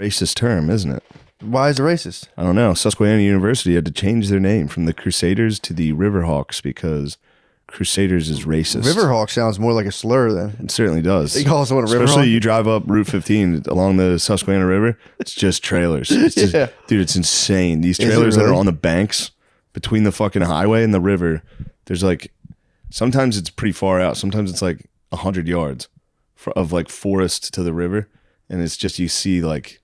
Racist term, isn't it? Why is it racist? I don't know. Susquehanna University had to change their name from the Crusaders to the Riverhawks because Crusaders is racist. Riverhawk sounds more like a slur then. It certainly does. They call someone a Riverhawk? Especially you drive up Route 15 along the Susquehanna River, it's just trailers. It's just, Yeah. Dude, it's insane. These trailers that are on the banks between the fucking highway and the river, there's like, sometimes it's pretty far out. Sometimes it's like 100 yards of like forest to the river. And it's just, you see like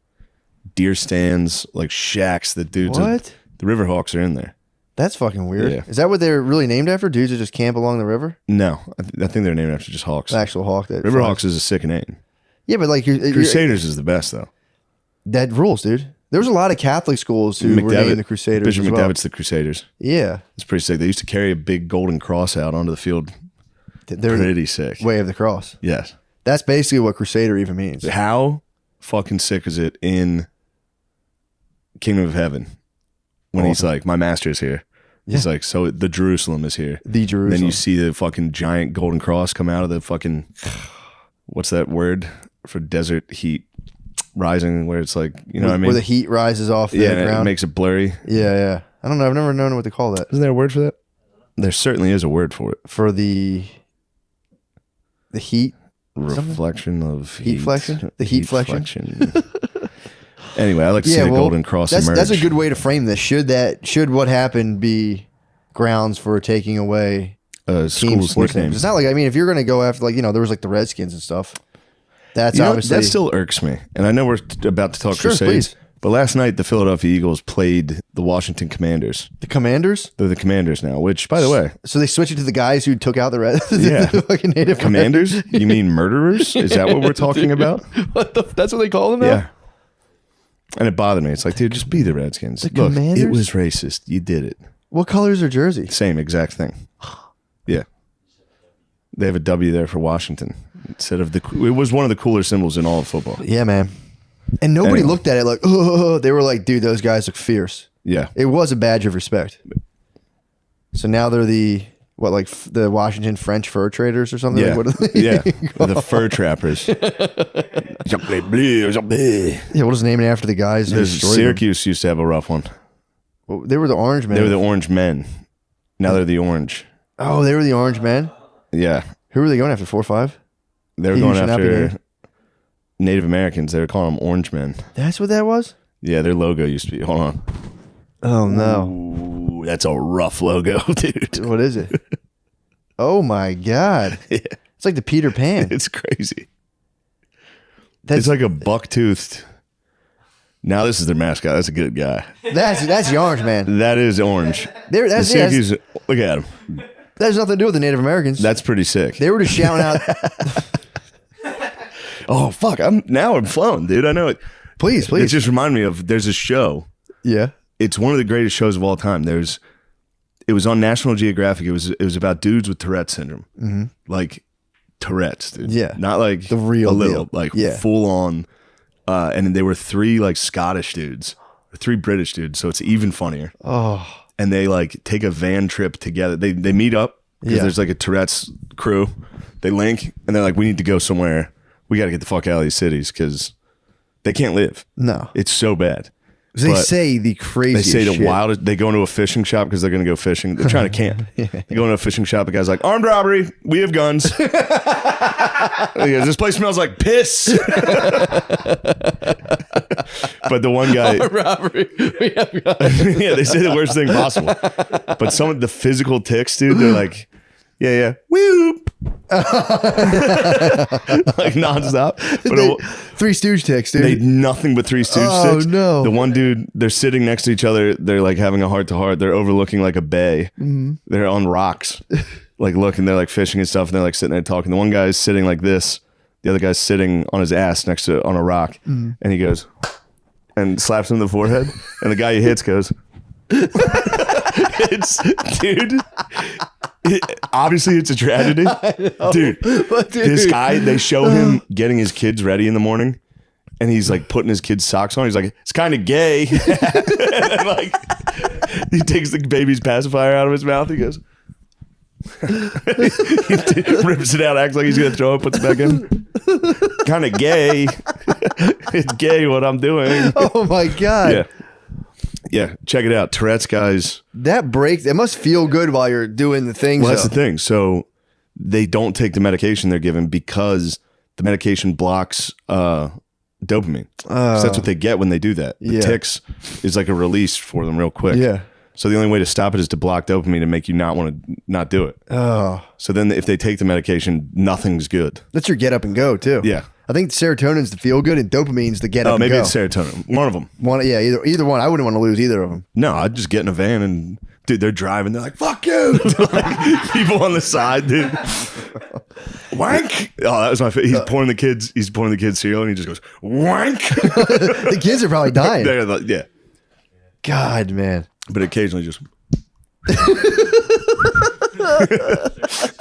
deer stands, like shacks that dudes. What? The Riverhawks are in there. That's fucking weird. Yeah. Is that what they're really named after? Dudes that just camp along the river? No, I think they're named after just hawks. The actual hawk. That Riverhawks is a sick name. Yeah, but like Crusaders is the best though. That rules, dude. There was a lot of Catholic schools who were named the Crusaders. Bishop as well. McDevitt's the Crusaders. Yeah. It's pretty sick. They used to carry a big golden cross out onto the field. They're pretty sick. Way of the cross. Yes. That's basically what Crusader even means. How fucking sick is it in Kingdom of Heaven when he's like, my master is here. He's like, so the Jerusalem is here. The Jerusalem. Then you see the fucking giant golden cross come out of the fucking, what's that word for desert heat rising, where it's like, you know what I mean? Where the heat rises off the ground. It makes it blurry. Yeah. I don't know. I've never known what to call that. Isn't there a word for that? There certainly is a word for it. For the heat? Reflection of heat flexion? The heat flexion? Anyway, I like to see the golden cross emerge. That's a good way to frame this. Should what happened be grounds for taking away school's nicknames? It's not like, I mean, if you're going to go after, like, you know, there was like the Redskins and stuff. That's obviously... That still irks me. And I know we're about to talk Crusades. Please. But last night, the Philadelphia Eagles played the Washington Commanders. The Commanders? They're the Commanders now, which, by the way... So they switched it to the guys who took out the fucking Native Commanders? You mean murderers? Is that what we're talking about? That's what they call them now? Yeah. And it bothered me. It's like, dude, just be the Redskins. The Commanders? It was racist. You did it. What color is their jersey? Same exact thing. Yeah. They have a W there for Washington. Instead of it was one of the cooler symbols in all of football. Yeah, man. And nobody looked at it like, oh, they were like, dude, those guys look fierce. Yeah. It was a badge of respect. So now they're the Washington French fur traders or something? Yeah. Like, what are they The fur trappers. Yeah, what is named after the guys who destroyed Syracuse used to have a rough one. Well, they were the Orange Men. They were the Orange Men. Now they're the Orange. Oh, they were the Orange Men? Yeah. Who were they going after, 4-5? They were going after Native Americans. They were calling them Orange Men. That's what that was? Yeah, their logo used to be. Hold on. Oh, no. Ooh, that's a rough logo, dude. What is it? Oh, my God. Yeah. It's like the Peter Pan. It's crazy. It's like a buck-toothed. Now this is their mascot. That's a good guy. That's the Orange Man. That is orange. That's Syracuse, look at him. That has nothing to do with the Native Americans. That's pretty sick. They were just shouting out. Oh, fuck. I'm flown, dude. I know it. Please. It just reminded me of, there's a show. Yeah. It's one of the greatest shows of all time. It was on National Geographic. It was about dudes with Tourette syndrome. Mm-hmm. Like Tourette's, dude. Yeah. Not like the real a little, deal. like yeah. full on. And they were 3 like Scottish dudes, or 3 British dudes. So it's even funnier. Oh. And they like take a van trip together. They meet up because there's like a Tourette's crew. They link and they're like, we need to go somewhere. We got to get the fuck out of these cities because they can't live. No. It's so bad. They say the craziest They say the shit. wildest. They go into a fishing shop because they're going to go fishing. They're trying to camp. They go into a fishing shop. The guy's like, armed robbery. We have guns. He goes, this place smells like piss. But the one guy. Armed robbery. We have guns. Yeah, they say the worst thing possible. But some of the physical tics, dude, they're like, yeah. Whoop. Like nonstop. But Three Stooge ticks, dude. they nothing but Three Stooge sticks. Oh, no. The one dude, they're sitting next to each other. They're like having a heart to heart. They're overlooking like a bay. Mm-hmm. They're on rocks, like looking. They're like fishing and stuff. And they're like sitting there talking. The one guy's sitting like this. The other guy's sitting on his ass next to on a rock. Mm-hmm. And he goes and slaps him in the forehead. And the guy he hits goes, dude. Obviously, it's a tragedy. Dude, this guy, they show him getting his kids ready in the morning, and he's like putting his kids' socks on. He's like, it's kind of gay. And like, he takes the baby's pacifier out of his mouth. He goes, he rips it out, acts like he's going to throw it, puts it back in. Kind of gay. It's gay what I'm doing. Oh my God. Yeah. Yeah. Check it out. Tourette's guys. That breaks. It must feel good while you're doing the things. Well, that's the thing. So they don't take the medication they're given because the medication blocks dopamine. So that's what they get when they do that. The tics is like a release for them real quick. Yeah. So the only way to stop it is to block dopamine and make you not want to not do it. Oh. So then if they take the medication, nothing's good. That's your get up and go too. Yeah. I think serotonin's the feel good and dopamine's the get up and go. Maybe it's serotonin. One of them. Either one. I wouldn't want to lose either of them. No, I'd just get in a van and dude, they're driving. They're like, "Fuck you!" Like, people on the side, dude. Wank. Oh, that was my favorite. He's pouring the kids cereal, and he just goes wank. The kids are probably dying. They're like, yeah. God, man. But occasionally, just.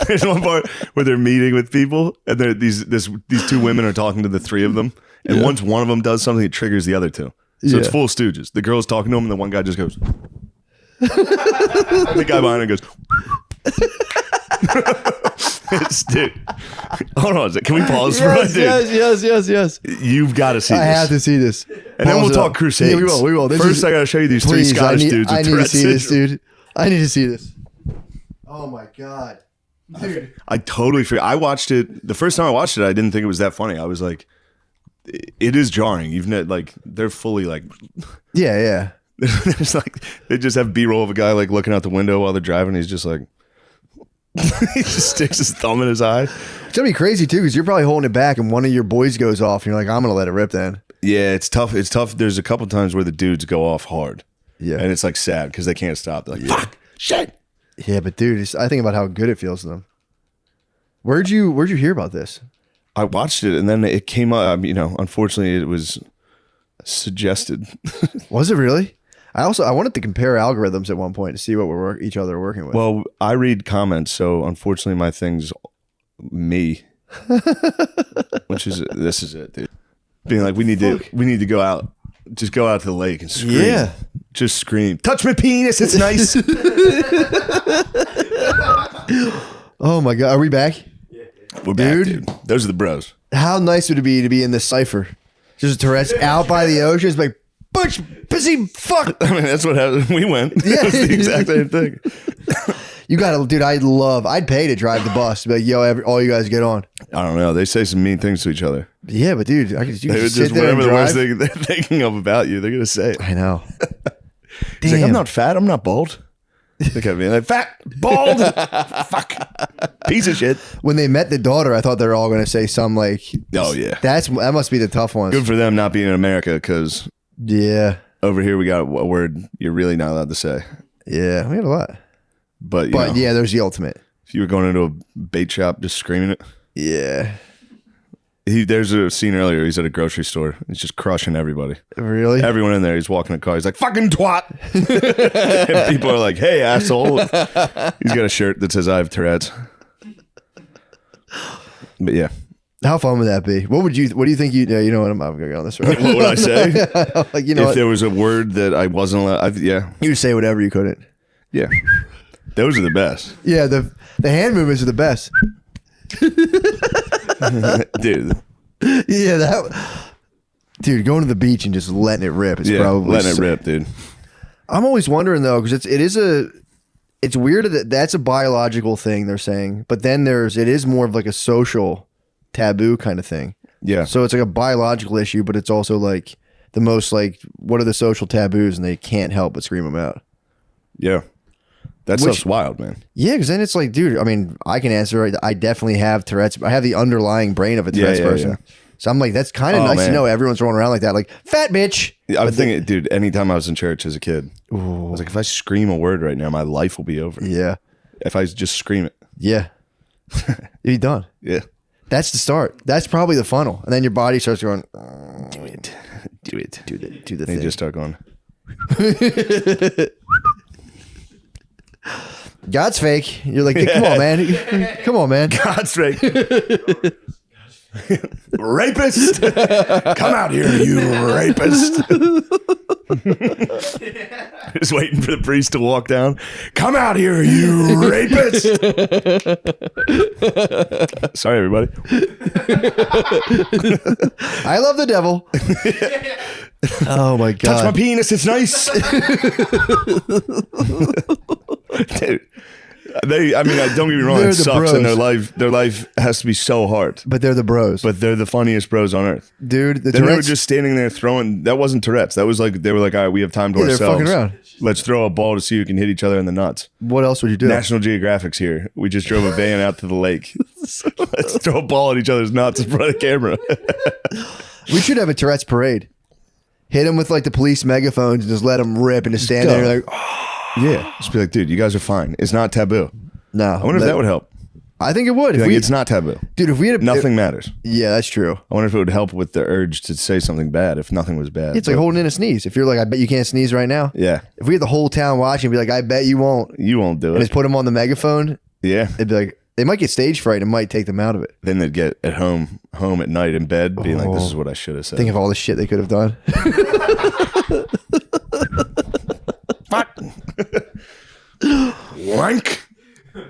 There's one part where they're meeting with people, and these two women are talking to the three of them, and once one of them does something, it triggers the other two. So it's full Stooges. The girl's talking to him, and the one guy just goes. The guy behind him goes. Dude, hold on. Can we pause for a minute? Yes. You've got to see this. I have to see this. And then we'll talk Crusades. Yeah, we will. First, I got to show you these three Scottish dudes. I need to see this, dude. I need to see this. Oh my God. Dude. I totally forgot. I watched it. The first time I watched it, I didn't think it was that funny. I was like, it is jarring. They're fully like. Yeah. There's like, they just have B-roll of a guy like looking out the window while they're driving. He's just like. He just sticks his thumb in his eye. It's gonna be crazy too, because you're probably holding it back, and one of your boys goes off, and you're like, "I'm gonna let it rip." Then, yeah, it's tough. It's tough. There's a couple times where the dudes go off hard, yeah, and it's like sad because they can't stop. They're like, "Fuck, shit." Yeah, but dude, I think about how good it feels to them. Where'd you hear about this? I watched it, and then it came up. Unfortunately, it was suggested. Was it really? I wanted to compare algorithms at one point to see what each other are working with. Well, I read comments, so unfortunately my thing's me. This is it, dude. Being like, we need to go out. Just go out to the lake and scream. Yeah. Just scream. Touch my penis, it's nice. Oh my God. Are we back? We're back, dude. Those are the bros. How nice would it be to be in this cipher? Just Tourette's out by the ocean. It's like, butch, pussy, fuck. I mean, that's what happened. We went. Yeah. It was the exact same thing. You gotta, dude, I'd pay to drive the bus. To be like, yo, all you guys get on. I don't know. They say some mean things to each other. Yeah, but dude, you just sit there whatever and the worst drive. thing they're thinking of about you, they're going to say it. I know. He's like, I'm not fat. I'm not bald. Look at me. Like, fat, bald, fuck, piece of shit. When they met the daughter, I thought they were all going to say some like, oh yeah, that must be the tough ones. Good for them not being in America, because over here we got a word you're really not allowed to say. Yeah, we had a lot. But yeah, there's the ultimate. If you were going into a bait shop just screaming it. Yeah. There's a scene earlier. He's at a grocery store. He's just crushing everybody. Really? Everyone in there. He's walking a car. He's like, fucking twat. And people are like, hey, asshole. He's got a shirt that says, I have Tourette's. But yeah. How fun would that be? What do you think you know what, I'm going to go on this road. What would I say? Like, if there was a word that I wasn't allowed, yeah. You would say whatever you couldn't. Yeah. Those are the best. Yeah, the hand movements are the best. Dude. Yeah, dude, going to the beach and just letting it rip is probably letting it rip, dude. I'm always wondering though, because it's weird that that's a biological thing they're saying, but then it is more of like a social taboo kind of thing. Yeah. So it's like a biological issue, but it's also like the most like, what are the social taboos, and they can't help but scream them out. Yeah. That stuff's wild, man. Yeah, because then it's like, dude, I mean, I can answer it. I definitely have Tourette's. I have the underlying brain of a Tourette's person. Yeah. So I'm like, that's kind of nice to know everyone's rolling around like that. Like, fat bitch. I think, dude, anytime I was in church as a kid, I was like, if I scream a word right now, my life will be over. Yeah. If I just scream it. Yeah. You'll be done. Yeah. That's the start. That's probably the funnel. And then your body starts going, do it. Do the and thing. You just start going. God's fake. You're like, come on, man. Come on, man. God's fake. Rapist. Come out here, you rapist. Just waiting for the priest to walk down. Come out here, you rapist! Sorry, everybody. I love the devil. Oh my god! Touch my penis. It's nice. Dude, don't get me wrong. They're It the sucks, bros. and their life has to be so hard. But they're the bros. But they're the funniest bros on earth, dude. The they were Tourette's, just standing there throwing. That wasn't Tourette's. That was like they were like, all right, we have time to they're ourselves. fucking around. Let's throw a ball to see who can hit each other in the nuts. What else would you do? National Geographic's here. We just drove a van out to the lake. Let's throw a ball at each other's nuts in front of the camera. We should have a Tourette's parade. Hit them with like the police megaphones and just let them rip and just stand there like, yeah. Just be like, dude, you guys are fine. It's not taboo. no. I wonder if that would help. I think it would. Like, it's not taboo. Dude, if we had Nothing matters. yeah, that's true. I wonder if it would help with the urge to say something bad if nothing was bad. It's like holding in a sneeze. If you're like, I bet you can't sneeze right now. Yeah. If we had the whole town watching, be like, I bet you won't. You won't do And it. just put them on the megaphone. Yeah. It'd be like, they might get stage fright and it might take them out of it. Then they'd get at home at night in bed being like, this is what I should have said. Think of all the shit they could have done. Fuck. Wank.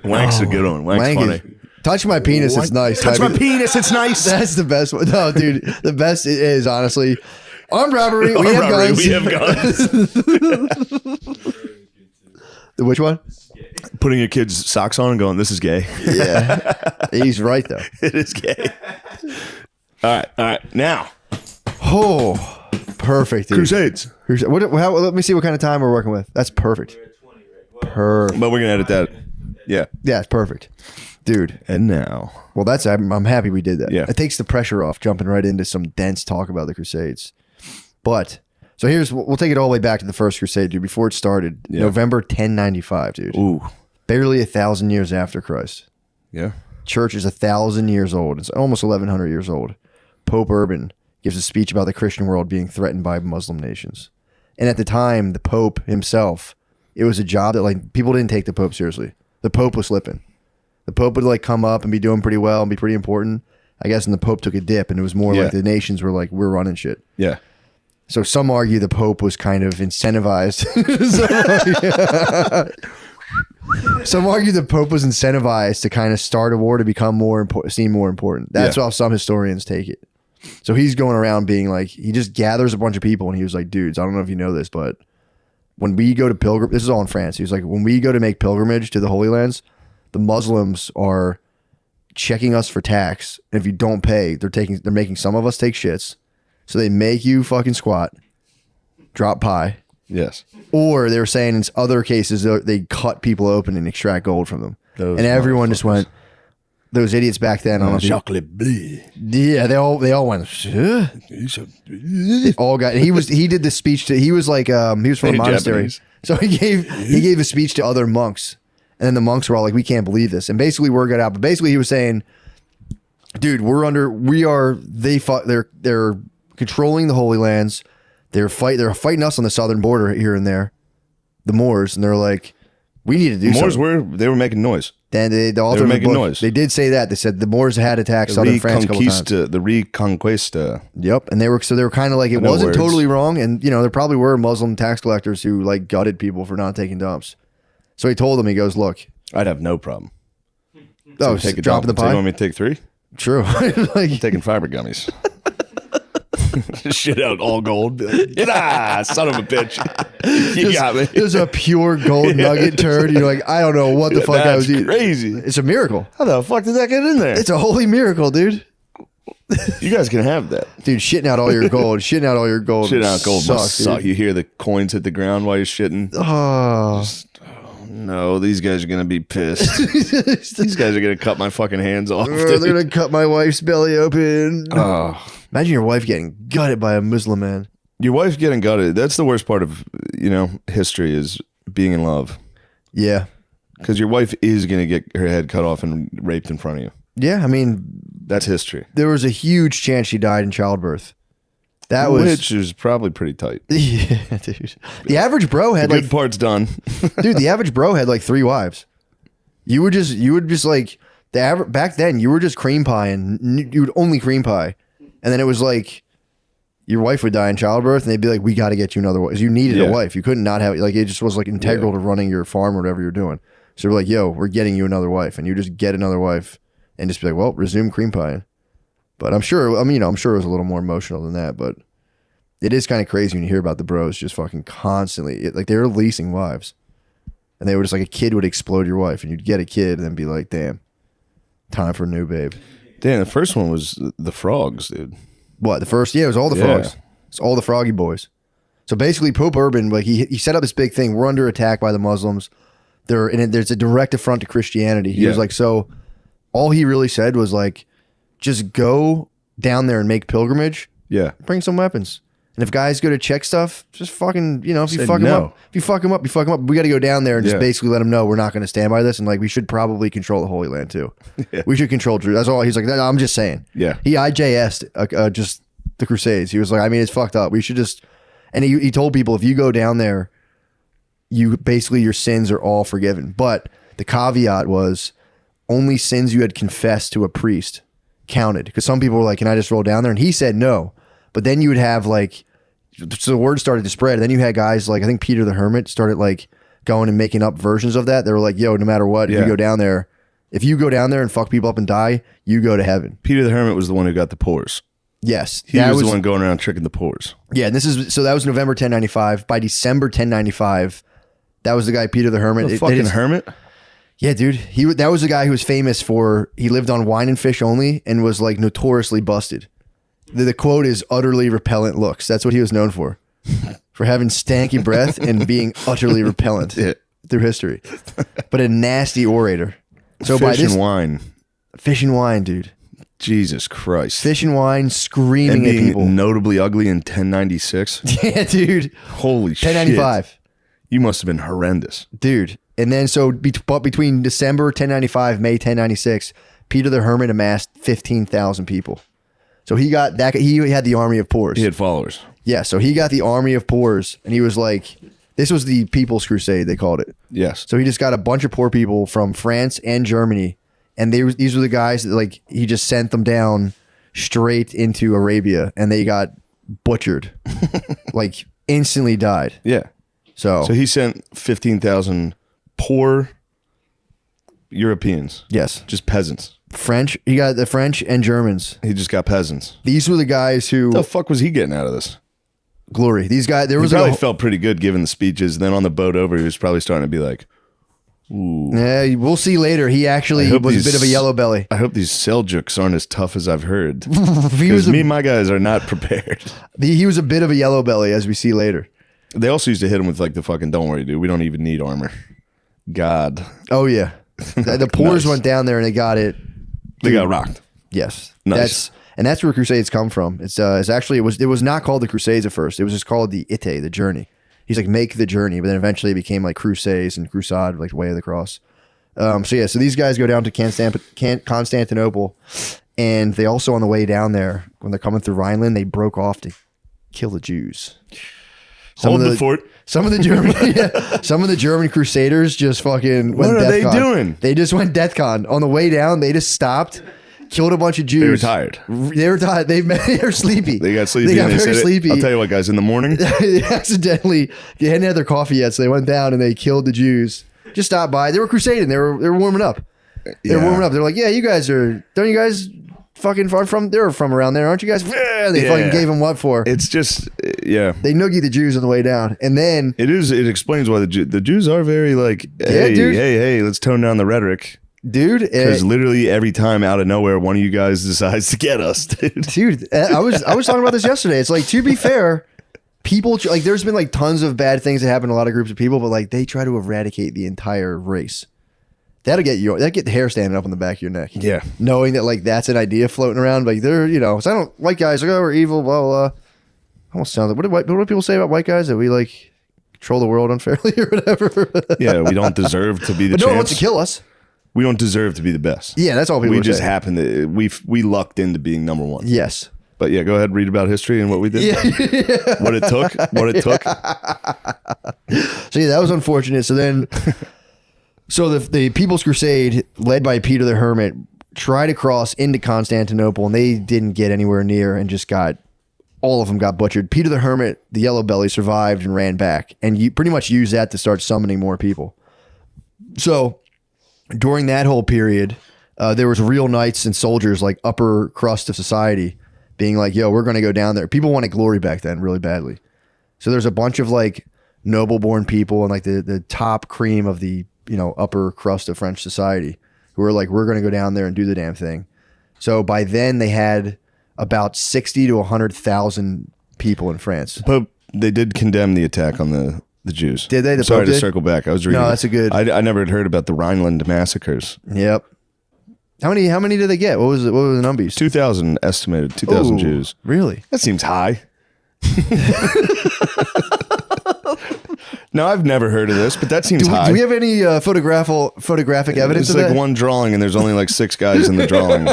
Wank's a good one. Wank's Wank funny. is- touch my penis, it's nice. Touch my Type- penis, it's nice. That's the best one. No, dude, the best it is honestly armed robbery. We Armed have robbery, guns. we have guns. Which one? Putting your kid's socks on and going, this is gay. Yeah, he's right though. It is gay. All right. Now, Oh, perfect, dude. Crusades. Let me see what kind of time we're working with. That's perfect. Perfect. But we're going to edit that. Yeah. Yeah, it's perfect, dude. And now. Well, I'm happy we did that. Yeah. It takes the pressure off jumping right into some dense talk about the Crusades. But so we'll take it all the way back to the first Crusade, dude. Before it started, Yeah. November 1095, dude. Ooh. Barely 1,000 years after Christ. Yeah. Church is 1,000 years old. It's almost 1,100 years old. Pope Urban gives a speech about the Christian world being threatened by Muslim nations. And at the time, the Pope himself, it was a job that like people didn't take the Pope seriously. The Pope was slipping. The Pope would like come up and be doing pretty well and be pretty important, I guess. And the Pope took a dip, and it was more Yeah. like the nations were like, we're running shit. Yeah. So some argue the Pope was kind of incentivized. Some argue the Pope was incentivized to kind of start a war to become seem more important. That's how some historians take it. So he's going around being like, he just gathers a bunch of people and he was like, dudes, I don't know if you know this, but when we go to this is all in France. He was like, when we go to make pilgrimage to the Holy Lands, the Muslims are checking us for tax. And if you don't pay, they're making some of us take shits. So they make you fucking squat, drop pie. Yes. Or they were saying in other cases, they cut people open and extract gold from them. Those and everyone just went, those idiots back then. I don't know if you- Chocolate bleu. yeah, they all went, huh? All got. He did the speech to. He was like, he was from a Hey, monastery, Japanese. so he gave a speech to other monks, and then the monks were all like, we can't believe this, and basically word got out. But basically, he was saying, dude, they're controlling the Holy Lands. They're fighting us on the southern border here and there, the Moors, and they're like, we need to do Moors something. they were making noise. Then the author were of the making book, noise. They did say that. They said the Moors had attacked southern France a couple times. The Reconquista. Yep, and they were kind of like it know wasn't words. totally wrong, and there probably were Muslim tax collectors who like gutted people for not taking dumps. So he told them, he goes, "Look, I'd have no problem. oh, Take a dropping the dump. So you pie, want me to take 3? true." Like, Taking fiber gummies. Shit out all gold. Be like, son of a bitch. You got me. it was a pure gold nugget turd. You're like, I don't know what the fuck I That's was eating. crazy. It's a miracle. How the fuck did that get in there? It's a holy miracle, dude. You guys can have that. Dude, shitting out all your gold. Shit out gold sucks, must suck. dude. You hear the coins hit the ground while you're shitting. Oh, No, these guys are gonna be pissed. These guys are gonna cut my fucking hands off. they're dude. gonna cut my wife's belly open. Oh. Imagine your wife getting gutted by a Muslim man. Your wife getting gutted. That's the worst part of history is being in love. Yeah, Because your wife is gonna get her head cut off and raped in front of you. yeah. I mean, That's history. there was a huge chance she died in childbirth. That was Which is probably pretty tight. yeah, dude. The average bro had The like, good part's done. dude. The average bro had like 3 wives. You would just like back then. You were just cream pie, and you would only cream pie, and then it was like your wife would die in childbirth, and they'd be like, "We got to get you another wife." You needed a wife. You couldn't not have like it. Just was like integral to running your farm or whatever you're doing. So we're like, "Yo, we're getting you another wife," and you just get another wife and just be like, "Well, resume cream pie." But I'm sure. I mean, I'm sure it was a little more emotional than that. But it is kind of crazy when you hear about the bros just fucking constantly like they were leasing wives, and they were just like a kid would explode your wife, and you'd get a kid and then be like, "Damn, time for a new babe." Damn, the first one was the frogs, dude. What, the first? Yeah, it was all the frogs. It's all the froggy boys. So basically, Pope Urban, like he set up this big thing. We're under attack by the Muslims. There's a direct affront to Christianity. He was like, so all he really said was like, just go down there and make pilgrimage. Yeah. Bring some weapons. And if guys go to check stuff, just fucking, if you fuck them up, we got to go down there and just basically let them know we're not going to stand by this. And like, we should probably control the Holy Land too. Yeah. We should control Jerusalem. That's all. He's like, I'm just saying. Yeah. He IJS'd just the Crusades. He was like, I mean, it's fucked up. We should just, and he told people, if you go down there, you basically, your sins are all forgiven. But the caveat was only sins you had confessed to a priest counted. Because some people were like, can I just roll down there? And he said no. But then you would have like, so the word started to spread. Then you had guys like, I think Peter the Hermit started like going and making up versions of that. They were like, yo, no matter what, if you go down there, and fuck people up and die, you go to heaven. Peter the Hermit was the one who got the pores. Yes. He was the one going around tricking the pores. Yeah. And that was November 1095. By December 1095, that was the guy, Peter the Hermit. The fucking hermit? Yeah, dude. That was the guy who was famous for, he lived on wine and fish only and was like notoriously busted. The quote is utterly repellent looks. That's what he was known for having stanky breath and being utterly repellent through history. But a nasty orator. So fish and wine. Fish and wine, dude. Jesus Christ. Fish and wine screaming and at people. Notably ugly in 1096. Yeah, dude. Holy 1095. Shit. You must have been horrendous. Dude. And then between December 1095, May 1096, Peter the Hermit amassed 15,000 people. So he got that. He had the army of poors. He had followers. Yeah. So he got the army of poors, and he was like, this was the People's Crusade, they called it. Yes. So he just got a bunch of poor people from France and Germany, and these were the guys that like he just sent them down straight into Arabia, and they got butchered, like instantly died. Yeah. So he sent 15,000 poor Europeans. Yes. Just peasants. French. He got the French and Germans. He just got peasants. These were the guys who. What the fuck was he getting out of this? Glory. These guys. There was he probably felt pretty good giving the speeches. Then on the boat over, he was probably starting to be like, ooh. Yeah, we'll see later. He actually was a bit of a yellow belly. I hope these Seljuks aren't as tough as I've heard. Because me and my guys are not prepared. He was a bit of a yellow belly, as we see later. They also used to hit him with like the fucking, don't worry, dude, we don't even need armor. God. Oh, yeah. The poors went down there and they got it. They got rocked. Yes. Nice. That's where Crusades come from. It's actually, it was not called the Crusades at first. It was just called the Ite, the journey. He's like, make the journey. But then eventually it became like Crusades and Crusade, like way of the cross. So these guys go down to Constantinople, and they also on the way down there, when they're coming through Rhineland, they broke off to kill the Jews. Hold the fort. Some of the German Crusaders just fucking went What are they doing? They just went DEFCON. On the way down, they just stopped, killed a bunch of Jews. They were tired. They were tired. They were sleepy. They got sleepy. They got very sleepy. I'll tell you what, guys, in the morning. They accidentally, they hadn't had their coffee yet, so they went down and they killed the Jews. Just stopped by. They were crusading. They were warming up. They were warming up. They're like, yeah, you guys don't you guys fucking they're from around there, aren't you guys? They fucking gave them what for? It's just, yeah. They noogie the Jews on the way down. And then it explains why the Jews are very like, hey, let's tone down the rhetoric. Dude. Because literally every time out of nowhere, one of you guys decides to get us, dude. Dude, I was talking about this yesterday. It's like, to be fair, people, like there's been like tons of bad things that happen to a lot of groups of people, but like they try to eradicate the entire race. That'll get the hair standing up on the back of your neck. Yeah. Knowing that like that's an idea floating around. Like they're, so white guys like, oh, we're evil, blah, blah, blah. Almost sounds like, what do people say about white guys? That we like control the world unfairly or whatever? Yeah, we don't deserve to be the But no champs. one wants to kill us. We don't deserve to be the best. Yeah, that's all people We just say. happen to, we lucked into being number one. Yes. But yeah, go ahead, read about history and what we did. Yeah. What it took. So yeah, that was unfortunate. So then, the People's Crusade, led by Peter the Hermit, tried to cross into Constantinople, and they didn't get anywhere near and just got all of them got butchered. Peter the Hermit, the Yellow Belly, survived and ran back, and you pretty much used that to start summoning more people. So during that whole period, there was real knights and soldiers, like upper crust of society, being like, yo, we're going to go down there. People wanted glory back then really badly. So there's a bunch of like noble born people and like the top cream of the, you know, upper crust of French society who were like, we're going to go down there and do the damn thing. So by then they had about 60 to 100,000 people in France. But they did condemn the attack on the Jews. Did they? Sorry to circle back. I was reading. No, that's a good. I never had heard about the Rhineland massacres. Yep. How many did they get? What was the numbers? 2,000 estimated. 2,000 Jews. Really? That seems high. No, I've never heard of this, but that seems high. Do we have any photographic evidence of that? It's like one drawing, and there's only like 6 guys in the drawing.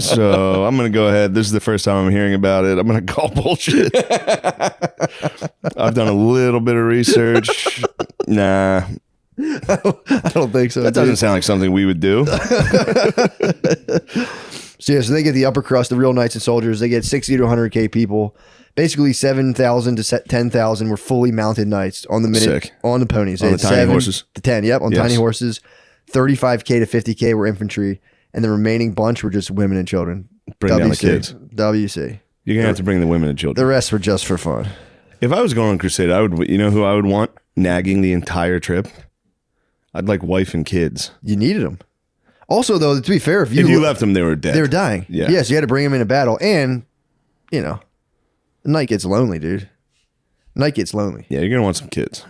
So I'm going to go ahead. This is the first time I'm hearing about it. I'm going to call bullshit. I've done a little bit of research. Nah. I don't think so. That doesn't sound like something we would do. So they get the upper crust, the real knights and soldiers. They get 60 to 100K people. Basically 7,000 to 10,000 were fully mounted knights on the minute. Sick. On the ponies. On the tiny horses. To 10, yep, on tiny horses. 35K to 50K were infantry, and the remaining bunch were just women and children. Bring down the kids. WC. You're going to have to bring the women and children. The rest were just for fun. If I was going on crusade, I would. You know who I would want nagging the entire trip? I'd like wife and kids. You needed them. Also, though, to be fair, if you left them, they were dead. They were dying. Yeah. Yes, you had to bring them into battle, and you know, the night gets lonely, dude. Night gets lonely. Yeah, you're gonna want some kids.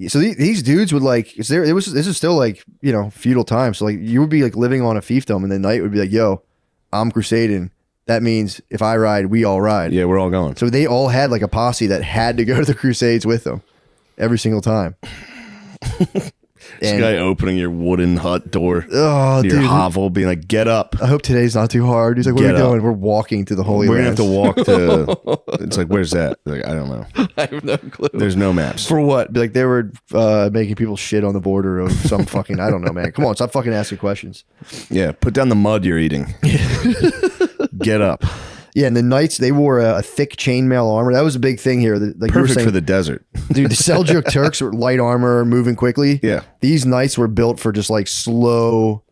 So these dudes would like. This is still like, you know, feudal times. So like you would be like living on a fiefdom, and the knight would be like, "Yo, I'm crusading. That means if I ride, we all ride." Yeah, we're all going. So they all had like a posse that had to go to the crusades with them every single time. This guy opening your wooden hut door, your dude, hovel, being like, "Get up!" I hope today's not too hard. He's like, "Where are we going?" We're walking to the Holy We're Lands. gonna have to walk to. It's like, where's that? Like, I don't know. I have no clue. There's no maps for what. Like they were making people shit on the border of some fucking. I don't know, man. Come on, stop fucking asking questions. Yeah, put down the mud you're eating. Get up. Yeah, and the knights, they wore a thick chainmail armor. That was a big thing here. Like perfect for the desert. Dude, the Seljuk Turks were light armor, moving quickly. Yeah. These knights were built for just like slow,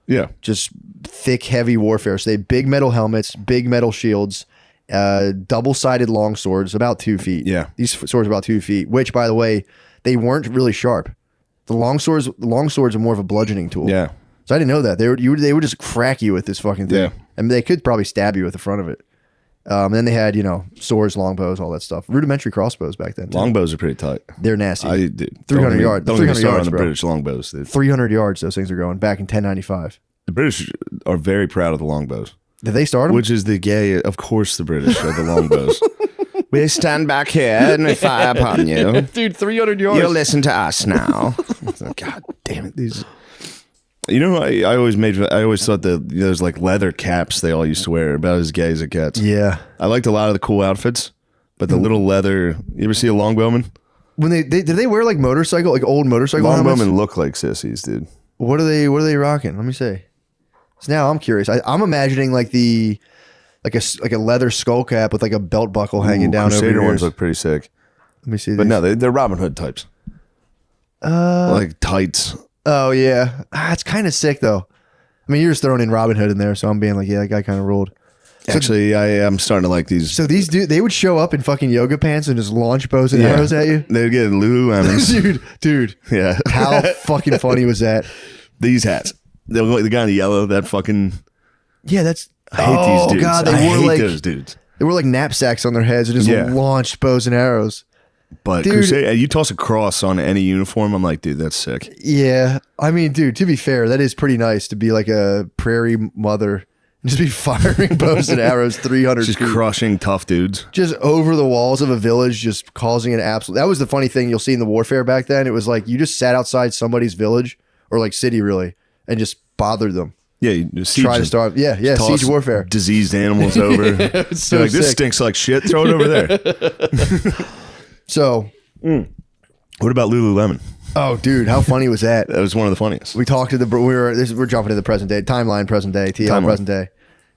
just thick, heavy warfare. So they had big metal helmets, big metal shields, double-sided long swords, about 2 feet. Yeah. These swords about 2 feet, which, by the way, they weren't really sharp. The long swords are more of a bludgeoning tool. Yeah. So I didn't know that. They would just crack you with this fucking thing. Yeah. I mean, they could probably stab you with the front of it. And then they had, you know, swords, longbows, all that stuff. Rudimentary crossbows back then, too. Longbows are pretty tight. They're nasty. 300 yards. Don't 300 even start yards, on the bro. British longbows. Dude. 300 yards those things are going back in 1095. The British are very proud of the longbows. Did they start them? Which is the gay, of course, the British are the longbows. We stand back here and we fire upon you. Dude, 300 yards. You'll listen to us now. God damn it. These... You know, I always thought that those like leather caps they all used to wear about as gay as it gets. Yeah, I liked a lot of the cool outfits, but the little leather. You ever see a longbowman? When did they wear like old motorcycle Longbowmen helmets? look like sissies, dude. What are they rocking? Let me see. So now I'm curious. I'm imagining like a leather skull cap with like a belt buckle hanging down over Crusader your ones ears. look pretty sick. Let me see. But no, they're Robin Hood types. Like tights. Oh yeah, it's kind of sick though. I mean, you're just throwing in Robin Hood in there, so I'm being like, yeah, that guy kind of ruled. Actually, I am starting to like these. So these they would show up in fucking yoga pants and just launch bows and arrows at you. They'd get Lululemons. dude. Yeah. How fucking funny was that? These hats. They look like the guy in the yellow. That fucking. Yeah, that's. I hate these dudes. God, I hate those dudes. They wore like knapsacks on their heads and just launched bows and arrows. But Crusade, you toss a cross on any uniform, I'm like, dude, that's sick. Yeah. I mean, dude, to be fair, that is pretty nice to be like a prairie mother and just be firing bows and arrows 300 Just feet. crushing tough dudes. Just over the walls of a village, just causing an absolute... That was the funny thing you'll see in the warfare back then. It was like you just sat outside somebody's village, or like city really, and just bothered them. Yeah, you siege try to start. Yeah, siege warfare. Diseased animals over. It's so like, this sick. stinks like shit. Throw it over there. So, what about Lululemon? oh, dude, how funny was that? That was one of the funniest. We talked to we're jumping to the present day timeline, present day TL, Timeline. present day.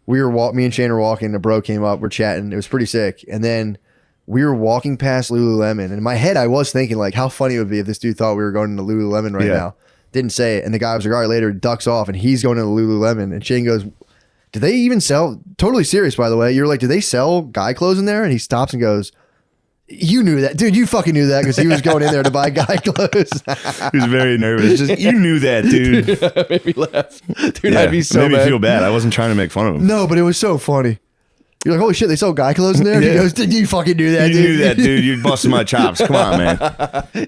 me and Shane were walking, a bro came up, we're chatting, it was pretty sick. And then we were walking past Lululemon, and in my head I was thinking like how funny it would be if this dude thought we were going to Lululemon right now. Didn't say it, and the guy was like, all right, later, ducks off, and he's going to Lululemon, and Shane goes, do they even sell, totally serious by the way, you're like, do they sell guy clothes in there? And he stops and goes, you knew that, dude. You fucking knew that because he was going in there to buy guy clothes. He was very nervous. Just, you knew that, dude. Made me laugh, dude. I'd be so made mad. me feel bad. I wasn't trying to make fun of him. No, but it was so funny. You're like, holy shit, they sell guy clothes in there? He goes, did you fucking knew that, you dude? You knew that, dude. You busted my chops. Come on, man.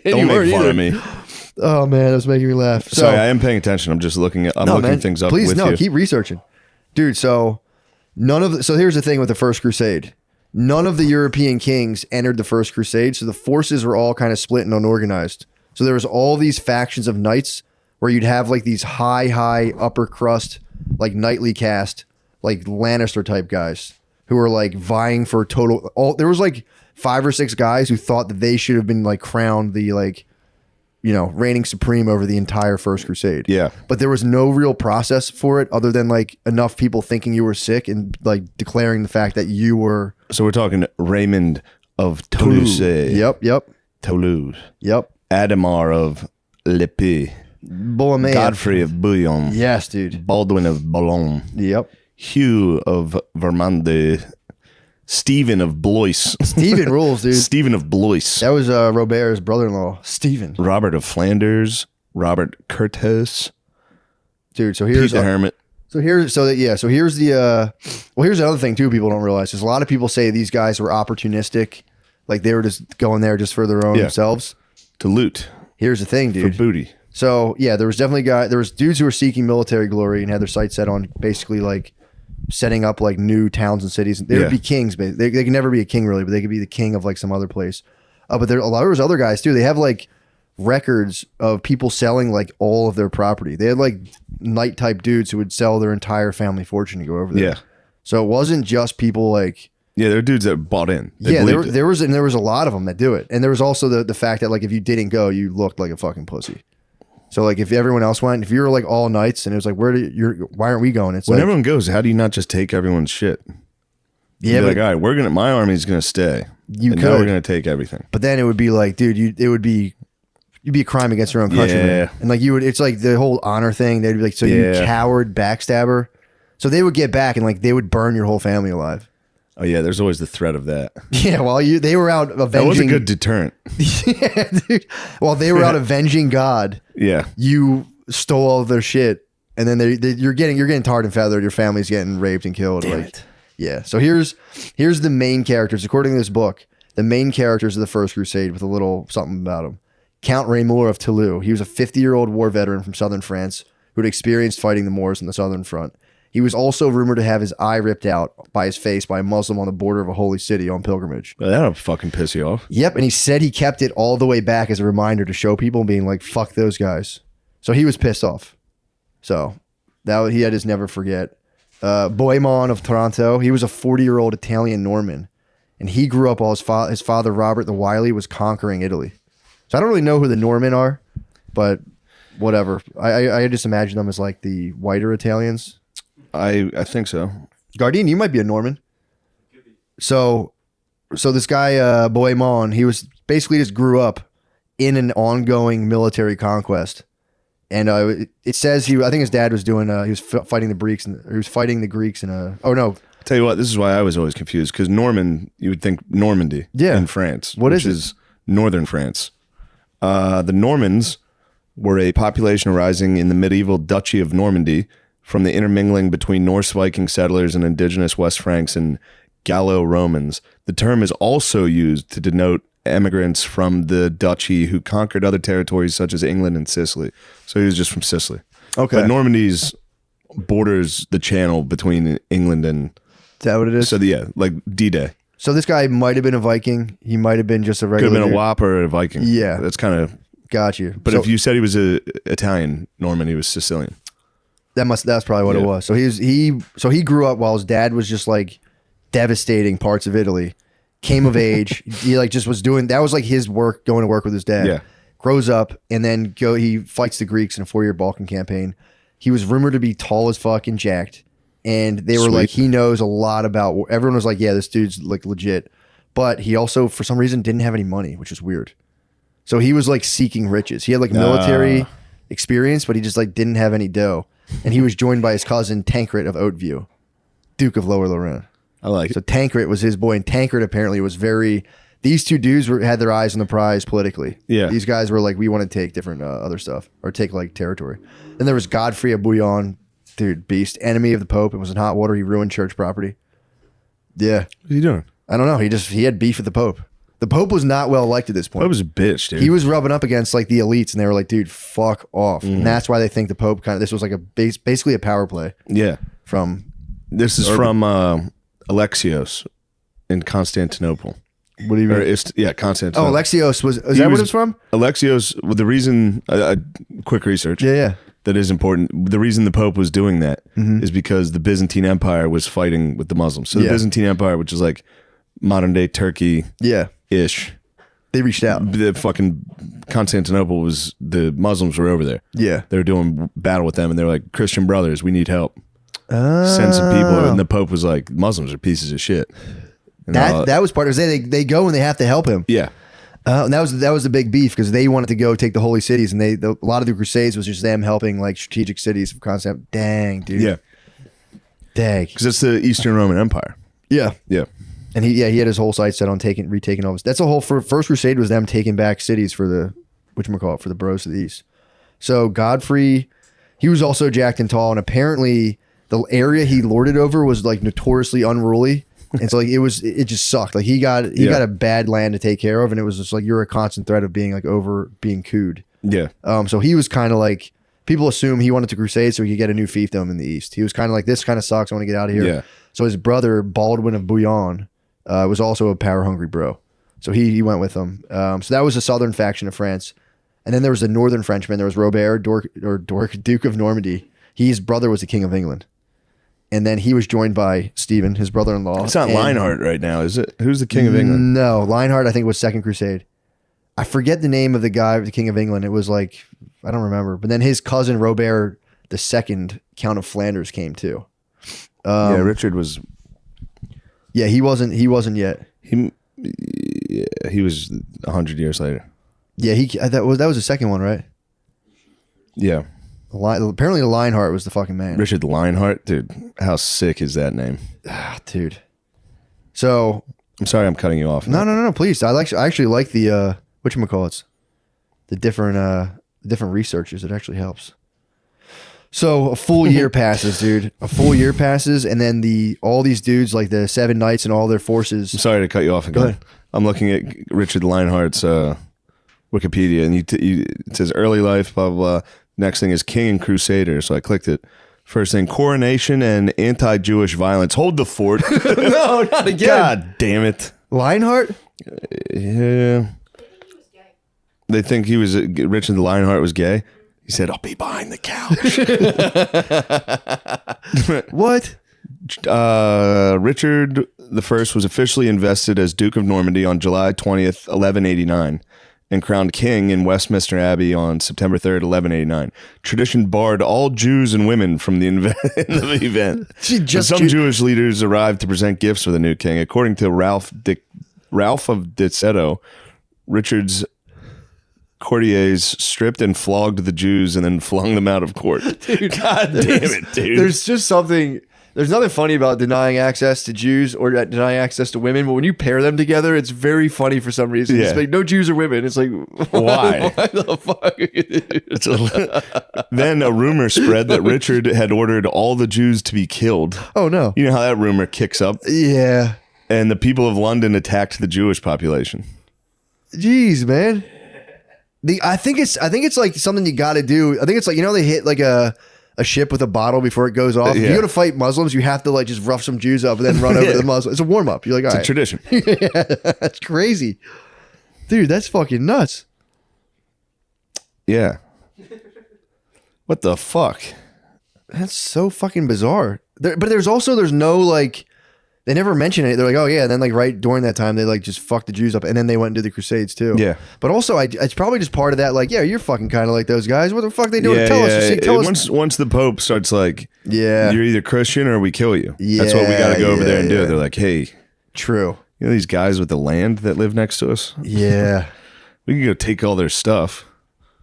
Don't make fun of me. Oh man, that was making me laugh. So, sorry, I am paying attention. I'm just looking at. I'm looking things up. Please, with no, you. keep researching, dude. So here's the thing with the First Crusade. None of the European kings entered the First Crusade, so the forces were all kind of split and unorganized. So there was all these factions of knights where you'd have like these high upper crust, like knightly caste, like Lannister type guys who were like vying for there was like 5 or 6 guys who thought that they should have been like crowned the like, reigning supreme over the entire First Crusade. Yeah. But there was no real process for it other than like enough people thinking you were sick and like declaring the fact that you were. So we're talking Raymond of Toulouse. Yep. Toulouse. Yep. Adhemar of Lepé. Bohemian. Godfrey of Bouillon. Yes, dude. Baldwin of Boulogne. Yep. Hugh of Vermande. Stephen of Blois. Stephen rules, dude. Stephen of Blois. That was Robert's brother-in-law, Stephen. Robert of Flanders. Robert Curtis. Dude, so here's Pete the Hermit. Here's the here's another thing too people don't realize is a lot of people say these guys were opportunistic, like they were just going there just for their own themselves. To loot. Here's the thing, dude. For booty. So yeah, there was dudes who were seeking military glory and had their sights set on basically like setting up like new towns and cities. They would be kings, but they could never be a king really, but they could be the king of like some other place. But there was other guys too. They have like records of people selling like all of their property. They had like knight type dudes who would sell their entire family fortune to go over there. Yeah. So it wasn't just people like. Yeah, there are dudes that bought in. There was a lot of them that do it, and there was also the fact that like if you didn't go, you looked like a fucking pussy. So like if everyone else went, if you were like all nights and it was like, why aren't we going? It's when like, everyone goes, how do you not just take everyone's shit? Yeah, like, all right, my army's gonna stay. Now we're gonna take everything. But then it would be like, dude, you'd be a crime against your own country. Yeah. And like it's like the whole honor thing. They'd be like, so you coward backstabber. So they would get back and like they would burn your whole family alive. Oh yeah, there's always the threat of that. Yeah, while they were out avenging. That was a good deterrent. Yeah, dude. While they were out avenging God. Yeah. You stole all of their shit, and then you're getting tarred and feathered. Your family's getting raped and killed. Damn it. Yeah. So here's the main characters according to this book. The main characters of the First Crusade with a little something about them. Count Raymond of Toulouse. He was a 50-year-old war veteran from southern France who had experienced fighting the Moors in the southern front. He was also rumored to have his eye ripped out by his face by a Muslim on the border of a holy city on pilgrimage. Well, that'll fucking piss you off. Yep, and he said he kept it all the way back as a reminder to show people, being like, fuck those guys. So he was pissed off. So he had his never forget. Bohemond of Taranto, he was a 40-year-old Italian Norman, and he grew up while his father, Robert the Wily, was conquering Italy. So I don't really know who the Norman are, but whatever. I just imagine them as like the whiter Italians. I think so. Gardine, you might be a Norman. So this guy, Bohemond, he was basically just grew up in an ongoing military conquest. And it says I think his dad was doing, he was fighting the Greeks, and he was fighting the Greeks in a, oh no. Tell you what, this is why I was always confused, because Norman, you would think Normandy in France. Which is northern France. The Normans were a population arising in the medieval Duchy of Normandy from the intermingling between Norse Viking settlers and indigenous West Franks and Gallo-Romans. The term is also used to denote emigrants from the duchy who conquered other territories such as England and Sicily. So he was just from Sicily. Okay. But Normandy's borders the channel between England and... Is that what it is? So like D-Day. So this guy might have been a Viking. He might have been just a regular... Could have been a Wop or a Viking. Yeah. That's kind of... Got you. But if you said he was a Italian Norman, he was Sicilian. That's probably what it was. So he grew up while his dad was just like devastating parts of Italy. Came of age. He like just was doing, that was like his work, going to work with his dad. Yeah. Grows up and then he fights the Greeks in a 4-year Balkan campaign. He was rumored to be tall as fuck and jacked. and they were like, he knows a lot about. Everyone was like, yeah, this dude's like legit, but he also for some reason didn't have any money, which is weird. So he was like seeking riches. He had like military experience, but he just like didn't have any dough. And he was joined by his cousin Tancred of Hauteville, Duke of Lower Lorraine. I like so it. Tancred was his boy, and Tancred apparently was very. These two dudes had their eyes on the prize politically. Yeah. These guys were like, we want to take different other stuff or take like territory. Then there was Godfrey of Bouillon, dude, beast, enemy of the Pope. It was in hot water. He ruined church property. Yeah. What are you doing? I don't know. He had beef with the Pope. The Pope was not well liked at this point. Pope was a bitch, dude. He was rubbing up against like the elites, and they were like, dude, fuck off. And that's why they think the Pope this was like basically a power play. Yeah. This is from Alexios in Constantinople. What do you mean? Constantinople. Oh, Alexios is that what it's from? Alexios, well, the reason, quick research. Yeah. That is important. The reason the Pope was doing that is because the Byzantine Empire was fighting with the Muslims. So the Byzantine Empire, which is like modern day Turkey ish. They reached out. The fucking Constantinople was, the Muslims were over there. Yeah. They were doing battle with them, and they were like, Christian brothers, we need help. Send some people. And the Pope was like, Muslims are pieces of shit. That was part of it. They go and they have to help him. Yeah. And that was the big beef because they wanted to go take the holy cities, and a lot of the Crusades was just them helping like strategic cities of Constantinople. Dang, dude. Yeah. Dang. Because it's the Eastern Roman Empire. Yeah. Yeah. And he had his whole sights set on retaking all this. That's the whole first Crusade was them taking back cities for the for the bros to the east. So Godfrey, he was also jacked and tall, and apparently the area he lorded over was like notoriously unruly. And so like it just sucked. Like he got a bad land to take care of, and it was just like you're a constant threat of being cooed. Yeah. So he was kind of like, people assume he wanted to crusade so he could get a new fiefdom in the east. He was kind of like, this kind of sucks. I want to get out of here. Yeah. So his brother Baldwin of Bouillon was also a power hungry bro. So he went with them. So that was the southern faction of France, and then there was the northern Frenchman. There was Robert Duke of Normandy. His brother was the King of England. And then he was joined by Stephen, his brother-in-law. It's not Lionheart right now, is it? Who's the King of England? No, Lionheart I think was Second Crusade. I forget the name of the guy, the King of England. It was like, I don't remember. But then his cousin Robert II, Count of Flanders, came too. Richard was. Yeah, he wasn't yet. He was 100 years later. Yeah, that was the second one, right? Yeah. Apparently the Lionheart was the fucking man. Richard Lionheart, dude. How sick is that name? Dude. So I'm sorry, I'm cutting you off. No. Please, I actually like the whatchamacallits, the different researchers. It actually helps. So a full year passes, dude. A full year passes, and then all these dudes, like the Seven Knights and all their forces. I'm sorry to cut you off again. Go ahead. I'm looking at Richard Lionheart's Wikipedia, and it says early life, blah, blah, blah. Next thing is King and Crusader. So I clicked it. First thing, coronation and anti-Jewish violence. Hold the fort. No, not again. God damn it. Lionheart? Yeah. They think Richard Lionheart was gay. He said, I'll be behind the couch. What? Richard I was officially invested as Duke of Normandy on July 20th, 1189. And crowned king in Westminster Abbey on September 3rd, 1189. Tradition barred all Jews and women from the event. Some Jewish leaders arrived to present gifts for the new king. According to Ralph of Dicetto, Richard's courtiers stripped and flogged the Jews and then flung them out of court. Dude, God damn it, dude. There's nothing funny about denying access to Jews or denying access to women, but when you pair them together, it's very funny for some reason. Yeah. It's like no Jews or women. It's like, why? Why the fuck? Then a rumor spread that Richard had ordered all the Jews to be killed. Oh no! You know how that rumor kicks up? Yeah. And the people of London attacked the Jewish population. Jeez, man. I think it's like something you got to do. I think it's like, they hit like a ship with a bottle before it goes off. If you go to fight Muslims, you have to like just rough some Jews up and then run over to the Muslims. It's a warm up. You're like, all right. It's a tradition. Yeah, that's crazy. Dude, that's fucking nuts. Yeah. What the fuck? That's so fucking bizarre. But there's no like They never mention it. They're like, oh yeah. And then like right during that time, they like just fucked the Jews up, and then they went and did the Crusades too. Yeah. But also, it's probably just part of that. Like, yeah, you're fucking kind of like those guys. What the fuck they doing? Tell us. Once the Pope starts like, yeah, you're either Christian or we kill you. Yeah, that's what we got to go over there and do. They're like, hey, true. You know these guys with the land that live next to us? Yeah. We can go take all their stuff.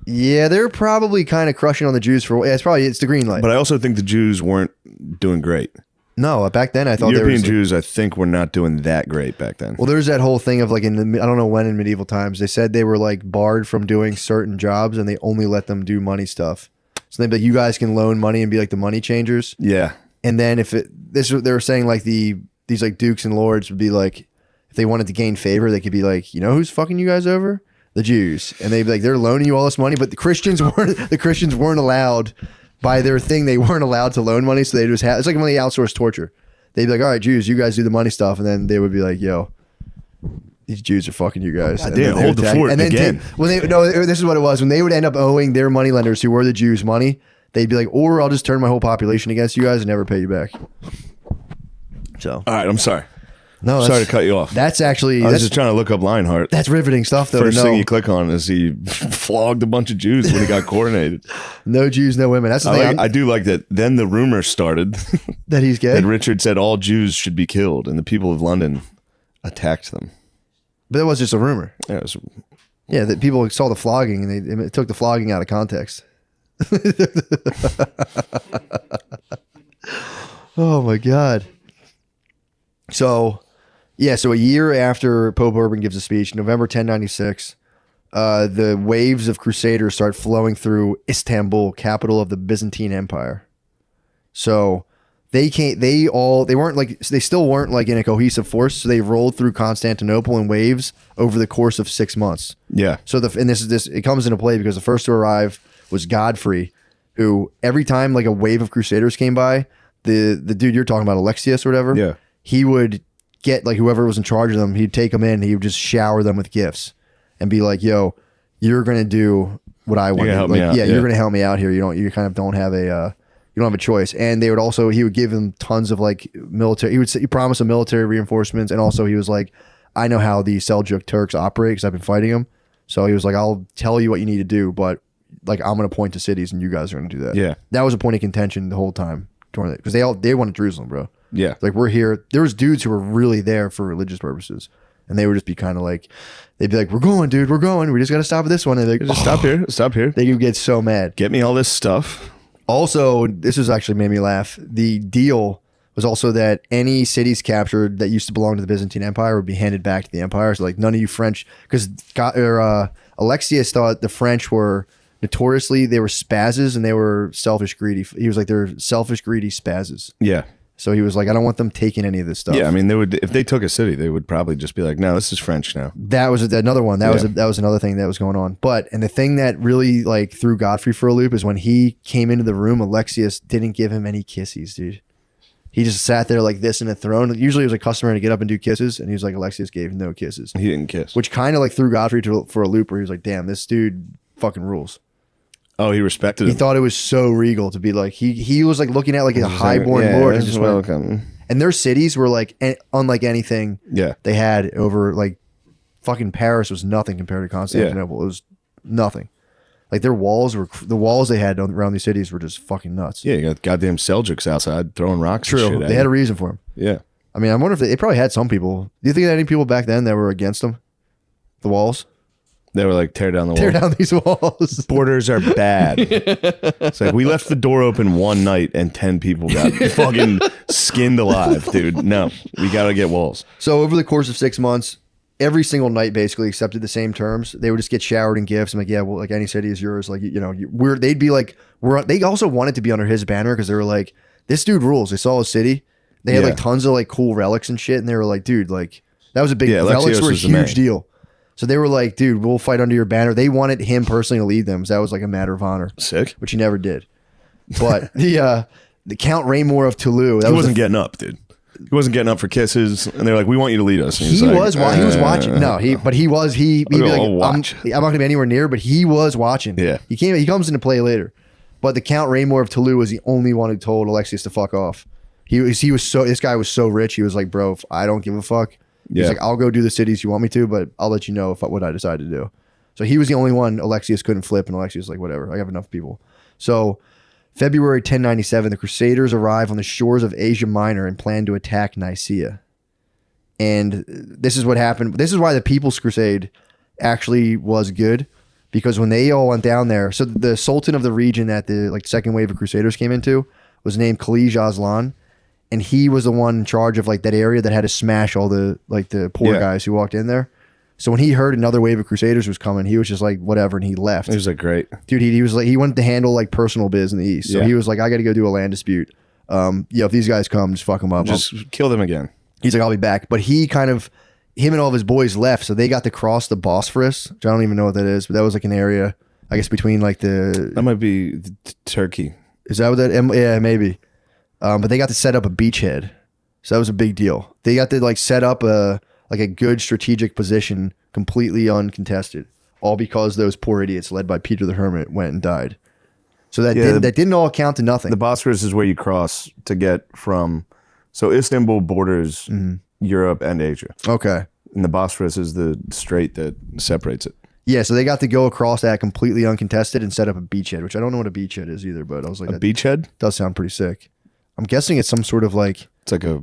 Yeah, they're probably kind of crushing on the Jews for. Yeah, it's the green light. But I also think the Jews weren't doing great. No, back then I thought European Jews, I think, were not doing that great back then. Well, there's that whole thing of like I don't know when in medieval times they said they were like barred from doing certain jobs and they only let them do money stuff. So they'd be like, you guys can loan money and be like the money changers. Yeah. And then they were saying like these like dukes and lords would be like, if they wanted to gain favor, they could be like, you know who's fucking you guys over? The Jews. And they'd be like, they're loaning you all this money, but the Christians weren't allowed. By their thing, they weren't allowed to loan money, so they just it's like when they outsourced torture. They'd be like, all right, Jews, you guys do the money stuff, and then they would be like, yo, these Jews are fucking you guys. God damn, hold the fort again. This is what it was. When they would end up owing their money lenders who were the Jews money, they'd be like, or I'll just turn my whole population against you guys and never pay you back. So, all right, I'm sorry. No, sorry to cut you off. That's actually... I was just trying to look up Lionheart. That's riveting stuff, though. First thing you click on is he flogged a bunch of Jews when he got coronated. No Jews, no women. That's the thing. I do like that. Then the rumor started that he's gay. And Richard said all Jews should be killed, and the people of London attacked them. But that was just a rumor. Yeah, that people saw the flogging and they took the flogging out of context. Oh my God. So a year after Pope Urban gives a speech, November 1096, the waves of crusaders start flowing through Istanbul, capital of the Byzantine Empire. So they still weren't like in a cohesive force. So they rolled through Constantinople in waves over the course of 6 months. Yeah. So it comes into play because the first to arrive was Godfrey, who every time like a wave of crusaders came by, the dude you're talking about, Alexius or whatever. Yeah. He would get like whoever was in charge of them, he'd take them in, he would just shower them with gifts and be like, yo, you're going to do what I want. You're going to help me out here. You kind of don't have a choice. And he would give them tons of like military, he promised them military reinforcements. And also he was like, I know how the Seljuk Turks operate because I've been fighting them. So he was like, I'll tell you what you need to do, but like, I'm going to point to cities and you guys are going to do that. Yeah. That was a point of contention the whole time during it because they wanted Jerusalem, bro. Yeah. Like we're here. There was dudes who were really there for religious purposes. And they would just be kind of like, they'd be like, we're going, dude. We're going. We just got to stop at this one. And they're like, just stop here. Stop here. They would get so mad. Get me all this stuff. Also, this has actually made me laugh. The deal was also that any cities captured that used to belong to the Byzantine Empire would be handed back to the empire. So like none of you French, because Alexius thought the French were notoriously, they were spazzes and they were selfish, greedy. He was like, they're selfish, greedy spazzes. Yeah. So he was like, I don't want them taking any of this stuff. Yeah, I mean, they would if they took a city, they would probably just be like, no, this is French now. That was another one. That was another thing that was going on. And the thing that really like threw Godfrey for a loop is when he came into the room, Alexius didn't give him any kisses, dude. He just sat there like this in a throne. Usually it was a customary to get up and do kisses, and he was like, Alexius gave no kisses. He didn't kiss. Which kind of like threw Godfrey for a loop where he was like, damn, this dude fucking rules. Oh, he respected him. He thought it was so regal to be like, he was like looking at like a highborn lord and just welcome. And their cities were like unlike anything they had over like fucking Paris was nothing compared to Constantinople. Yeah. It was nothing. Like the walls they had around these cities were just fucking nuts. Yeah, you got goddamn Seljuks outside throwing rocks. True. And shit They had a reason for them. Yeah. I mean, I wonder if they probably had some people. Do you think they had any people back then that were against them? The walls? They were like, tear down the wall. Tear down these walls. Borders are bad. It's like we left the door open one night and 10 people got fucking skinned alive, dude. No, we got to get walls. So over the course of 6 months, every single night basically accepted the same terms. They would just get showered in gifts. I'm like, yeah, well, like any city is yours. Like, you know, they'd be like, they also wanted to be under his banner because they were like, this dude rules. They saw his city. They had like tons of like cool relics and shit. And they were like, dude, like that was a big, relics were a huge deal. So they were like, dude, we'll fight under your banner. They wanted him personally to lead them. So that was like a matter of honor. Sick. Which he never did. But the Count Raymore of Toulouse. He wasn't getting up, dude. He wasn't getting up for kisses. And they're like, we want you to lead us. And he was watching. No, he'd be like, I'm not going to be anywhere near, but he was watching. Yeah. He comes into play later. But the Count Raymore of Toulouse was the only one who told Alexius to fuck off. This guy was so rich. He was like, bro, I don't give a fuck. He's like, I'll go do the cities you want me to, but I'll let you know what I decide to do. So he was the only one Alexius couldn't flip, and Alexius was like, whatever, I have enough people. So February 1097, the Crusaders arrive on the shores of Asia Minor and plan to attack Nicaea. And this is what happened. This is why the People's Crusade actually was good, because when they all went down there, so the Sultan of the region that the second wave of Crusaders came into was named Khalij Aslan. And he was the one in charge of that area that had to smash all the poor guys who walked in there. So when he heard another wave of Crusaders was coming, he was just like, whatever, and he left. He was like, great. Dude, he was like, he wanted to handle personal biz in the East. So he was like, I got to go do a land dispute. If these guys come, just fuck them up. Just kill them again. He's like, I'll be back. But him and all of his boys left, so they got to cross the Bosphorus, which I don't even know what that is, but that was an area, I guess, between That might be Turkey. Is that what that? Yeah, maybe. But they got to set up a beachhead, so that was a big deal. They got to set up a good strategic position, completely uncontested, all because those poor idiots led by Peter the Hermit went and died. So that didn't all count to nothing. The Bosphorus is where you cross to get from. So Istanbul borders Europe and Asia. Okay, and the Bosphorus is the strait that separates it. Yeah, so they got to go across that completely uncontested and set up a beachhead, which I don't know what a beachhead is either, but I was like, a beachhead does sound pretty sick. I'm guessing it's some sort of it's like a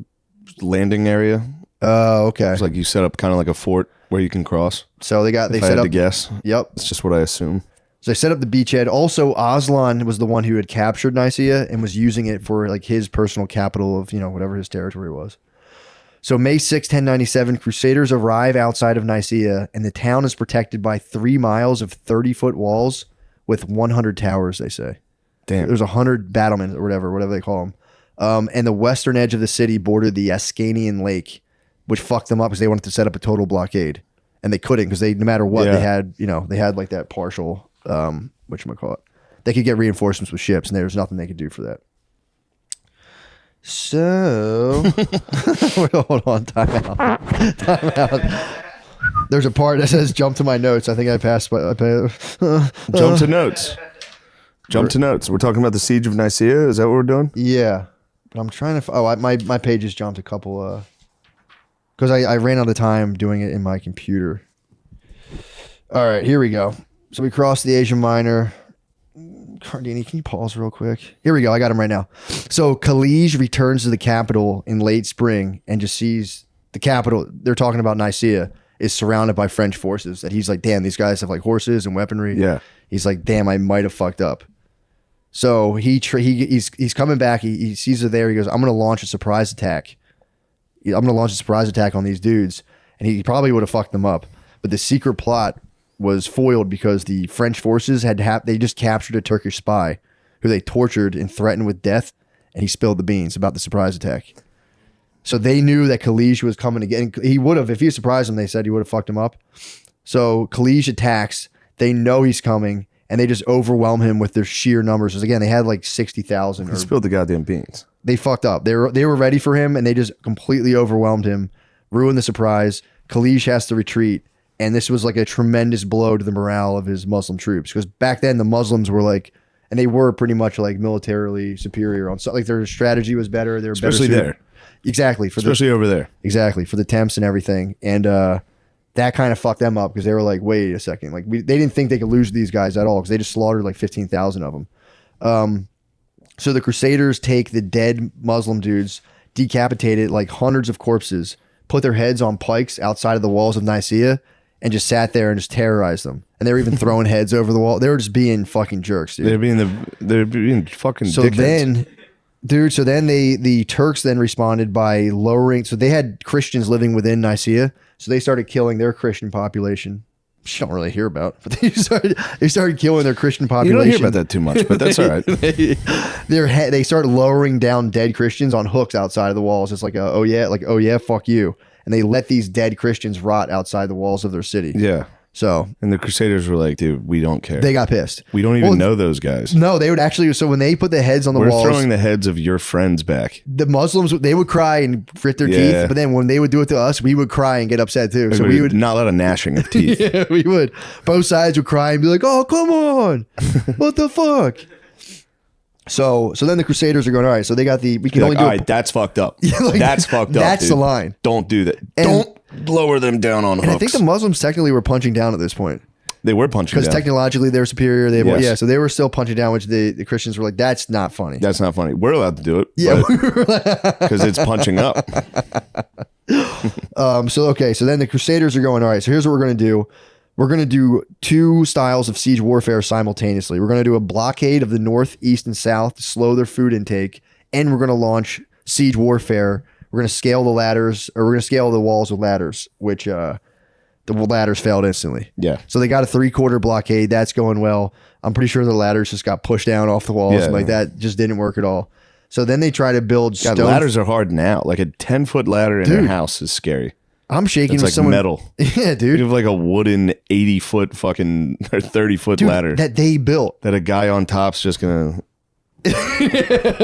landing area. Oh, okay. It's you set up kind of like a fort where you can cross. So they set up to guess. Yep. It's just what I assume. So they set up the beachhead. Also, Aslan was the one who had captured Nicaea and was using it for his personal capital of, whatever his territory was. So May 6, 1097, Crusaders arrive outside of Nicaea, and the town is protected by 3 miles of 30-foot walls with 100 towers, they say. Damn. There's 100 battlements or whatever they call them. And the western edge of the city bordered the Ascanian Lake, which fucked them up because they wanted to set up a total blockade, and they couldn't because no matter what they had, they had that partial, whatchamacallit. They could get reinforcements with ships, and there was nothing they could do for that. So, hold on, time out. There's a part that says "jump to my notes." I think I passed. Jump to notes. Jump to notes. We're talking about the siege of Nicaea. Is that what we're doing? Yeah. But I'm trying to. My page just jumped a couple. Because I ran out of time doing it in my computer. All right, here we go. So we crossed the Asia Minor. Cardini, can you pause real quick? Here we go. I got him right now. So Khalij returns to the capital in late spring and just sees the capital. They're talking about Nicaea is surrounded by French forces. That he's like, damn, these guys have horses and weaponry. Yeah. He's like, damn, I might have fucked up. So he's coming back. He sees it there. He goes, I'm going to launch a surprise attack. I'm going to launch a surprise attack on these dudes. And he probably would have fucked them up. But the secret plot was foiled because the French forces they just captured a Turkish spy who they tortured and threatened with death. And he spilled the beans about the surprise attack. So they knew that Khalij was coming again. He would have, if he surprised them, they said he would have fucked him up. So Khalij attacks. They know he's coming. And they just overwhelm him with their sheer numbers. Because again, they had 60,000. He spilled the goddamn beans. They fucked up. They were ready for him, and they just completely overwhelmed him, ruined the surprise. Khalij has to retreat, and this was a tremendous blow to the morale of his Muslim troops. Because back then, the Muslims were and they were pretty much militarily superior on something. Their strategy was better. They were especially better there. Exactly. Especially over there. Exactly. For the temps and everything. And that kind of fucked them up because they were like, wait a second. They didn't think they could lose these guys at all because they just slaughtered 15,000 of them. So the Crusaders take the dead Muslim dudes, decapitated hundreds of corpses, put their heads on pikes outside of the walls of Nicaea, and just sat there and just terrorized them. And they were even throwing heads over the wall. They were just being fucking jerks, dude. They're being fucking so dickheads. Then the Turks then responded by lowering. So they had Christians living within Nicaea, so they started killing their Christian population. Which you don't really hear about, but they started killing their Christian population. You don't hear about that too much, but that's all right. They started lowering down dead Christians on hooks outside of the walls. It's oh yeah, fuck you. And they let these dead Christians rot outside the walls of their city. Yeah. So, and the Crusaders were like, dude, we don't care. They got pissed. We don't even know those guys. No, they would actually. So when they put the heads on the walls, we're throwing the heads of your friends back. The Muslims, they would cry and grit their teeth. But then when they would do it to us, we would cry and get upset too. So we would not let a gnashing of teeth. Yeah, we would. Both sides would cry and be like, "Oh, come on, what the fuck." So then the Crusaders are going, all right, so they got we can only do all right, that's fucked up. like, that's fucked up. That's dude. the line. Don't do that. And, Don't lower them down on hooks. And I think the Muslims technically were punching down at this point. They were punching down. Because technologically they're superior. Yes. Yeah, so they were still punching down, which the Christians were like, that's not funny. That's not funny. We're allowed to do it. Yeah. Because it's punching up. So then the Crusaders are going, all right, so here's what we're going to do. We're going to do 2 styles of siege warfare simultaneously. We're going to do a blockade of the north, east, and south to slow their food intake, and we're going to launch siege warfare. We're going to scale the ladders, or we're going to scale the walls with ladders, which the ladders failed instantly. Yeah. So they got a 3/4 blockade. That's going well. I'm pretty sure the ladders just got pushed down off the walls. And like that just didn't work at all. So then they try to build God, ladders are hard now. Like a 10-foot ladder in a house is scary. I'm shaking It's with like someone. metal. Yeah, dude. You have like a wooden 80-foot fucking or 30-foot ladder That they built. that a guy on top's just gonna. You're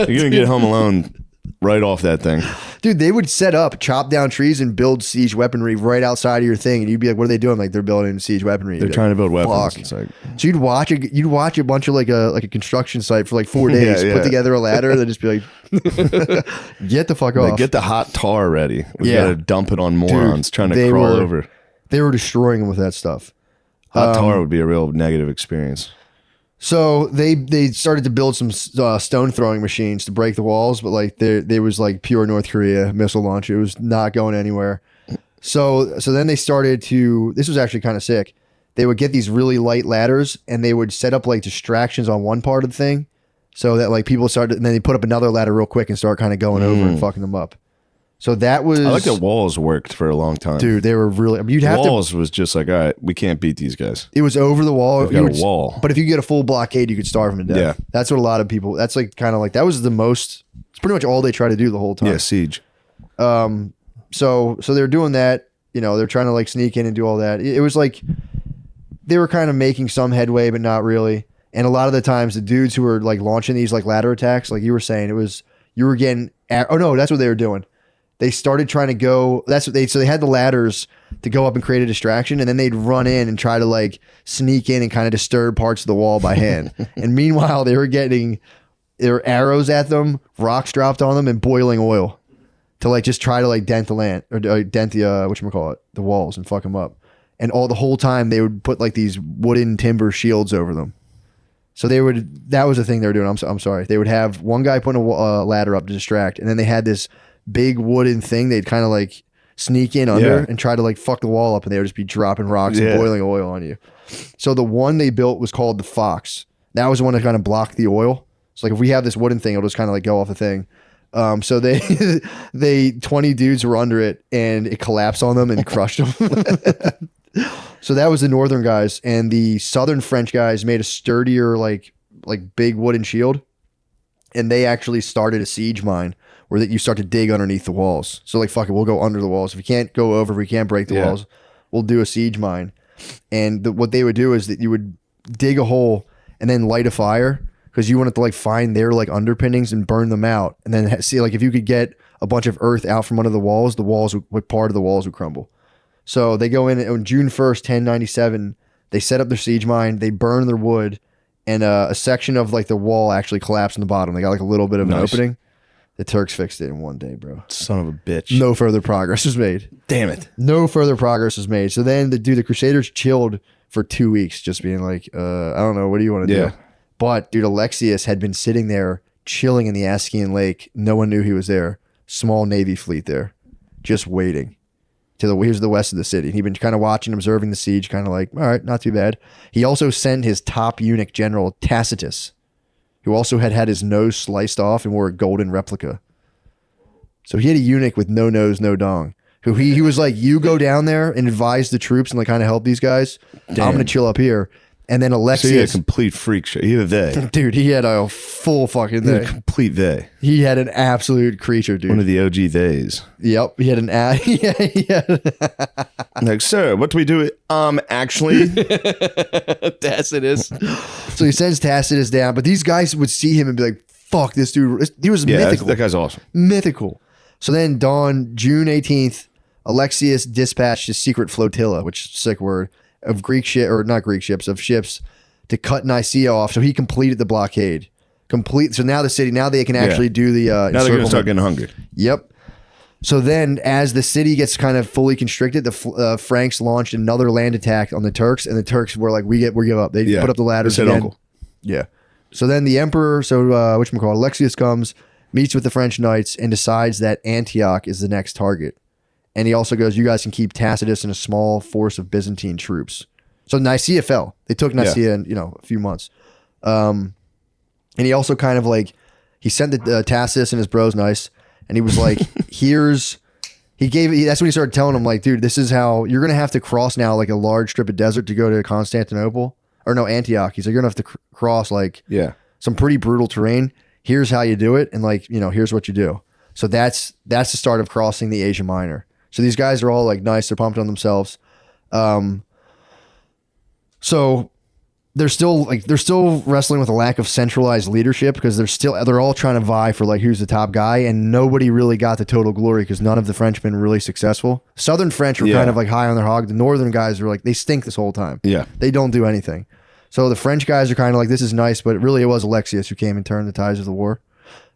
gonna get home alone right off that thing. Dude, they would set up, chop down trees, and build siege weaponry right outside of your thing, and you'd be like, "What are they doing?" Like they're building siege weaponry. They're trying to build weapons. Fuck. It's like, So you'd watch a bunch of like a construction site for like 4 days, Yeah, put yeah. together a ladder, and then just be like, "Get the fuck off." like, get the hot tar ready. We Yeah. gotta dump it on morons trying to they crawl were- over. They were destroying them with that stuff. Hot tar would be a real negative experience. So they started to build some stone throwing machines to break the walls, but like there was like pure North Korea missile launch. It was not going anywhere. So then they started to. This was actually kind of sick. They would get these really light ladders and they would set up like distractions on one part of the thing, so that like people started, and then they put up another ladder real quick and start kind of going over and fucking them up. So that was. I like that walls worked for a long time. Dude, they were really. I mean, you'd have Walls was just like, all right, we can't beat these guys. It was over the wall. We've got a wall. But if you get a full blockade, you could starve them to death. Yeah. That's what a lot of people. That's like kind of like that was the most. It's pretty much all they try to do the whole time. Yeah, siege. So they're doing that. You know, they're trying to like sneak in and do all that. It was like they were kind of making some headway, but not really. And a lot of the times, the dudes who were like launching these like ladder attacks, like you were saying, it was you were getting. Oh no, that's what they were doing. They started trying to go. That's what they. So they had the ladders to go up and create a distraction, and then they'd run in and try to like sneak in and kind of disturb parts of the wall by hand. And meanwhile, they were getting their arrows at them, rocks dropped on them, and boiling oil to like just try to like dent the land or dent the whatchamacallit, the walls and fuck them up. And all the whole time they would put like these wooden timber shields over them. So they would. That was the thing they were doing. I'm sorry. They would have one guy putting a ladder up to distract, and then they had this big wooden thing they'd kind of like sneak in under and try to like fuck the wall up, and they would just be dropping rocks and boiling oil on you. So the one they built was called the Fox. That was the one that kind of blocked the oil. So like if we have this wooden thing, it'll just kind of like go off the thing. So they 20 dudes were under it, and it collapsed on them and crushed them. So that was the northern guys, and the southern French guys made a sturdier like big wooden shield, and they actually started a siege mine where that you start to dig underneath the walls. So like, fuck it, we'll go under the walls. If we can't go over, if we can't break the walls, we'll do a siege mine. And what they would do is that you would dig a hole and then light a fire, because you wanted to like find their like underpinnings and burn them out. And then see like if you could get a bunch of earth out from under the walls would part of the walls would crumble. So they go in on June 1st, 1097, they set up their siege mine, they burn their wood, and a section of like the wall actually collapsed in the bottom. They got like a little bit of an opening. The Turks fixed it in one day, bro. Son of a bitch. No further progress was made. Damn it. No further progress was made. So then the Crusaders chilled for 2 weeks, just being like, I don't know, what do you want to do? But dude, Alexius had been sitting there chilling in the Ascian Lake. No one knew he was there. Small Navy fleet there, just waiting. Here's the west of the city. He'd been kind of watching, observing the siege, kind of like, all right, not too bad. He also sent his top eunuch general, Tacitus, who also had his nose sliced off and wore a golden replica. So he had a eunuch with no nose, no dong, who he was like, you go down there and advise the troops and like kind of help these guys. Damn. I'm going to chill up here. And then Alexius. So he had a complete freak show. He had a they. Dude, he had a full fucking He had a day. complete they. He had an absolute creature, dude. One of the OG theys. Yep. He had an Like, sir, what do we do? Actually. Tacitus. So he sends Tacitus down, but these guys would see him and be like, fuck, this dude. He was mythical. That guy's awesome. Mythical. So then June 18th, Alexius dispatched his secret flotilla, which is a sick word, of ships to cut Nicaea off. So he completed the blockade. complete. So now the city, now they can actually do the now they're going to start getting hungry. Yep. So then, as the city gets kind of fully constricted, the Franks launched another land attack on the Turks, and the Turks were like, "We give up." They put up the ladders again. Uncle. Yeah. So then the emperor, Alexius comes, meets with the French knights, and decides that Antioch is the next target. And he also goes, "You guys can keep Tacitus and a small force of Byzantine troops." So Nicaea fell. They took Nicaea in a few months. And he also kind of like he sent the Tacitus and his bros nice. And he was like, that's when he started telling them, like, dude, this is how you're going to have to cross now, like a large strip of desert to go to Constantinople or no, Antioch. He's like, you're going to have to cross like some pretty brutal terrain. Here's how you do it. And like, here's what you do. So that's the start of crossing the Asia Minor. So these guys are all like nice. They're pumped on themselves. So they're still wrestling with a lack of centralized leadership because they're all trying to vie for like who's the top guy, and nobody really got the total glory because none of the Frenchmen were really successful. Southern French were kind of like high on their hog. The Northern guys are like, they stink this whole time. Yeah, they don't do anything. So the French guys are kind of like, this is nice, but really it was Alexius who came and turned the tides of the war.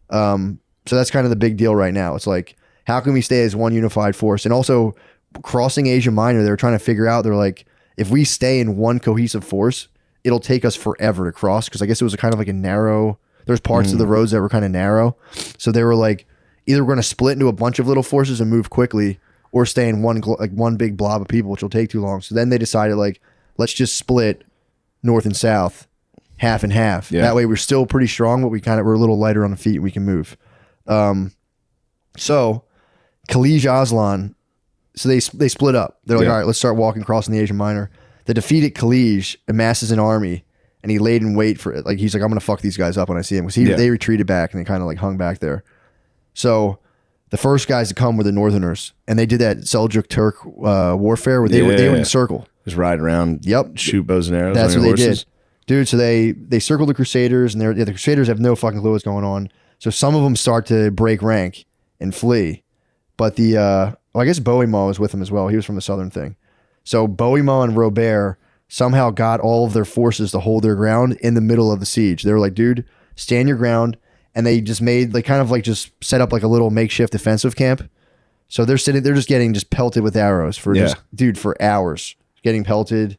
So that's kind of the big deal right now. It's like, how can we stay as one unified force? And also crossing Asia Minor, they were trying to figure out, they're like, if we stay in one cohesive force, it'll take us forever to cross, because I guess it was a kind of like a narrow, there's parts of the roads that were kind of narrow. So they were like, either we're going to split into a bunch of little forces and move quickly, or stay in one big blob of people, which will take too long. So then they decided, like, let's just split north and south, half and half. Yeah. That way we're still pretty strong, but we're a little lighter on the feet and we can move. So Khalij Aslan, so they split up. They're like, all right, let's start walking crossing the Asia Minor. The defeated Khalij amasses an army, and he laid in wait for it. Like, he's like, I'm going to fuck these guys up when I see them. Because they retreated back, and they kind of like hung back there. So the first guys to come were the Northerners, and they did that Seljuk Turk warfare where they were in a circle. Just ride around, shoot bows and arrows. That's what they did. Dude, so they circled the Crusaders, and the Crusaders have no fucking clue what's going on. So some of them start to break rank and flee. But I guess Bohemond was with them as well. He was from the southern thing. So Bohemond and Robert somehow got all of their forces to hold their ground in the middle of the siege. They were like, dude, stand your ground. And they just just set up like a little makeshift defensive camp. So they're just getting pelted with arrows for hours, getting pelted.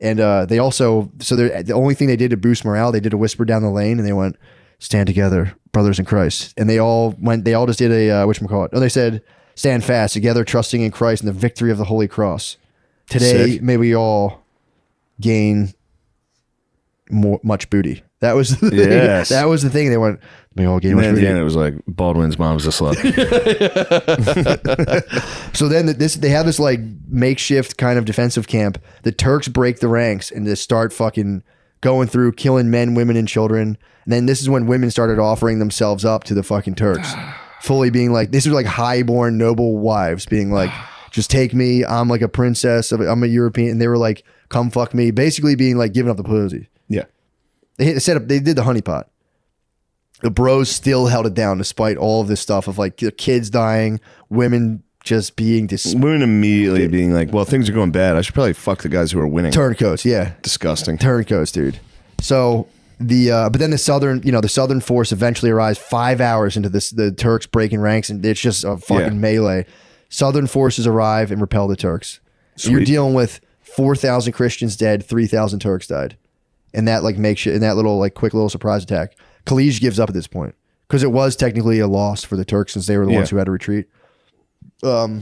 And they also, the only thing they did to boost morale, they did a whisper down the lane, and they went, stand together, brothers in Christ. And they all just did they said, stand fast together, trusting in Christ and the victory of the Holy Cross. Today, may we all gain much booty. That was the thing. Yes. That was the thing. They went, may all gain much booty. And it was like, Baldwin's mom's a slut. So then they have this like makeshift kind of defensive camp. The Turks break the ranks and just start fucking going through, killing men, women, and children. And then this is when women started offering themselves up to the fucking Turks. Fully being like, these are like highborn noble wives being like, just take me, I'm like a princess, I'm a European. And they were like, come fuck me. Basically being like giving up the pussy. Yeah. They did the honeypot. The bros still held it down despite all of this stuff of like the kids dying, women just being women immediately being like, well, things are going bad. I should probably fuck the guys who are winning. Turncoats, yeah. Disgusting. Turncoats, dude. So but then the southern force eventually arrives 5 hours into the Turks breaking ranks, and it's just a fucking melee. Southern forces arrive and repel the Turks. You're dealing with 4,000 Christians dead, 3,000 Turks died. And that like makeshift, in that little like quick little surprise attack. Khalij gives up at this point because it was technically a loss for the Turks since they were the ones who had to retreat. So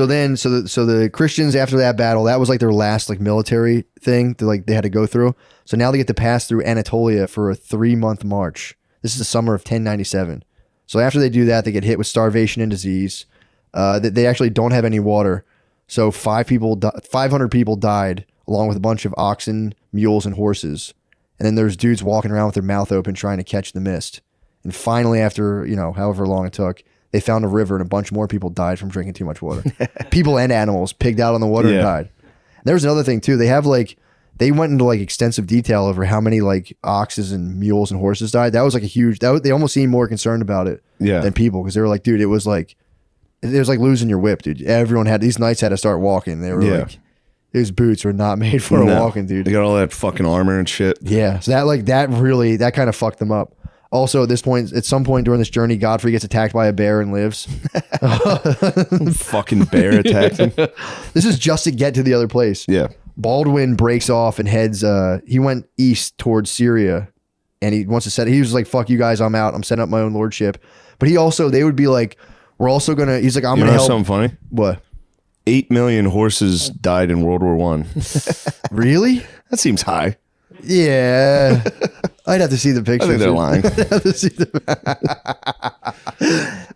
the Christians, after that battle, that was like their last like military thing that they had to go through. So now they get to pass through Anatolia for a 3-month march. This is the summer of 1097. So after they do that, they get hit with starvation and disease. They actually don't have any water. So 500 people died, along with a bunch of oxen, mules, and horses. And then there's dudes walking around with their mouth open trying to catch the mist. And finally, after however long it took, they found a river, and a bunch more people died from drinking too much water. People and animals pigged out on the water and died. There's another thing too. They went into like extensive detail over how many like oxes and mules and horses died. That was like a huge. They almost seemed more concerned about it than people, because they were like, dude, it was like losing your whip, dude. These knights had to start walking. They were like, His boots were not made for walking, dude. They got all that fucking armor and shit. Yeah. So that kind of fucked them up. Also, at some point during this journey, Godfrey gets attacked by a bear and lives. Fucking bear attacked him. This is just to get to the other place. Yeah. Baldwin breaks off and heads, he went east towards Syria, and he wants to he was like, fuck you guys, I'm out. I'm setting up my own lordship. But they would be like, we're also going to, he's like, I'm going to help. Something funny? What? 8 million horses died in World War I. Really? That seems high. Yeah. I'd have to see the pictures. I think they're lying.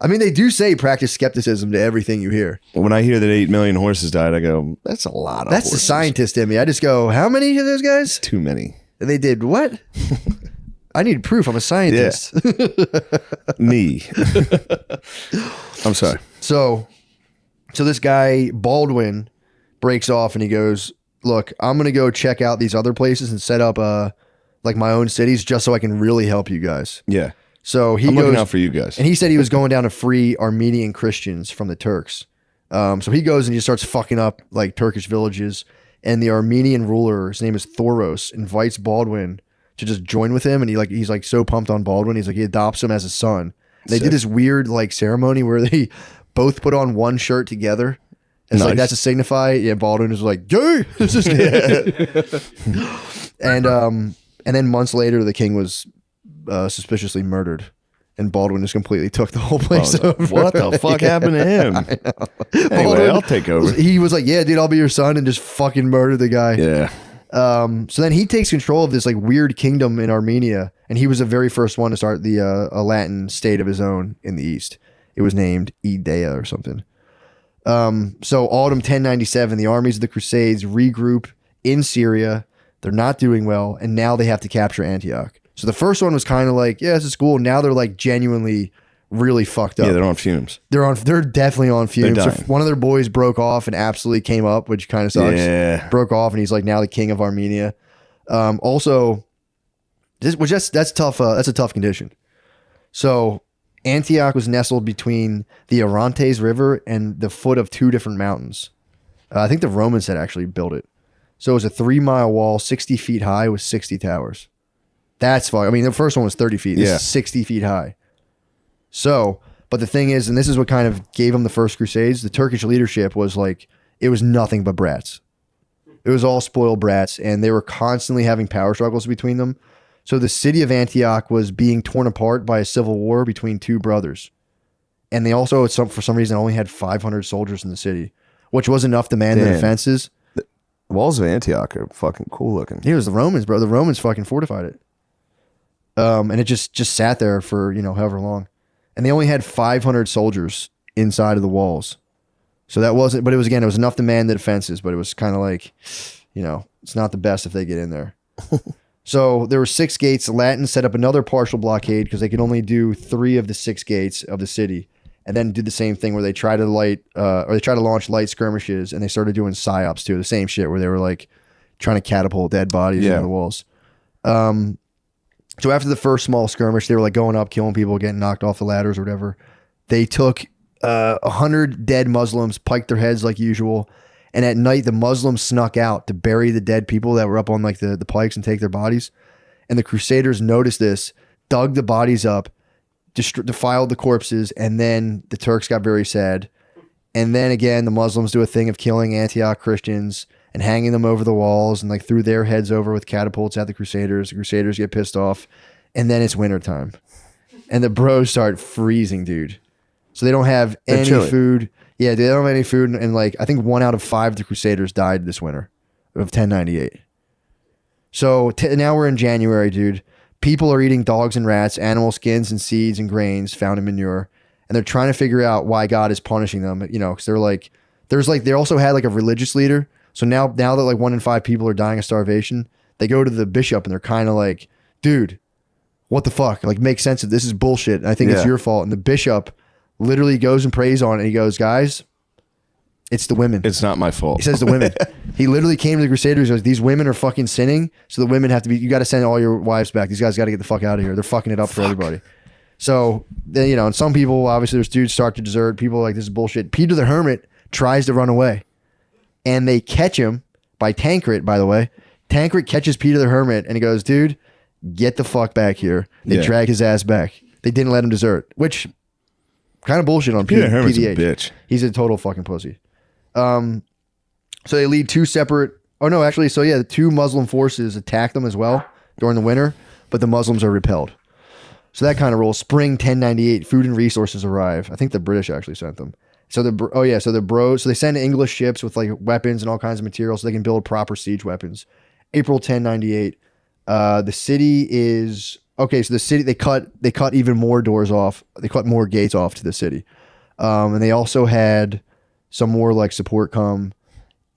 I mean, they do say practice skepticism to everything you hear. When I hear that 8 million horses died, I go, that's a lot of That's horses. the scientist in me. I just go, how many of those guys? Too many. And they did what? I need proof. I'm a scientist. Yeah. Me. I'm sorry. So this guy, Baldwin, breaks off and he goes, look, I'm going to go check out these other places and set up like my own cities just so I can really help you guys. Yeah. So I'm looking out for you guys. And he said he was going down to free Armenian Christians from the Turks. So he goes and he starts fucking up like Turkish villages. And the Armenian ruler, his name is Thoros, invites Baldwin to just join with him. And he's like so pumped on Baldwin. He's like, he adopts him as a son. They did this weird like ceremony where they both put on one shirt together. It's like, that's to signify. Yeah, Baldwin is like, gay. And then months later, the king was suspiciously murdered, and Baldwin just completely took the whole place over. What the fuck happened to him? Anyway, I'll take over. He was like, yeah, dude, I'll be your son, and just fucking murdered the guy. Yeah. So then he takes control of this like weird kingdom in Armenia, and he was the very first one to start a Latin state of his own in the east. It was named Idea or something. So autumn 1097, the armies of the Crusades regroup in Syria. They're not doing well, and now they have to capture Antioch. So the first one was kind of like, yeah, this is cool. Now they're like genuinely really fucked up. Yeah, they're on fumes. They're definitely on fumes. They're So dying. one of their boys broke off and absolutely came up, which kind of sucks. Yeah. Broke off, and he's like now the king of Armenia. Also, that's tough. That's a tough condition. So Antioch was nestled between the Orontes River and the foot of two different mountains. I think the Romans had actually built it. So it was a 3-mile wall, 60 feet high with 60 towers. That's fine. I mean, the first one was 30 feet. This is 60 feet high. So, but the thing is, and this is what kind of gave them the first Crusades, the Turkish leadership was like, it was nothing but brats. It was all spoiled brats, and they were constantly having power struggles between them. So the city of Antioch was being torn apart by a civil war between two brothers. And they also, for some reason, only had 500 soldiers in the city, which was enough to man the defenses. The walls of Antioch are fucking cool looking. It was the Romans, bro. The Romans fucking fortified it. And it just sat there for, however long. And they only had 500 soldiers inside of the walls. So that wasn't, but it was enough to man the defenses, but it was kind of like, it's not the best if they get in there. So there were 6 gates. The Latins set up another partial blockade because they could only do 3 of the 6 gates of the city, and then did the same thing where they try to launch light skirmishes, and they started doing psyops too. The same shit where they were like trying to catapult dead bodies into the walls. So after the first small skirmish, they were like going up, killing people, getting knocked off the ladders or whatever. They took 100 dead Muslims, piked their heads like usual. And at night, the Muslims snuck out to bury the dead people that were up on like the pikes and take their bodies. And the Crusaders noticed this, dug the bodies up, defiled the corpses, and then the Turks got very sad. And then again, the Muslims do a thing of killing Antioch Christians and hanging them over the walls and like threw their heads over with catapults at the Crusaders. The Crusaders get pissed off. And then it's wintertime. And the bros start freezing, dude. So they don't have any food. Yeah, they don't have any food, and like I think 1 out of 5 of the Crusaders died this winter of 1098. So now we're in January, dude. People are eating dogs and rats, animal skins and seeds and grains found in manure, and they're trying to figure out why God is punishing them. Because they also had like a religious leader. So now that like 1 in 5 people are dying of starvation, they go to the bishop and they're kind of like, dude, what the fuck? Like, make sense of this is bullshit. And I think it's your fault. And the bishop literally goes and prays on it. And he goes, guys, it's the women. It's not my fault. He says the women. He literally came to the Crusaders. He goes, these women are fucking sinning. So the women have to you got to send all your wives back. These guys got to get the fuck out of here. They're fucking it up for everybody. So then, and some people, obviously there's dudes start to desert. People are like, this is bullshit. Peter the Hermit tries to run away and they catch him by Tancred, by the way. Tancred catches Peter the Hermit and he goes, dude, get the fuck back here. They drag his ass back. They didn't let him desert, which kind of bullshit on Peter the Hermit's PDH. a bitch. He's a total fucking pussy. So they lead two separate, the two Muslim forces attack them as well during the winter, but the Muslims are repelled. So that kind of rolls. Spring 1098, food and resources arrive. I think the British actually sent them. So they send English ships with like weapons and all kinds of materials so they can build proper siege weapons. April 1098, the city is okay. So the city they cut even more doors off. They cut more gates off to the city, and they also had some more like support come,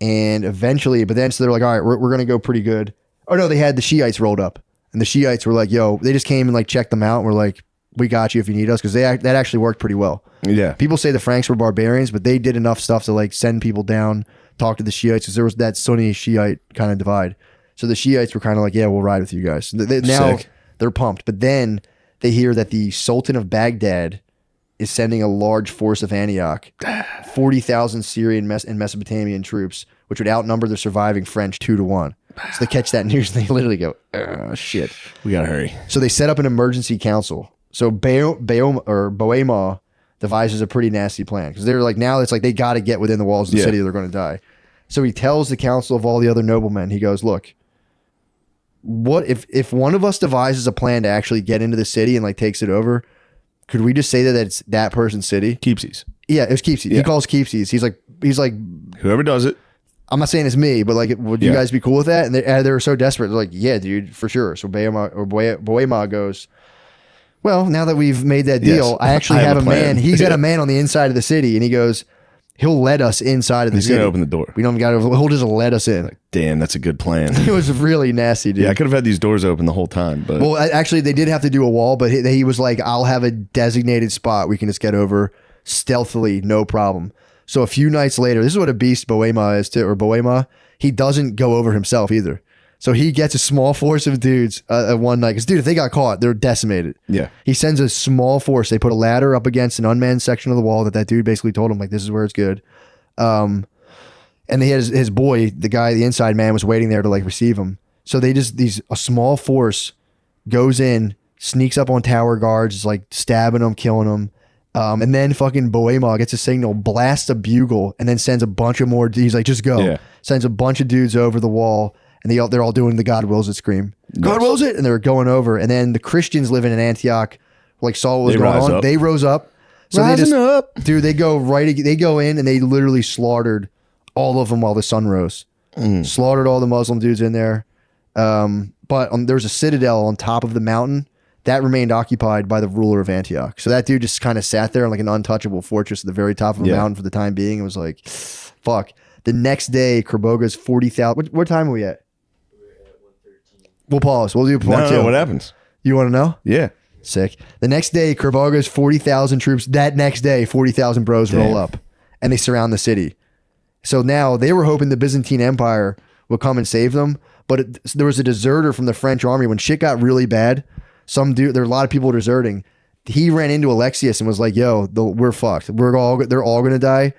and eventually, but then so they're like, all right, we're gonna go pretty good. Oh no, they had the Shiites rolled up, and the Shiites were like, yo, they just came and like checked them out, and we're like, we got you if you need us, because that actually worked pretty well. Yeah. People say the Franks were barbarians, but they did enough stuff to like send people down, talk to the Shiites, because there was that Sunni Shiite kind of divide. So the Shiites were kind of like, yeah, we'll ride with you guys. Now they're pumped. But then they hear that the Sultan of Baghdad is sending a large force of Antioch, 40,000 Syrian and Mesopotamian troops, which would outnumber the surviving French 2-1. So they catch that news and they literally go, shit. We got to hurry. So they set up an emergency council. So Bohema devises a pretty nasty plan because they're like, now it's like they got to get within the walls of the city or they're going to die. So he tells the council of all the other noblemen, he goes, look, what if one of us devises a plan to actually get into the city and like takes it over, could we just say that it's that person's city? Keepsies. Yeah, it was Keepsies. Yeah. He calls Keepsies. He's like, whoever does it. I'm not saying it's me, but like, would you guys be cool with that? And they were so desperate. They're like, yeah, dude, for sure. So Bohema goes, well, now that we've made that deal, I actually have a man. He's got a man on the inside of the city, and he goes, he'll let us inside of the city. He's gonna open the door. We don't got to. He'll just let us in. Like, damn, that's a good plan. It was really nasty, dude. Yeah, I could have had these doors open the whole time, but actually, they did have to do a wall, but he was like, "I'll have a designated spot we can just get over stealthily, no problem." So a few nights later, this is what a beast Bohema is too, or Bohema. He doesn't go over himself either. So he gets a small force of dudes one night. Because, dude, if they got caught, they're decimated. Yeah. He sends a small force. They put a ladder up against an unmanned section of the wall that dude basically told him, like, this is where it's good. And they had his boy, the guy, the inside man, was waiting there to, like, receive him. So a small force goes in, sneaks up on tower guards, is, like, stabbing them, killing them. And then fucking Bohema gets a signal, blasts a bugle, and then sends a bunch of more. He's like, just go. Yeah. Sends a bunch of dudes over the wall. And they're all doing the God wills it scream. God wills it! And they're going over. And then the Christians living in Antioch, like, saw what was going on. They rose up. So Rising up. Dude, they go in and they literally slaughtered all of them while the sun rose. Slaughtered all the Muslim dudes in there. But there's a citadel on top of the mountain that remained occupied by the ruler of Antioch. So that dude just kind of sat there in like an untouchable fortress at the very top of a mountain for the time being. It was like, fuck. The next day, Kerboga's 40,000. What time are we at? We'll pause. We'll do part two. What happens? You want to know? Yeah. Sick. The next day, Kerboga's 40,000 troops. That next day, 40,000 bros roll up and they surround the city. So now they were hoping the Byzantine Empire would come and save them. But there was a deserter from the French army when shit got really bad. There were a lot of people deserting. He ran into Alexius and was like, yo, we're fucked. They're all going to die.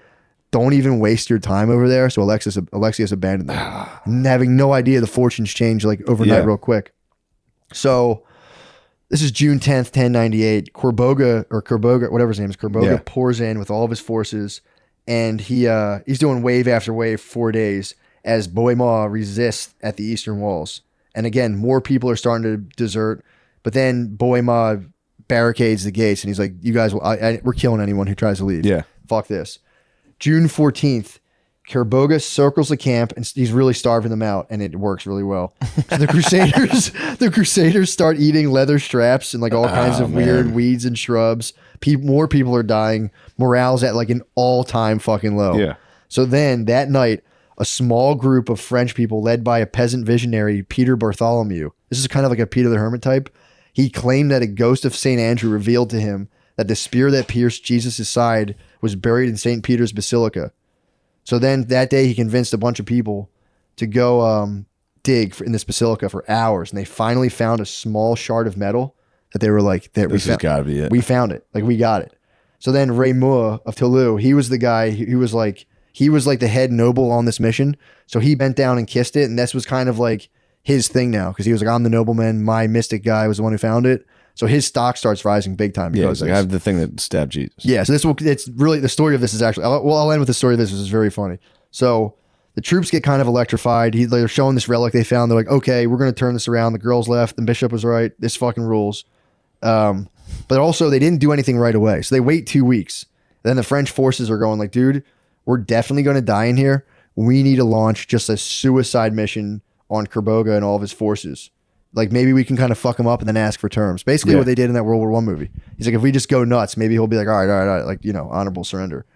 Don't even waste your time over there. So Alexius abandoned them, and having no idea the fortunes changed like overnight real quick. So this is June 10th, 1098. Kerboga, whatever his name is, Kerboga pours in with all of his forces, and he's doing wave after wave 4 days as Bohema resists at the eastern walls. And again, more people are starting to desert, but then Bohema barricades the gates, and he's like, you guys, we're killing anyone who tries to leave. Yeah. Fuck this. June 14th, Kerboga circles the camp and he's really starving them out, and it works really well. So the Crusaders start eating leather straps and like all kinds of weird weeds and shrubs. More people are dying. Morale's at like an all-time fucking low. Yeah. So then that night, a small group of French people led by a peasant visionary, Peter Bartholomew. This is kind of like a Peter the Hermit type. He claimed that a ghost of St. Andrew revealed to him that the spear that pierced Jesus' side was buried in St. Peter's Basilica. So then that day he convinced a bunch of people to go dig in this basilica for hours. And they finally found a small shard of metal that they were like, this has got to be it. We found it. Like, we got it. So then Raymond of Toulouse, he was the guy who was like, He was like the head noble on this mission. So he bent down and kissed it. And this was kind of like his thing now. Cause he was like, I'm the nobleman. My mystic guy was the one who found it. So his stock starts rising big time. Because like, I have the thing that stabbed Jesus. Yeah. So it's really, the story of this is actually, I'll end with the story of this. This is very funny. So the troops get kind of electrified. They're showing this relic they found. They're like, okay, we're going to turn this around. The girls left. The bishop was right. This fucking rules. But also they didn't do anything right away. So they wait 2 weeks. Then the French forces are going like, dude, we're definitely going to die in here. We need to launch just a suicide mission on Kerboga and all of his forces. Like maybe we can kind of fuck him up and then ask for terms. Basically what they did in that World War I movie. He's like, if we just go nuts, maybe he'll be like, all right. Like, honorable surrender.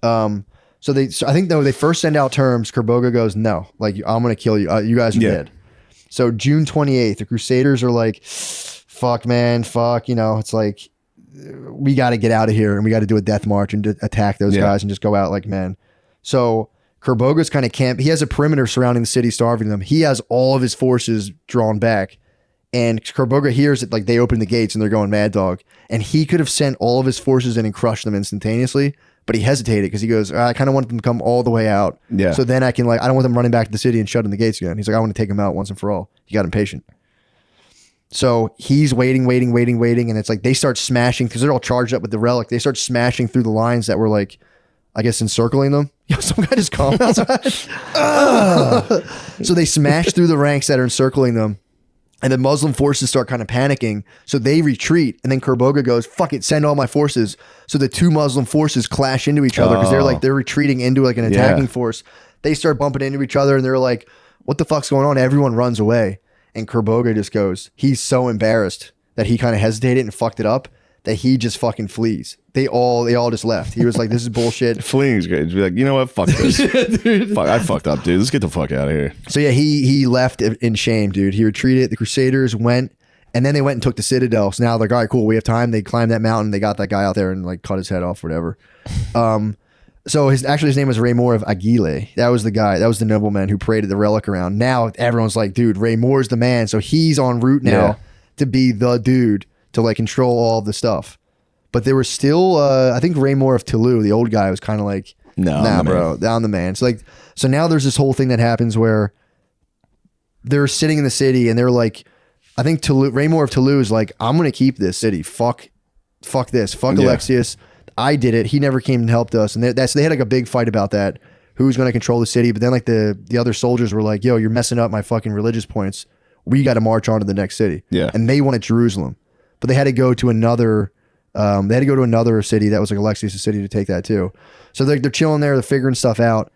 So I think though they first send out terms. Kerboga goes, no, like I'm going to kill you. You guys are dead. So June 28th, the Crusaders are like, fuck man, fuck. It's like, we got to get out of here and we got to do a death march and attack those guys and just go out like men. So Kerboga's kind of camp. He has a perimeter surrounding the city, starving them. He has all of his forces drawn back. And Kerboga hears it like they open the gates and they're going mad dog. And he could have sent all of his forces in and crushed them instantaneously. But he hesitated because he goes, I kind of want them to come all the way out. Yeah. So then I can I don't want them running back to the city and shutting the gates again. He's like, I want to take them out once and for all. He got impatient. So he's waiting. And it's like they start smashing because they're all charged up with the relic. They start smashing through the lines that were like, I guess, encircling them. Some guy just called outside. So they smash through the ranks that are encircling them. And the Muslim forces start kind of panicking. So they retreat. And then Kerboga goes, fuck it, send all my forces. So the two Muslim forces clash into each other because they're retreating into like an attacking force. They start bumping into each other and they're like, what the fuck's going on? Everyone runs away. And Kerboga just goes, he's so embarrassed that he kind of hesitated and fucked it up that he just fucking flees. They all just left. He was like, this is bullshit. Fleeing is great. Just be like, you know what? Fuck this. Fuck, I fucked up, dude. Let's get the fuck out of here. So yeah, he left in shame, dude. He retreated. The Crusaders went, and then they went and took the Citadel. So now they're like, all right, cool. We have time. They climbed that mountain. They got that guy out there and like cut his head off, whatever. So his name was Raymore of Aguile. That was the guy. That was the nobleman who paraded the relic around. Now everyone's like, dude, Raymore's the man. So he's en route now to be the dude to like control all of the stuff. But there was still, I think Raymore of Toulouse, the old guy, was kind of like, nah, bro, I'm the man. So now there's this whole thing that happens where they're sitting in the city and they're like, I think Raymore of Toulouse is like, I'm going to keep this city. Fuck this. Fuck Alexius. I did it. He never came and helped us. And they had like a big fight about that. Who's going to control the city? But then like the other soldiers were like, yo, you're messing up my fucking religious points. We got to march on to the next city. Yeah. And they wanted Jerusalem, but they had to go to another city that was like Alexius' city to take that too. So they're chilling there, they're figuring stuff out.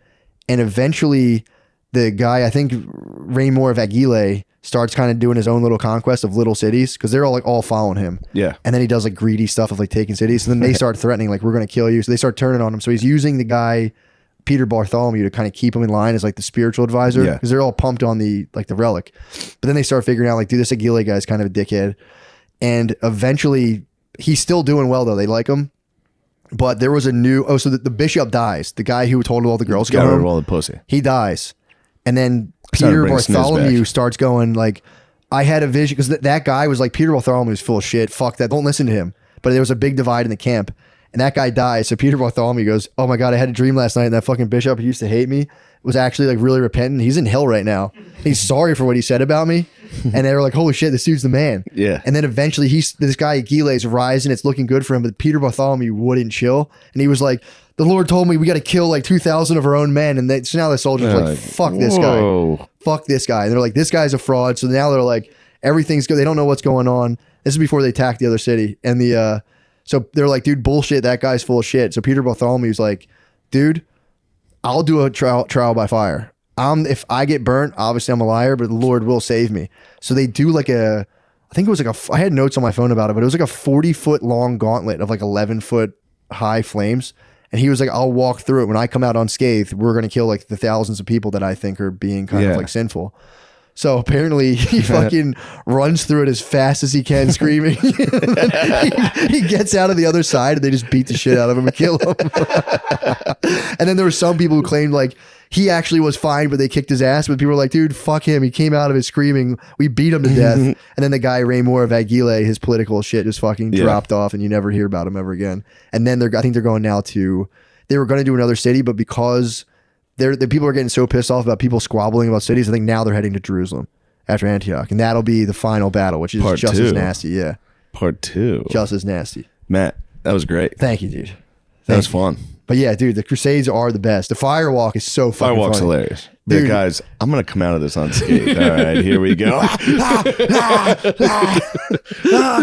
And eventually the guy, I think Raymore of Aguile, starts kind of doing his own little conquest of little cities because they're all following him. Yeah. And then he does like greedy stuff of like taking cities. So then they start threatening, like, we're going to kill you. So they start turning on him. So he's using the guy, Peter Bartholomew, to kind of keep him in line as like the spiritual advisor because they're all pumped on the relic. But then they start figuring out like, dude, this Aguile guy is kind of a dickhead. And eventually he's still doing well though. They like him. But there was a new, so the bishop dies. The guy who told all the girls go home, all the pussy. He dies. And then Peter Bartholomew starts going like, I had a vision because that guy was like, Peter Bartholomew is full of shit. Fuck that. Don't listen to him. But there was a big divide in the camp and that guy dies. So Peter Bartholomew goes, oh my God, I had a dream last night and that fucking bishop who used to hate me was actually like really repentant. He's in hell right now. He's sorry for what he said about me. And they were like, holy shit, this dude's the man. Yeah. And then eventually this guy Aguile is rising. It's looking good for him. But Peter Bartholomew wouldn't chill. And he was like, the Lord told me we got to kill like 2,000 of our own men. And so now the soldiers are like, fuck this guy. Fuck this guy. And they're like, this guy's a fraud. So now they're like, everything's good. They don't know what's going on. This is before they attack the other city. And so they're like, dude, bullshit. That guy's full of shit. So Peter Bartholomew's like, dude, I'll do a trial by fire. If I get burnt, obviously I'm a liar, but the Lord will save me. So they do like I think it was like I had notes on my phone about it, but it was like a 40-foot long gauntlet of like 11-foot high flames. And he was like, I'll walk through it. When I come out unscathed, we're going to kill like the thousands of people that I think are being kind of like sinful. So apparently he fucking runs through it as fast as he can, screaming. he gets out of the other side and they just beat the shit out of him and kill him. And then there were some people who claimed like he actually was fine, but they kicked his ass. But people were like, dude, fuck him. He came out of it screaming. We beat him to death. And then the guy, Raymore of Aguile, his political shit just fucking dropped off and you never hear about him ever again. And then I think they're going now to, they were going to do another city, but because the people are getting so pissed off about people squabbling about cities, I think now they're heading to Jerusalem after Antioch, and that'll be the final battle, which is Part just 2. as nasty. Yeah, Part 2. just as nasty. Matt, that was great. Thank you, dude. That was fun. But yeah, dude, the Crusades are the best. The Firewalk is so fucking Firewalk's funny. hilarious. Dude, guys, I'm gonna come out of this unscathed. All right, here we go.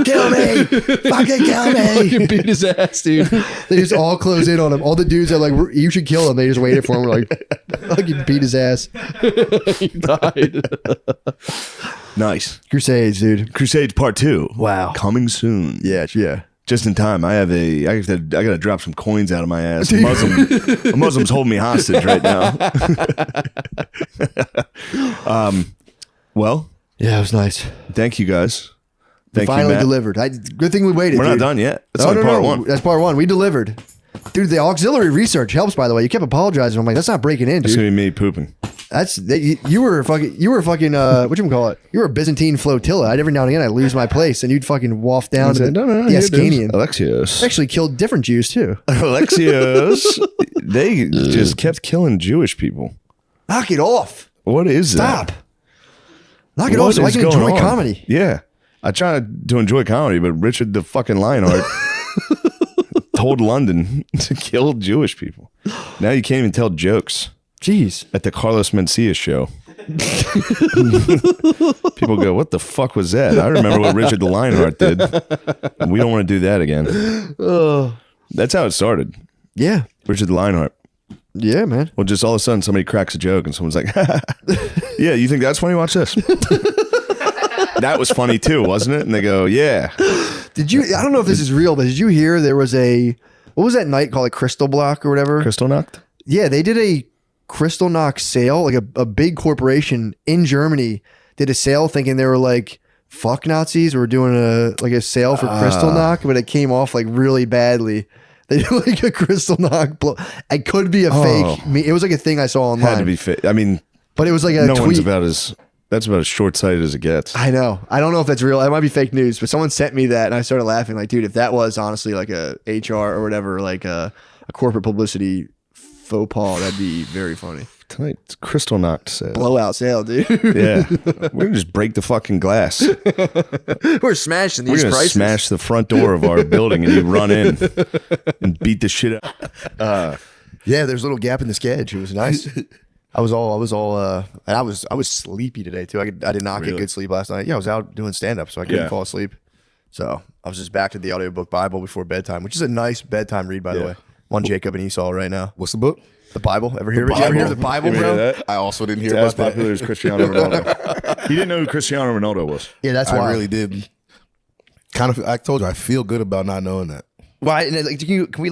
Kill me! Fucking kill me! Fucking beat his ass, dude. They just all close in on him. All the dudes are like, you should kill him. They just waited for him. We're like, fucking beat his ass. He died. Nice. Crusades, dude. Crusades Part 2. Wow. Coming soon. Yeah. Just in time. I gotta drop some coins out of my ass. A Muslim's holding me hostage right now. Well, Yeah, it was nice. thank you guys. Thank you, Finally Matt. delivered. Good thing we waited. We're not dude. done yet. That's only part 1. That's part 1. We delivered. Dude, the auxiliary research helps, by the way. You kept apologizing. I'm like, that's not breaking in, It's dude. gonna be me pooping. You were fucking whatchamacallit? You were a Byzantine flotilla. Every now and again I'd lose my place and you'd fucking waft down to the Ascanian. Alexios. Actually killed different Jews too. Alexios. They just kept killing Jewish people. Knock it off. What is Stop. that? Knock it What off so I is can going enjoy on? comedy. Yeah. I try to enjoy comedy, but Richard the fucking Lionheart told London to kill Jewish people. Now you can't even tell jokes Jeez. at the Carlos Mencia show. People go, what the fuck was that? I remember what Richard the Lionheart did. We don't want to do that again. That's how it started. Yeah. Richard the Lionheart. Yeah, man. Well, just all of a sudden somebody cracks a joke and someone's like, yeah, you think that's funny? Watch this. That was funny too, wasn't it? And they go, yeah. I don't know if this is real, but did you hear there was what was that night called, like Crystal Block or whatever? Crystal Nacht? Yeah, they did a Crystal Knock sale, like a big corporation in Germany did a sale thinking they were like, fuck Nazis, we're doing a sale for Crystal Knock, but it came off like really badly. They did like a Crystal Knock it could be a fake. It was like a thing I saw online. Had to be fake. I mean, but it was like a no tweet. That's about as short-sighted as it gets. I know. I don't know if that's real. It might be fake news, but someone sent me that and I started laughing like, dude, if that was honestly like a HR or whatever, like a corporate publicity faux pas, that'd be very funny. Tonight, it's Crystal Knocked sale. Blowout sale, dude. Yeah. We're going to just break the fucking glass. We're smashing We're these going to prices. smash the front door of our building and you run in and beat the shit out. Yeah, there's a little gap in the sketch. It was nice. I was sleepy today too. I did not get good sleep last night. Yeah, I was out doing stand up, so I couldn't fall asleep. So I was just back to the audiobook Bible before bedtime, which is a nice bedtime read, by the way. I'm on Jacob and Esau right now. What's the book? The Bible. Ever hear the Bible, bro? I also didn't hear It's as about that. popular as Cristiano Ronaldo. He didn't know who Cristiano Ronaldo was. Yeah, that's why. I really did. I told you, I feel good about not knowing that. Why? Like, can we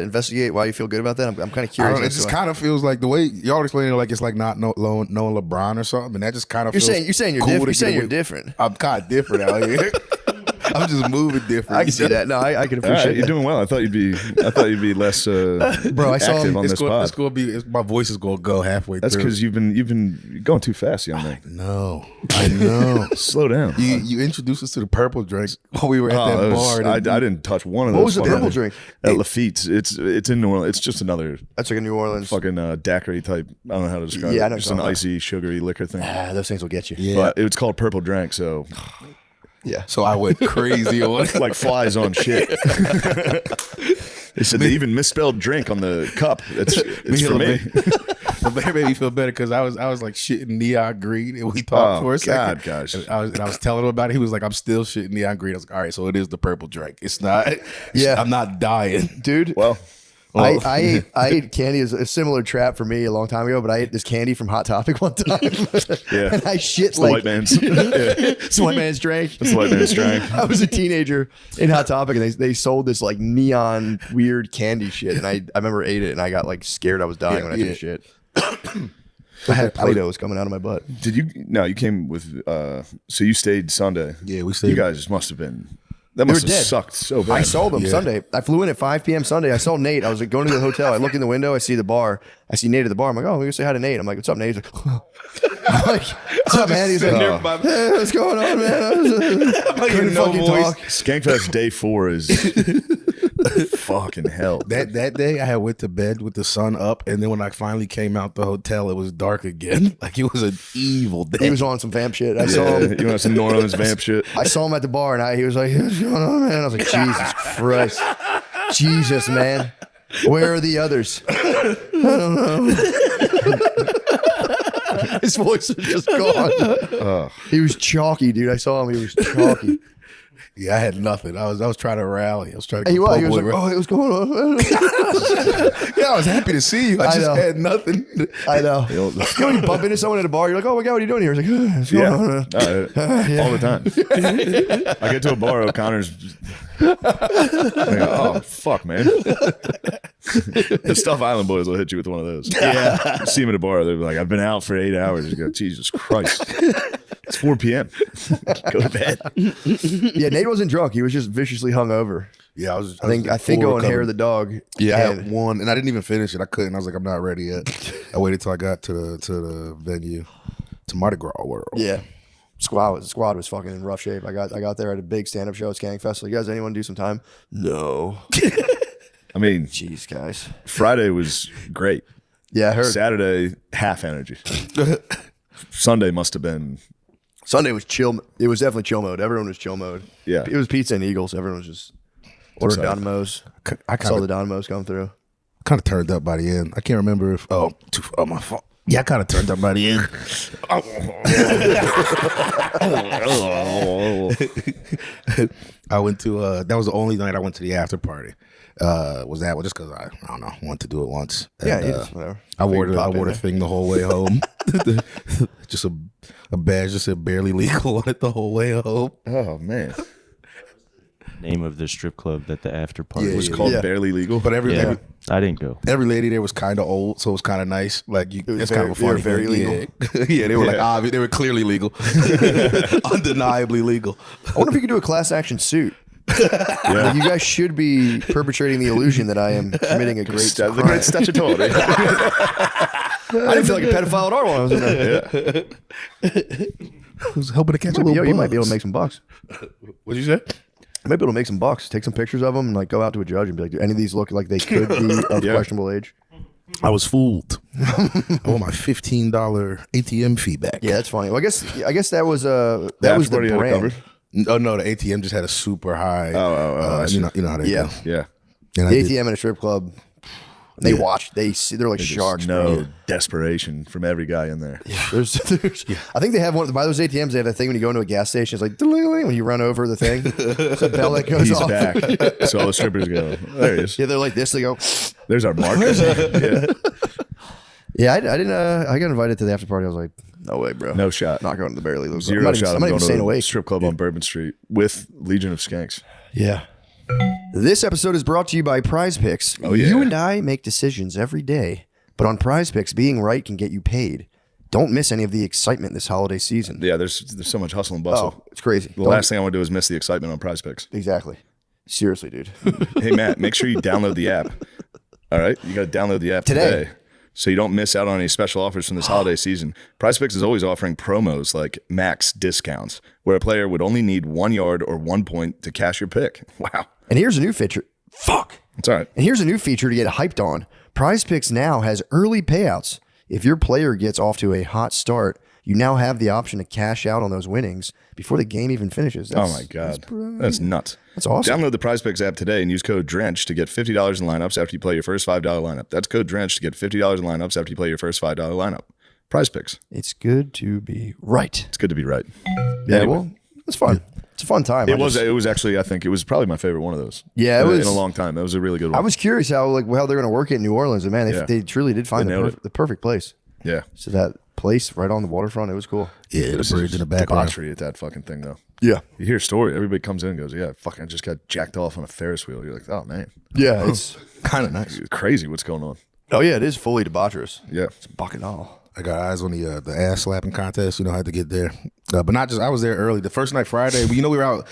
investigate why you feel good about that? I'm kind of I curious. don't know, it just kind of feels like the way y'all explaining it, like it's like not knowing LeBron or something, and that just kind of You're feels saying you're cool different. to You're get saying you're away- different. I'm kind of different out here. I'm just moving different. I can see that. No, I can All right, appreciate you're that. doing well. I thought you'd be less Bro, I saw active him. on this pod. It's gonna be. My voice is gonna go halfway. That's through. because you've been going too fast, young man. No, I know. Slow down. You introduced us to the purple drink while we were at that bar. I didn't touch one of those. What was the fucking- purple drink? At Lafitte's. It's in New Orleans. It's just another That's like a New Orleans. fucking daiquiri type. I don't know how to describe Yeah, I it. know Just an something. icy, sugary liquor thing. Those things will get you. Yeah. But it's called purple drink, so Yeah. So I went crazy on it. like flies on shit. They said they even misspelled drink on the cup. It's for me. The bear made me feel better because I was like shitting neon green, and we talked for a second. God, gosh. And I was telling him about it. He was like, "I'm still shitting neon green." I was like, "All right, so it is the purple drink. It's not. Yeah. I'm not dying, Dude. Well, I ate candy as a similar trap for me a long time ago, but I ate this candy from Hot Topic one time. Yeah. And I shit it's the like white man's. Yeah. it's the white man's drink. It's the white man's drink. I was a teenager in Hot Topic and they sold this like neon weird candy shit. And I remember ate it and I got like scared I was dying when I took a shit. I had Play-Dohs coming out of my butt. Did you? No, you came with. So you stayed Sunday. Yeah, we stayed. You guys must have been. That must have dead. sucked so bad. I saw them Yeah. Sunday. I flew in at 5 p.m. Sunday. I saw Nate. I was like going to the hotel. I look in the window. I see the bar. I see Nate at the bar. I'm like, oh, we gonna say hi to Nate. I'm like, what's up, Nate? He's like, I'm like, what's up, man? He's like, hey, what's going on, man? Couldn't fucking talk. Skankfest day 4 is Fucking hell. That day, I had went to bed with the sun up, and then when I finally came out the hotel, it was dark again. Like it was an evil day. He was on some vamp shit. I saw him. You want some New Orleans vamp shit? I saw him at the bar, and he was like, "What's going on, man?" I was like, "Jesus Christ, Jesus, man, where are the others?" I don't know. His voice was just gone. He was chalky, dude. I saw him. He was chalky. Yeah, I had nothing. I was trying to rally. I was trying to. He was like, "Oh, what's going on?" Yeah, I was happy to see you. I just had nothing. I know. You know, when you bump into someone at a bar, you're like, "Oh my god, what are you doing here?" It's like, "What's going on?" All the time. I get to a bar, O'Connor's. Oh fuck, man! The Stuff Island boys will hit you with one of those. Yeah, you see them at a bar. They're like, "I've been out for 8 hours." You go, Jesus Christ! It's 4 p.m. Go to bed. Yeah, Nate wasn't drunk. He was just viciously hungover. Yeah, I think on hair of the dog. Yeah, I had one, and I didn't even finish it. I couldn't. I was like, I'm not ready yet. I waited till I got to the venue, to Mardi Gras World. Yeah. Squad was fucking in rough shape. I got there at a big stand up show at Skank Festival. You guys, anyone do some time? No. I mean, jeez, guys. Friday was great. Yeah, I heard. Saturday, half energy. Sunday must have been. Sunday was chill. It was definitely chill mode. Everyone was chill mode. Yeah. It was pizza and Eagles. Everyone was just ordered Dynamos. I saw the Dynamos come through. Kind of turned up by the end. I can't remember if my fault. Yeah, I kind of turned up by the end. I went to that was the only night I went to the after party. Was that just because I don't know, wanted to do it once. And, whatever. I wore the thing the whole way home. Just a badge that said barely legal on it the whole way home. Oh man. Name of the strip club that the after party was called Barely Legal. But I didn't go. Every lady there was kind of old, so it was kind of nice. Like it's kind of a funny. Very legal. Yeah, they were like obvious. They were clearly legal, undeniably legal. I wonder if you could do a class action suit. Like, you guys should be perpetrating the illusion that I am committing a great crime. The great statutory. I didn't feel like a pedophile at all while I was in there. I was hoping to catch a little. You might be able to make some bucks. What'd you say? I might be able to make some bucks. Take some pictures of them and like go out to a judge and be like, do any of these look like they could be of questionable age? I was fooled. I want my $15 ATM fee back. Yeah, that's funny. Well, I guess that was the brand. Oh no, the ATM just had a super high. You know how they go. Yeah. And the ATM in a strip club. They watch. They're like sharks. No desperation from every guy in there. Yeah, there's I think they have one by those ATMs. They have that thing when you go into a gas station. It's like when you run over the thing. It's a bell that goes He's off. back. So all the strippers go. There he is. Yeah, they're like this. They go. There's our marker. Yeah, I didn't. I got invited to the after party. I was like, no way, bro. No shot. Not going to the Barely Legal. Zero shot. I'm not even staying awake. Strip club on Bourbon Street with Legion of Skanks. Yeah. This episode is brought to you by Prize Picks. Oh, yeah. You and I make decisions every day, but on Prize Picks, being right can get you paid. Don't miss any of the excitement this holiday season. Yeah, there's so much hustle and bustle. Oh, it's crazy. The last thing I want to do is miss the excitement on Prize Picks. Exactly. Seriously, dude. Hey, Matt, make sure you download the app. All right? You got to download the app today. So you don't miss out on any special offers from this holiday season. PrizePicks is always offering promos like max discounts, where a player would only need 1 yard or 1 point to cash your pick. Wow. And here's a new feature. Fuck. It's all right. And here's a new feature to get hyped on. PrizePicks now has early payouts. If your player gets off to a hot start, you now have the option to cash out on those winnings before the game even finishes. Oh my God. That's nuts. That's awesome. Download the PrizePicks app today and use code DRENCH to get $50 in lineups after you play your first $5 lineup. That's code DRENCH to get $50 in lineups after you play your first $5 lineup. PrizePicks. It's good to be right. It's good to be right. Yeah, anyway. Well, it's fun. It's a fun time. It was actually, I think it was probably my favorite one of those. Yeah, it was in a long time. That was a really good one. I was curious how they're going to work it in New Orleans, and man, they truly did find the perfect place. Yeah. So that place right on the waterfront, it was cool. Yeah, the bridge in the background. Debauchery at that fucking thing though. Yeah. You hear a story, everybody comes in and goes, yeah, fucking I just got jacked off on a Ferris wheel. You're like, oh man. Yeah, it's kind of nice. It's crazy what's going on. Oh yeah, it is fully debaucherous. Yeah. It's bacchanal. I got eyes on the ass slapping contest. You know, I had to get there, but not just. I was there early. The first night, Friday. We were out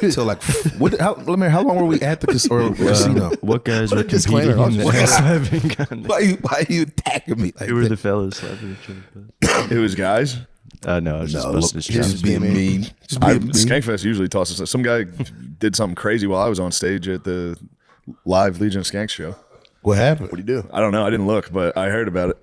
till like. How long were we at the casino? What guys were competing in the ass slapping contest? Why are you attacking me? Who were the fellas slapping each other? It was guys. No, I was just busting his chops. Just being mean. Skankfest usually tosses. Some guy did something crazy while I was on stage at the live Legion of Skanks show. What happened? What do you do? I don't know. I didn't look, but I heard about it.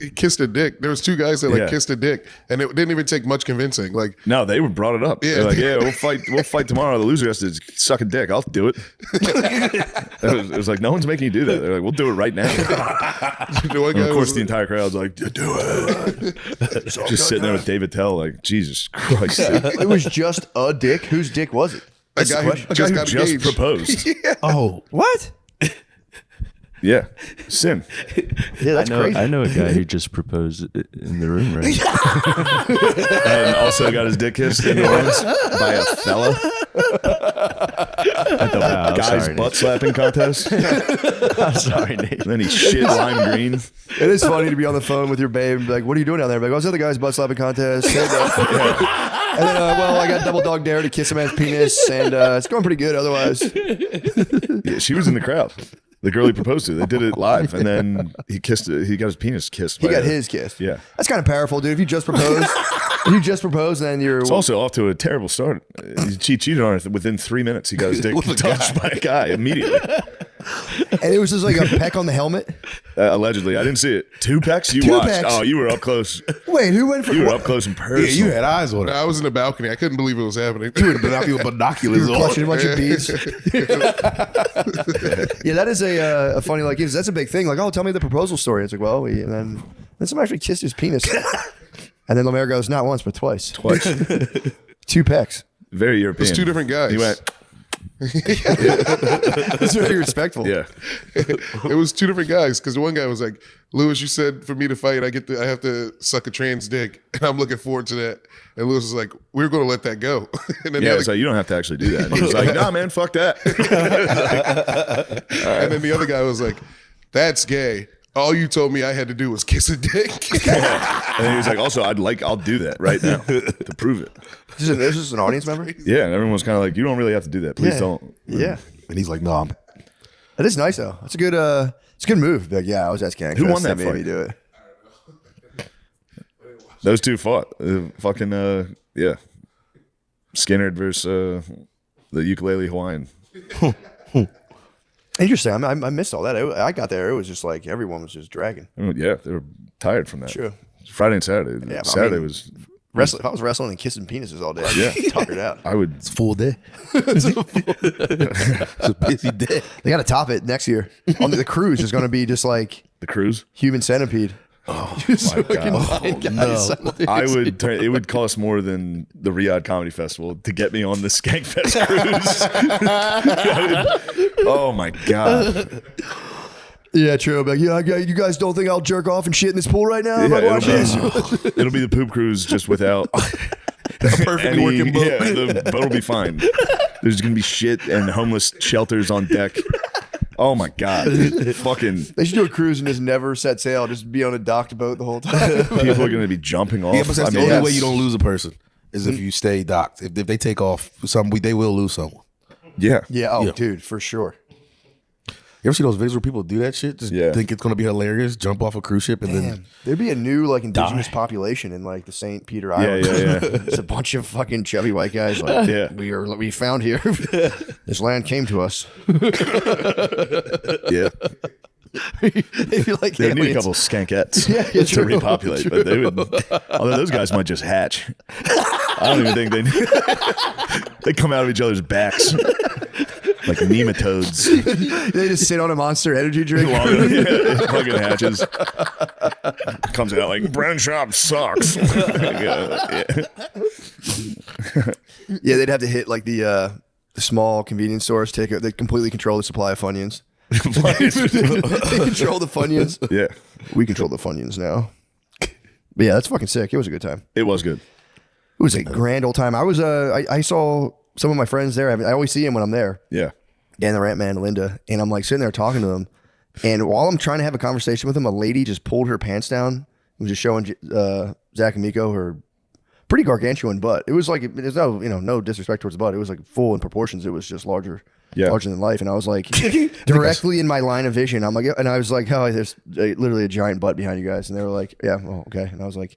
He kissed a dick. There was 2 guys that Yeah. kissed a dick, and it didn't even take much convincing. Like, No, they brought it up. Yeah. They're like, yeah, we'll fight tomorrow. The loser has to suck a dick. I'll do it. It was like, no one's making you do that. They're like, we'll do it right now. the one And guy of course, was the entire crowd's like, do it. Just sitting there with David Tell, like, Jesus Christ. Dude. It was just a dick. Whose dick was it? a guy who A guy just who got just engaged. proposed. Oh, What? Yeah. Sin. Yeah, that's crazy. I know a guy who just proposed in the room, right? And also got his dick kissed in the rings by a fella. At the I'm guy's sorry, butt slapping contest. I'm sorry, Nate. And then he shit lime green. It is funny to be on the phone with your babe and be like, what are you doing down there? Like, I was at the guy's butt slapping contest. And then, well, I got double dog dare to kiss him at his penis, and it's going pretty good otherwise. Yeah, she was in the crowd. The girl he proposed to. They did it live, and then he kissed it. He got his penis kissed. He by got a- his kissed. Yeah. That's kind of powerful, dude. If you just propose, and then you're... It's also off to a terrible start. She cheated on her within 3 minutes. He got his dick touched by a guy immediately. and it was just like a peck on the helmet. Allegedly. I didn't see it. 2 pecks? You 2 watched. pecks. Oh, you were up close. Wait, who went for... You were up close and yeah, personal. you had eyes on it. I was in the balcony. I couldn't believe it was happening. You would have been out with binoculars on. Clutching a bunch of beads. Yeah, that is a funny, like, that's a big thing. Like, oh, tell me the proposal story. It's like, well, and then someone actually kissed his penis. And then Lemaire goes, not once, but twice. 2 pecks. Very European. It's 2 different guys. He went, It's very respectful. yeah. It was 2 different guys because the one guy was like, Lewis, you said for me to fight, I have to suck a trans dick, and I'm looking forward to that. And Lewis was like, we're going to let that go. And then Yeah, the it's other, like, you don't have to actually do that. And he was like, nah, man, fuck that. and then the other guy was like, that's gay. All you told me I had to do was kiss a dick. And he was like, also, I'll do that right now to prove it. This is an audience member? Yeah, and everyone was kind of like, you don't really have to do that. Please Yeah. don't. Yeah. And he's like, no, I'm. That is nice, though. It's a good move. Like, yeah, I was at Skank. Who won that made me fight? do it. Those 2 fought. Yeah. Skinner versus the ukulele Hawaiian. Interesting. I missed all that. I got there. It was just like everyone was just dragging. I mean, yeah, they were tired from that. True. Friday and Saturday. Yeah, but I Saturday mean- was. Wrestling. If I was wrestling and kissing penises all day, I'd Yeah. talk it out. I would. It's a full day. It's a busy day. They got to top it next year. On the cruise is going to be just like The cruise. human centipede. Oh my god! I would turn. It would cost more than the Riyadh Comedy Festival to get me on the Skankfest cruise. Oh my god! Yeah, true. But yeah, you guys don't think I'll jerk off and shit in this pool right now? Yeah, If I watch this? it'll be the poop cruise just without Perfectly working boat. Yeah, the boat will be fine. There's gonna be shit and homeless shelters on deck. Oh my god! Fucking They should do a cruise and just never set sail. Just be on a docked boat the whole time. people are gonna be jumping off. Yeah, but that's the I mean, only way you don't lose a person is if you stay docked. If they take off, they will lose someone. Yeah. Yeah. Oh, Yeah. dude, for sure. You ever see those videos where people do that shit? Just Yeah. think it's gonna be hilarious, jump off a cruise ship, and then Damn. There'd be a new like indigenous population in like the St. Peter Yeah, Islands. yeah. It's a bunch of fucking chubby white guys. Like, Yeah. we found here. This land came to us. Yeah. They'd be like They need a aliens. couple skankettes Yeah, to true, repopulate, true. but they would. Although those guys might just hatch. I don't even think they come out of each other's backs like nematodes. They just sit on a Monster Energy drink. It fucking hatches. Comes out like brown shop sucks. Yeah. Yeah, they'd have to hit like the small convenience stores. They completely control the supply of Funyuns. They control the Funyuns. Yeah, We control the Funyuns now. But yeah, that's fucking sick. It was a good time. it was good. It was a grand old time. I was I saw some of my friends there. I always see them when I'm there. Yeah, Dan the Rant Man, Linda, and I'm like sitting there talking to them. And while I'm trying to have a conversation with them, a lady just pulled her pants down and was just showing Zach and Miko her pretty gargantuan butt. It was like there's no disrespect towards the butt. It was like full in proportions. It was just larger than life. And I was like directly in my line of vision. I'm like, and I was like, oh, there's literally a giant butt behind you guys. And they were like, yeah, well, okay. And I was like,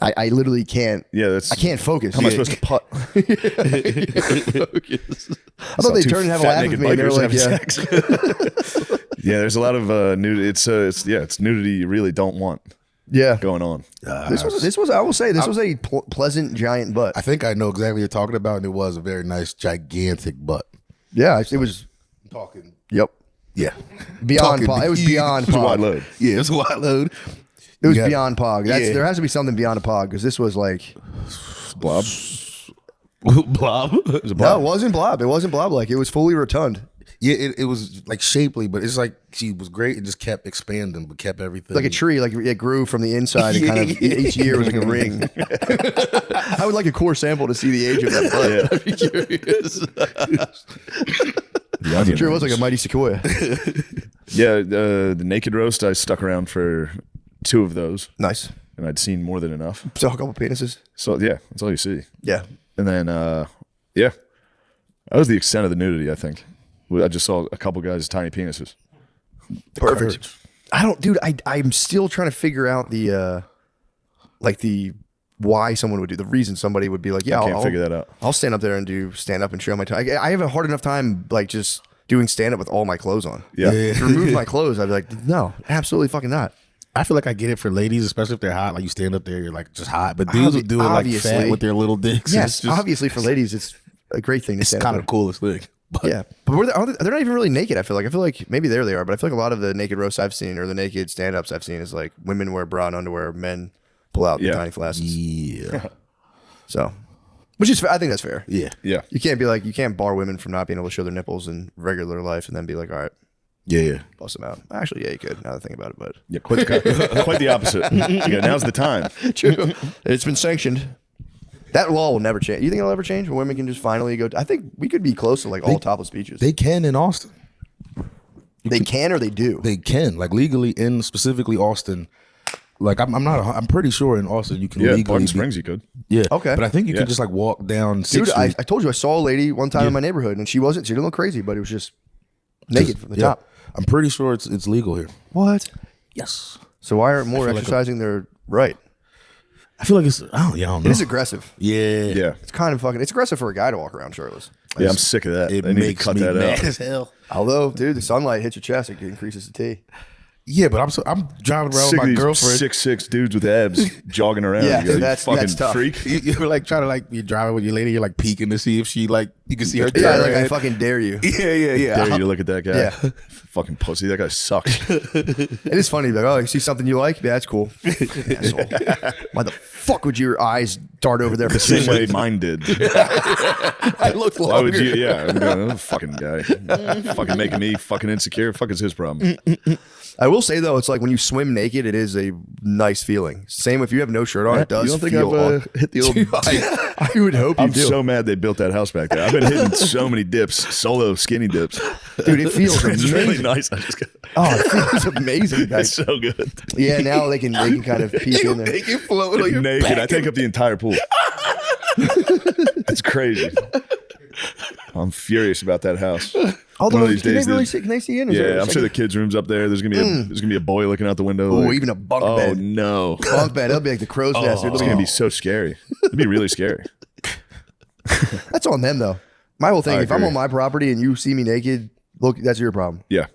I literally can't. Yeah, that's. I can't focus. How am I supposed to putt? I thought they turned and have a laugh at me. And they were like, yeah. Yeah, there's a lot of nudity. It's nudity you really don't want Yeah. going on. This was I will say this was a pleasant giant butt. I think I know exactly what you're talking about, and it was a very nice, gigantic butt. Yeah, it was. Talking. Yep. Yeah. Beyond Talking pog. It was beyond It was a wide pog. load. Yeah, it's a wide load. It was Yeah. beyond pog. Yeah. There has to be something beyond a pog because this was like. Blob. Blob. It was a No, blob. it wasn't blob. It wasn't blob like. It was fully rotund. Yeah, it was like shapely, but it's like she was great and just kept expanding, but kept everything. Like a tree, like it grew from the inside and kind of each year was like a ring. I would like a core sample to see the age of that butt. I'd be curious. I'm sure it was like a mighty sequoia. Yeah, the naked roast, I stuck around for 2 of those, Nice. and I'd seen more than enough. Saw a couple penises. So yeah, that's all you see. Yeah. And then yeah, that was the extent of the nudity. I think I just saw a couple guys' tiny penises. Perfect. I don't, dude. I'm still trying to figure out the why someone would do the reason somebody would be like, yeah, I can't figure that out. I'll stand up there and do stand up and show my tongue. I have a hard enough time like just doing stand up with all my clothes on. Yeah. To remove my clothes, I'd be like, no, absolutely fucking not. I feel like I get it for ladies, especially if they're hot. Like you stand up there, you're like just hot. But dudes will do it like Obviously. fat with their little dicks. Yes, It's just, obviously for ladies, it's a great thing to it's stand kind up of the coolest thing. But Yeah, but they're not even really naked. I feel like maybe there they are, but I feel like a lot of the naked roasts I've seen or the naked stand-ups I've seen is like women wear bra and underwear, men pull out the Yeah. tiny flaccid. yeah, So, which is I think that's fair. yeah, Yeah. You can't be like you can't bar women from not being able to show their nipples in regular life and then be like, all right, yeah. bust them out. Actually, yeah, you could. Now that I think about it, but Yeah, quite the opposite. Yeah, now's the time. true. It's been sanctioned. That law will never change. You think it'll ever change when women can just finally go? I think we could be close to like all topless beaches. They can in Austin. They can or they do. They can like legally in specifically Austin. Like I'm pretty sure in Austin you can Yeah, legally. Barton be- Springs, you could. Yeah, Okay. But I think you Yeah. can just like walk down 6th Dude, I Street. told you I saw a lady one time in my neighborhood and she didn't look crazy, but it was just naked from the top. I'm pretty sure it's legal here. What? Yes. So why aren't more feel like exercising their right? I feel like it's. I don't know. It is aggressive. Yeah. Yeah. It's kind of fucking. It's aggressive for a guy to walk around shirtless. Yeah, I'm sick of that. It They need to makes cut me that mad out. as hell. Although, dude, the sunlight hits your chest, it increases the T. Yeah, but I'm driving around Sick with of my these girlfriend. 6'6" dudes with abs jogging around. Yeah, You go, you that's fucking tough. freak. You're like trying to like you're driving with your lady. You're like peeking to see if she like you can see her. Yeah, like I head. fucking dare you. Yeah. Dare you to look at that guy. Yeah. Fucking pussy. That guy sucks. It is funny. Like, oh, you see something you like? Yeah, that's cool. Asshole. Why the fuck would your eyes dart over there for The same 6 way seconds? mine did. I looked Why longer. would you? Yeah. I'm going, "Oh, fucking guy. Fucking making me fucking insecure. Fuck is his problem. I will say though, it's like when you swim naked, it is a nice feeling. Same if you have no shirt on, it does You don't think feel. I've hit the old... I would hope you I'm do, so mad they built that house back there. I've been hitting so many dips, solo skinny dips. dude. It feels It's amazing. really nice. I just got, Oh, it feels amazing. Guys. it's so good. Yeah, now they can kind of peek in there. They can float on your Naked. back. I take up the entire pool. It's crazy. I'm furious about that house. Although, One of these can days, they really there's- see? Can they see in? Or is Yeah, there I'm sure the kids' room's up there. There's gonna be a boy looking out the window. Oh, like, even a bunk oh bed. no, Bunk bed. It'll be like the crow's nest. it's gonna be so scary. It'd be really scary. That's on them though. My whole thing. I If I'm agree. on my property and you see me naked, look, that's your problem. Yeah,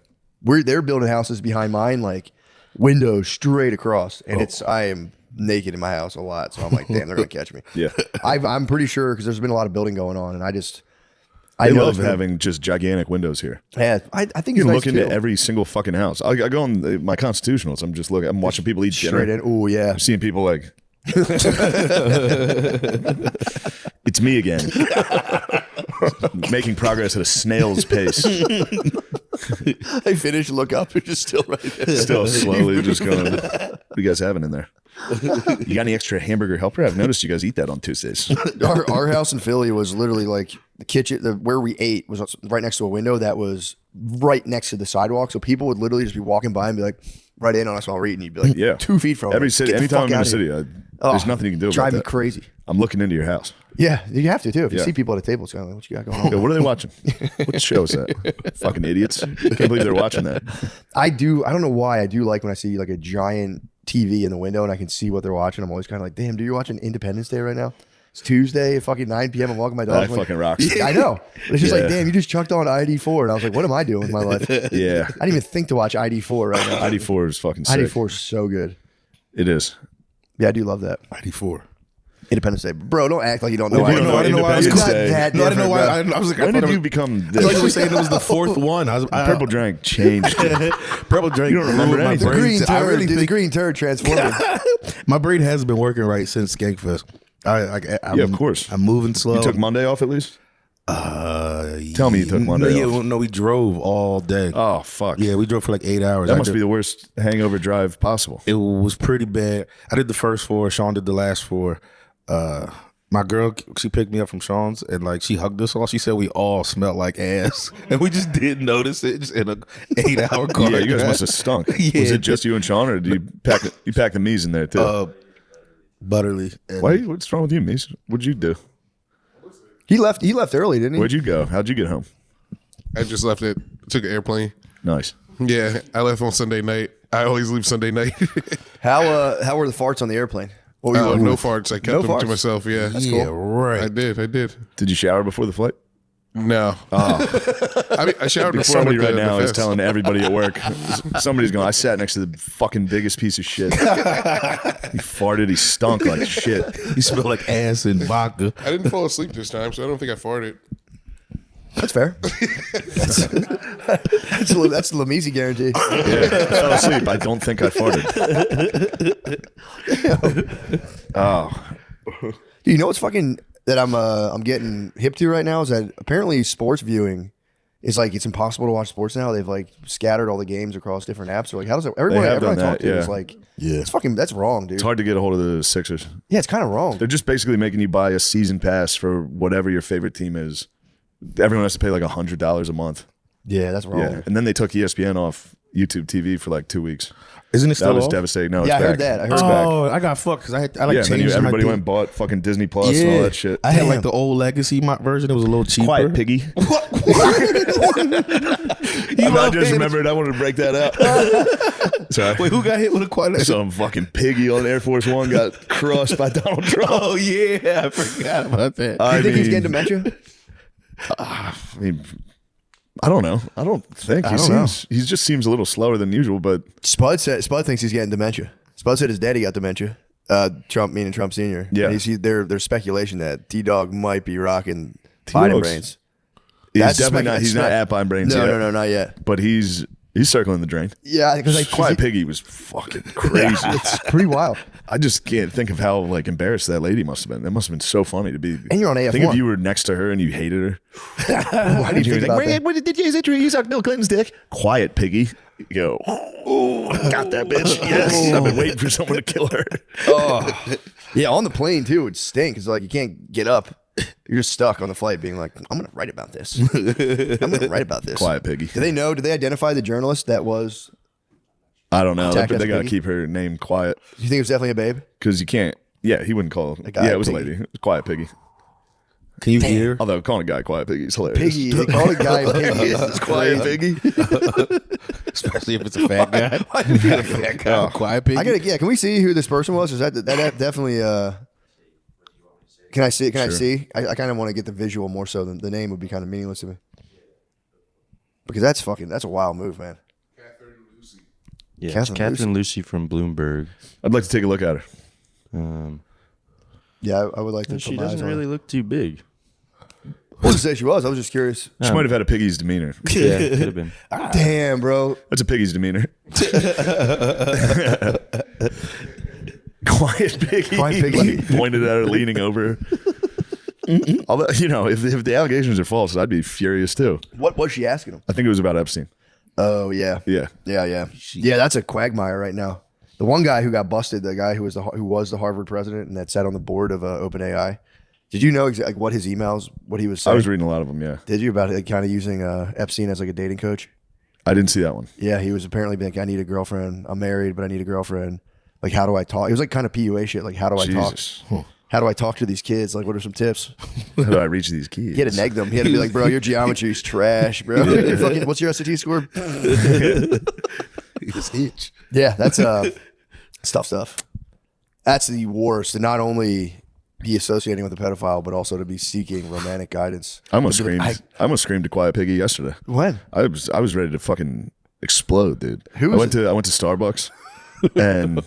They're building houses behind mine, like windows straight across, and I am naked in my house a lot. So I'm like, damn, they're gonna catch me. yeah. I'm pretty sure because there's been a lot of building going on, and I I know love it's gonna- having just gigantic windows here. Yeah, I think You it's can nice look into too. every single fucking house. I go on my constitutionals. I'm just looking. I'm watching people eat dinner. straight in. Oh yeah. I'm seeing people like. It's me again. Making progress at a snail's pace. I finish, look up, you're just still right there. Still slowly just going. What are you guys having in there? You got any extra hamburger helper? I've noticed you guys eat that on Tuesdays. Our house in Philly was literally like the kitchen, where we ate was right next to a window that was right next to the sidewalk. So people would literally just be walking by and be like, right in on us while we're eating. You'd be like, Yeah. 2 feet from Every us. city, Get the anytime fuck I'm in a outta city, here. there's nothing you can do about Drive me that. crazy. I'm looking into your house. Yeah, you have to too. If you Yeah. see people at a table, it's kind of like, what you got going on? Yo, what are they watching? What show is that? Fucking idiots. Can't believe they're watching that. I don't know why. I do like when I see like a giant TV in the window and I can see what they're watching, I'm always kind of like, damn, dude, you're watching Independence Day right now? It's Tuesday at fucking 9 p.m. I'm walking my dog. That fucking rocks. I know. But it's just like, damn, you just chucked on ID4. And I was like, what am I doing with my life? I Yeah. didn't even think to watch ID4 right now. ID4 is fucking sick. ID4 is so good. It is. Yeah, I do love that. ID4. Independence Day. Bro, don't act like you don't know. If you ID4. don't know I didn't know why I was Independence It's not Day. that No, I didn't know why. different, I was like, When I did thought you it become was, like you were this? saying it was the fourth one. Purple drink changed. Purple drink. You don't remember ruined my anything. The brain. green I turd, really dude, the think green turd transformed. my brain hasn't been working right since Skankfest. Yeah, of course. I'm moving slow. You took Monday off at least? Tell me you took Monday yeah, off. well, no, we drove all day. Oh, fuck. Yeah, we drove for like 8 hours. That must be the worst hangover drive possible. It was pretty bad. I did the first 4. Sean did the last 4. My girl, she picked me up from Sean's and like she hugged us all. She said we all smelled like ass, and we just didn't notice it. Just in a 8-hour car. Yeah, you guys must have stunk. Yeah. Was it just you and Sean, or did you pack the Mies in there too? Butterly. And What's wrong with you, Mies? What'd you do? He left early, didn't he? Where'd you go? How'd you get home? I just left it. Took an airplane. Nice. Yeah, I left on Sunday night. I always leave Sunday night. How were the farts on the airplane? What were you No farts. I kept No them farts? to myself. Yeah, yeah, right. I did. Did you shower before the flight? No. I mean, I showered before. Somebody I went right to now the is fest. telling everybody at work. Somebody's going, I sat next to the fucking biggest piece of shit. He farted. He stunk like shit. You smell like ass and vodka. I didn't fall asleep this time, so I don't think I farted. That's fair. That's the Lamisi guarantee. Yeah, I fell asleep. I don't think I farted. Oh. Do you know what's fucking that I'm getting hip to right now is that apparently sports viewing is like it's impossible to watch sports now. They've like scattered all the games across different apps. So like, how does it? Everyone have I done talk that, to is yeah. like, Yeah. it's fucking that's wrong, dude. It's hard to get a hold of the Sixers. Yeah, it's kind of wrong. They're just basically making you buy a season pass for whatever your favorite team is. Everyone has to pay like $100 a month. Yeah, that's wrong. Yeah, and then they took ESPN off YouTube TV for like 2 weeks. Isn't it That still was off? devastating. No, it's Yeah, I back. heard that. I heard It's that. back. Oh, I got fucked because I Yeah, and then changed my everybody thing. went and bought fucking Disney Plus and all that shit. I had Damn. like the old legacy version. It was a little cheaper. Quiet piggy. I just remembered. I wanted to break that up. Sorry. Wait, who got hit with a quiet? Some fucking piggy on Air Force One got crushed by Donald Trump. Oh yeah, I forgot about that. Do you think he's getting dementia? I mean, I don't know. I don't think he don't know. seems. He just seems a little slower than usual. But Spud thinks he's getting dementia. Spud said his daddy got dementia. Trump, meaning Trump Senior. Yeah. And there's speculation that T-Dog might be rocking Biden T-Dog's- brains. he's That's definitely not. spec- He's not spec- at Pine Brains No, yet. no, not yet. But he's circling the drain. Yeah, because Quiet Piggy was fucking crazy. it's pretty wild. I just can't think of how like embarrassed that lady must have been. That must have been so funny to be. And you're on Think AF1. if you were next to her and you hated her. Why do you think about that? What did you say? You sucked Bill Clinton's dick? Quiet Piggy. You go. Oh, got that bitch. Yes, I've been waiting for someone to kill her. Yeah, on the plane too, it stinks. It's like you can't get up. You're just stuck on the flight, being like, "I'm gonna write about this. I'm gonna write about this." Quiet Piggy. Do they know? Did they identify the journalist that was? I don't know. Attack They as got to Piggy? keep her name quiet Do you think it was definitely a babe? because you can't. Yeah, he wouldn't call. guy, Yeah, it was a Piggy. lady. It was Quiet Piggy. Can you hear? Although calling a guy Quiet Piggy is hilarious. Piggy. They call the guy Piggy. It's Quiet Piggy. Especially if it's a fat guy. Why you got a fat guy? Quiet pig. I gotta. Yeah, can we see who this person was? Is that definitely? Can I see? Can I see? I kind of want to get the visual more so than the name would be kind of meaningless to me. Because that's a wild move, man. Yeah, Catherine it's Catherine Lucy from Bloomberg. I'd like to take a look at her. Yeah, I would like to. She put my eyes doesn't on really her. look too big. I wasn't say she was. I was just curious. She might have had a piggy's demeanor. Yeah, could have been. Damn, bro. That's a piggy's demeanor. Quiet Piggy. Quiet Piggy. Like, pointed at her, leaning over her. Although, if the allegations are false, I'd be furious too. What was she asking him? I think it was about Epstein. Oh yeah. Yeah. Yeah. That's a quagmire right now. The one guy who got busted, the guy who was the Harvard president and that sat on the board of OpenAI. Did you know like what his emails, what he was saying? I was reading a lot of them, yeah. Did you about kind of using Epstein as like a dating coach? I didn't see that one. Yeah, he was apparently being like, I need a girlfriend. I'm married, but I need a girlfriend. Like, how do I talk? It was like kind of PUA shit. Like, how do I Jesus. talk? How do I talk to these kids? Like, what are some tips? How do I reach these kids? He had to neg them. He had to be like, bro, your geometry's trash, bro. What's your SAT score? His itch. Yeah, that's It's tough stuff. That's the worst. To not only be associating with a pedophile, but also to be seeking romantic guidance. I almost screamed to Quiet Piggy yesterday. When? I was ready to fucking explode, dude. I went to Starbucks and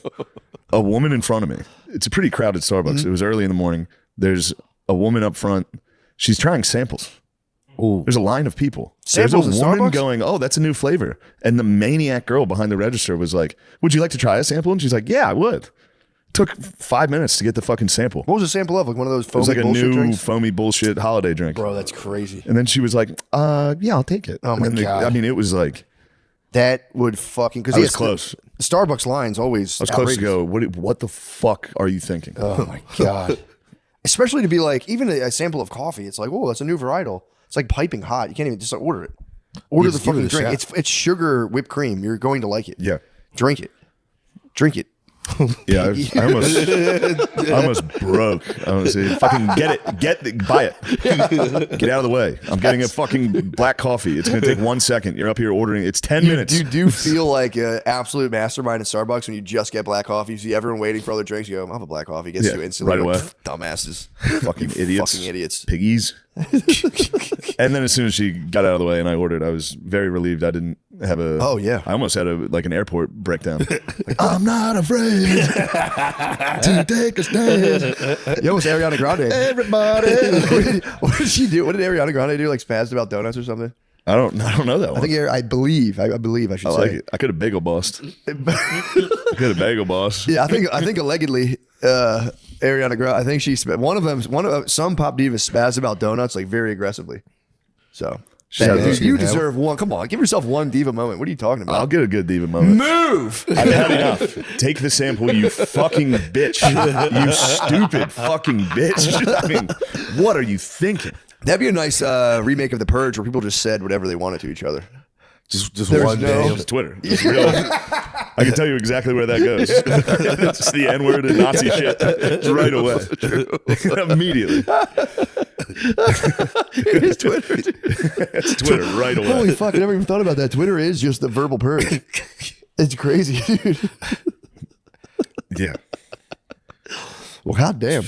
a woman in front of me. It's a pretty crowded Starbucks. It was early in the morning. There's a woman up front. She's trying samples. Ooh. There's a line of people. Samples There's a at woman Starbucks? going, "Oh, that's a new flavor." And the maniac girl behind the register was like, "Would you like to try a sample?" And she's like, "Yeah, I would." Took 5 minutes to get the fucking sample. What was the sample of? Like one of those It foamy was like a bullshit new drinks? foamy bullshit holiday drink. Bro, that's crazy. And then she was like, "Yeah, I'll take it." Oh my And then God. I mean, it was like That would fucking... I was close. The Starbucks line's always I was close to go. What the fuck are you thinking? Oh my God. Especially to be like, even a sample of coffee, it's like, oh, that's a new varietal. It's like piping hot. You can't even just order it. Order the just give fucking it a drink. shot. It's sugar whipped cream. You're going to like it. Yeah. Drink it. Drink it. Yeah, I almost broke. I was fucking buy it. Get out of the way. I'm getting a fucking black coffee. It's gonna take 1 second. You're up here ordering. It's 10 minutes. You do feel like an absolute mastermind at Starbucks when you just get black coffee. You see everyone waiting for other drinks. You go, I'll have a black coffee. Gets you instantly. right Like, away. Dumbasses. Fucking idiots. Fucking idiots. Piggies. And then as soon as she got out of the way and I ordered, I was very relieved I didn't have a... Oh, yeah. I almost had an airport breakdown. Like, I'm not afraid to take a stand. Yo, it's Ariana Grande. Everybody. What did she do? What did Ariana Grande do? Like spazzed about donuts or something? I don't know that one. I believe I should I say. like it. I could have bagel bossed. I could have bagel bossed. Yeah, I think allegedly Ariana Grande. I think some pop divas spaz about donuts like very aggressively. So you deserve one. Come on, give yourself one diva moment. What are you talking about? I'll get a good diva moment. Move. I've had enough. Take the sample, you fucking bitch. You stupid fucking bitch. I mean, what are you thinking? That'd be a nice remake of The Purge where people just said whatever they wanted to each other. Just There's one no- day. It's Twitter. It's real. I can tell you exactly where that goes. It's the N-word and Nazi shit. It's right away. Immediately. It's Twitter. It's Twitter right away. Holy fuck! I never even thought about that. Twitter is just the verbal purge. It's crazy, dude. Yeah. Well, goddamn.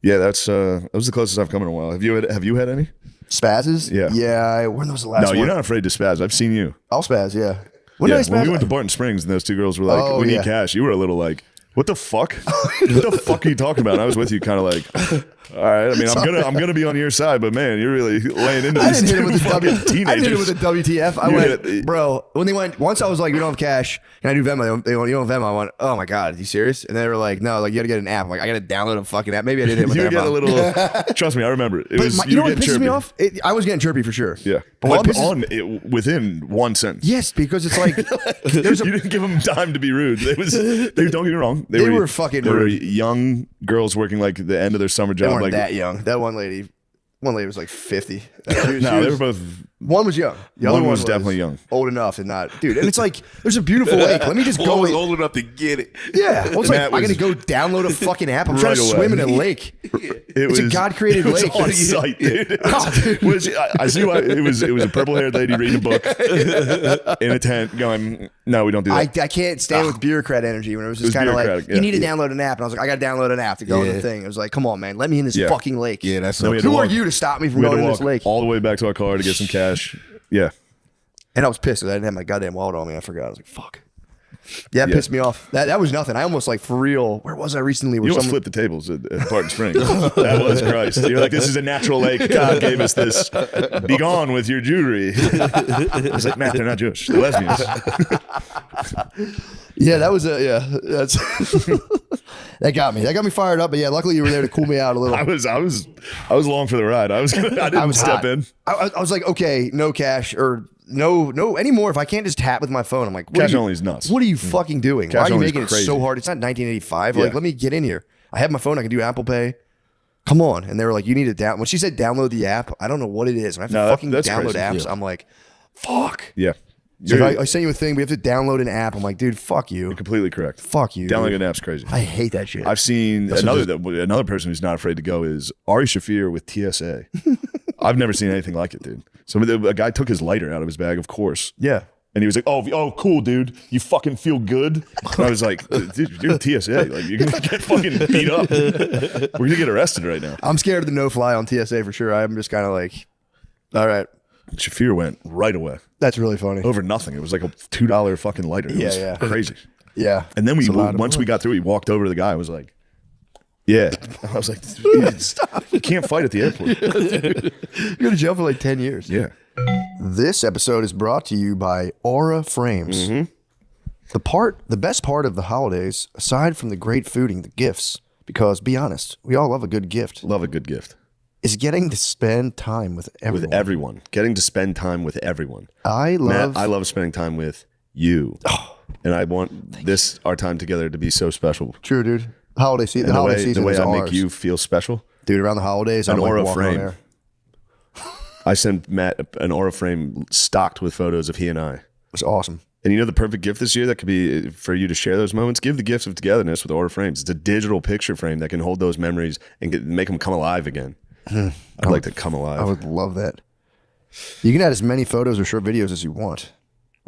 Yeah, that was the closest I've come in a while. Have you had any? Spazzes? Yeah. Yeah. When was the last No, one? you're not afraid to spaz. I've seen you. I'll spaz, yeah. When Yeah, did I spaz? when we went to Barton Springs and those two girls were like, Oh, "We yeah. need cash," you were a little like, "What the fuck? What the fuck are you talking about?" And I was with you, kind of like, "All right." I mean, I'm gonna be on your side, but man, you're really laying into I these didn't hit it two with the fucking I didn't hit it teenagers. with the WTF. I You went, hit it. bro. When they went, once I was like, "We don't have cash. Can I do Venmo?" They went, "You don't have Venmo." I went, "Oh my god, are you serious?" And they were like, "No, like you got to get an app." I'm like, "I got to download a fucking app." Maybe I didn't hit it with You that. get a little. Trust me, I remember it. But you know what pisses me off? I was getting chirpy for sure. Yeah, But what but pisses- on it within one sentence. Yes, because it's like there's You a didn't give them time to be rude. They don't get me wrong. They were fucking They were rude. young girls working like the end of their summer they job. weren't Like that young. That one lady was like 50. no, they were both. One was young. The One other was definitely young. old enough and not, dude. And it's like there's a beautiful lake. Let me just One go. was old enough to get it. Yeah, well, it's like Matt I'm was- gonna go download a fucking app. I'm trying to Right swim in away. a lake. It's a God-created it was lake. on site, dude. Oh, dude. I see why it was a purple-haired lady reading a book in a tent, going, "No, we don't do that." I can't stand with bureaucrat energy when it was just was kind of like bureaucratic, you need to yeah. download an app, and I was like, I got to download an app to go in the Yeah. thing. It was like, come on, man, let me in this Yeah. fucking lake. Yeah, that's No, we had to Who are walk- you to stop me from we had going to in walk this lake? all the way back to our car to get some cash. Yeah, And I was pissed because I didn't have my goddamn wallet on me. I forgot. I was like, fuck. Yeah, it Yeah. pissed me off. That was nothing. I almost like for real. Where was I recently? Where you almost someone, flipped the tables at Barton Springs. That was Christ. You're like, "This is a natural lake. God gave us this. Be gone with your Jewry." I was like, "Matt, they're not Jewish. They're lesbians." yeah, that was that's that got me. That got me fired up. But yeah, luckily you were there to cool me out a little. I was along for the ride. I didn't was step hot. in. I was like, okay, no cash or no anymore. If I can't just tap with my phone, I'm like, what Cash are you- only is nuts. What are you fucking doing? Cash Why are you only is making it crazy. so hard? It's not 1985. Yeah. Like, let me get in here. I have my phone. I can do Apple Pay. Come on. And they were like, you need to down. When she said download the app, I don't know what it is. When I have to No, fucking that's download crazy. apps, I'm like, fuck. Yeah, So you're I sent you a thing. We have to download an app. I'm like, dude, fuck you. completely correct. Fuck you. Downloading dude. an app's crazy. I hate that shit. I've seen another person who's not afraid to go is Ari Shafir with TSA. I've never seen anything like it, dude. A guy took his lighter out of his bag, of course, yeah. And he was like, oh, cool, dude. You fucking feel good? And I was like, dude, you're TSA. Like, you're going to get fucking beat up. We're going to get arrested right now. I'm scared of the no-fly on TSA for sure. I'm just kind of like, all right. Shafir went right away. That's really funny. Over nothing. It was like a $2 fucking lighter. It was crazy. Yeah. And then once we got through, he walked over to the guy. I was like, yeah. I was like, stop. You can't fight at the airport. You're going to jail for like 10 years. Yeah. This episode is brought to you by Aura Frames. The best part of the holidays, aside from the great food and the gifts, because be honest, we all love a good gift, Love a good gift. is getting to spend time with everyone. With everyone. Getting to spend time with everyone. I love spending time with you. And I want our time together to be so special. True, dude. Holiday season. The way is I ours. make you feel special. Dude, around the holidays, An I'm Aura like walking on frame. air. I sent Matt an Aura frame stocked with photos of he and I. It's awesome. And you know the perfect gift this year that could be for you to share those moments? Give the gifts of togetherness with Aura frames. It's a digital picture frame that can hold those memories and make them come alive again. I'd like to come alive. I would love that. You can add as many photos or short videos as you want.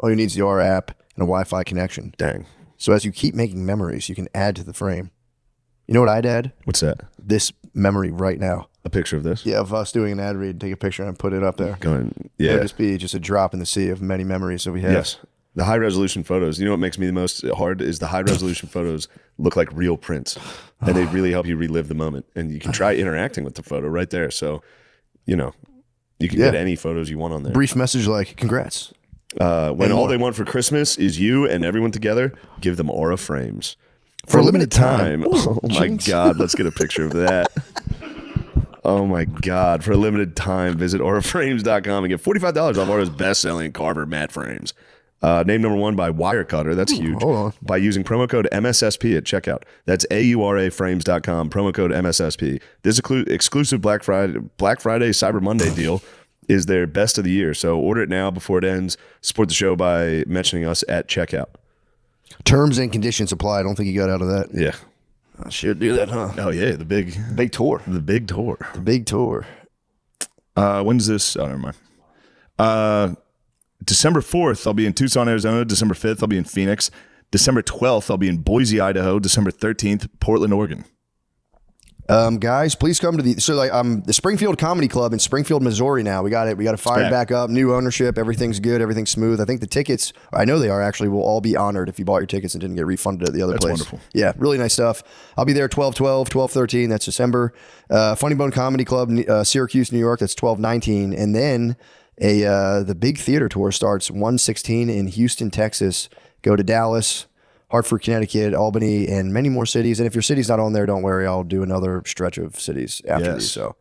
All you need is the Aura app and a Wi-Fi connection. Dang. So as you keep making memories, you can add to the frame. You know what I'd add? What's that? This memory right now. A picture of this? Yeah, of us doing an ad read, take a picture and put it up there. Going, It yeah. would just be just a drop in the sea of many memories that we have. Yes. The high resolution photos. You know what makes me the most hard is the high resolution photos look like real prints. And they really help you relive the moment. And you can try interacting with the photo right there. So, you can get any photos you want on there. Brief message like, congrats. When all they want for Christmas is you and everyone together, give them Aura frames. For a limited time. Oh my God. Let's get a picture of that. Oh my God. For a limited time, visit auraframes.com and get $45 off Aura's best-selling Carver matte frames. Named number 1 by Wirecutter. That's huge. Hold on. By using promo code MSSP at checkout. That's auraframes.com, promo code MSSP. This exclusive Black Friday, Cyber Monday deal is their best of the year. So order it now before it ends. Support the show by mentioning us at checkout. Terms and conditions apply. I don't think you got out of that. Yeah. I should do that, huh? Oh, yeah. The big tour. The big tour. The big tour. When's this? Oh, never mind. December 4th, I'll be in Tucson, Arizona. December 5th, I'll be in Phoenix. December 12th, I'll be in Boise, Idaho. December 13th, Portland, Oregon. Guys, please come to the Springfield Comedy Club in Springfield, Missouri now. We got it fired back up, new ownership, everything's good, everything's smooth. I think the tickets, I know they are actually, will all be honored if you bought your tickets and didn't get refunded at the other place. That's wonderful.12-12, Yeah, really nice stuff. I'll be there 12-12, 12-13, that's December. Funny Bone Comedy Club, Syracuse, New York, that's 12-19. And then the big theater tour starts 1/16 in Houston, Texas. Go to Dallas, Hartford, Connecticut, Albany, and many more cities. And if your city's not on there, don't worry. I'll do another stretch of cities after these. So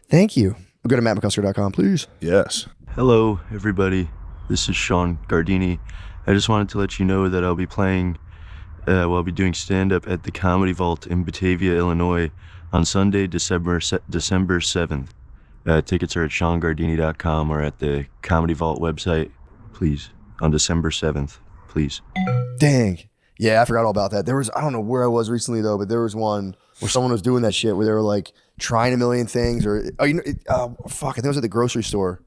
thank you. Go to mattmccusker.com, please. Yes. Hello, everybody. This is Sean Gardini. I just wanted to let you know that I'll be playing, I'll be doing stand-up at the Comedy Vault in Batavia, Illinois on Sunday, December 7th. Tickets are at SeanGardini.com or at the Comedy Vault website, please, on December 7th, please. Dang. Yeah, I forgot all about that. There was, I don't know where I was recently though, but there was one where someone was doing that shit where they were like trying a million things or, I think it was at the grocery store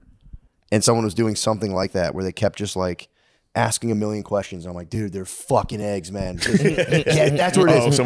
and someone was doing something like that where they kept just like asking a million questions. I'm like, dude, they're fucking eggs, man. Yeah, that's where it is.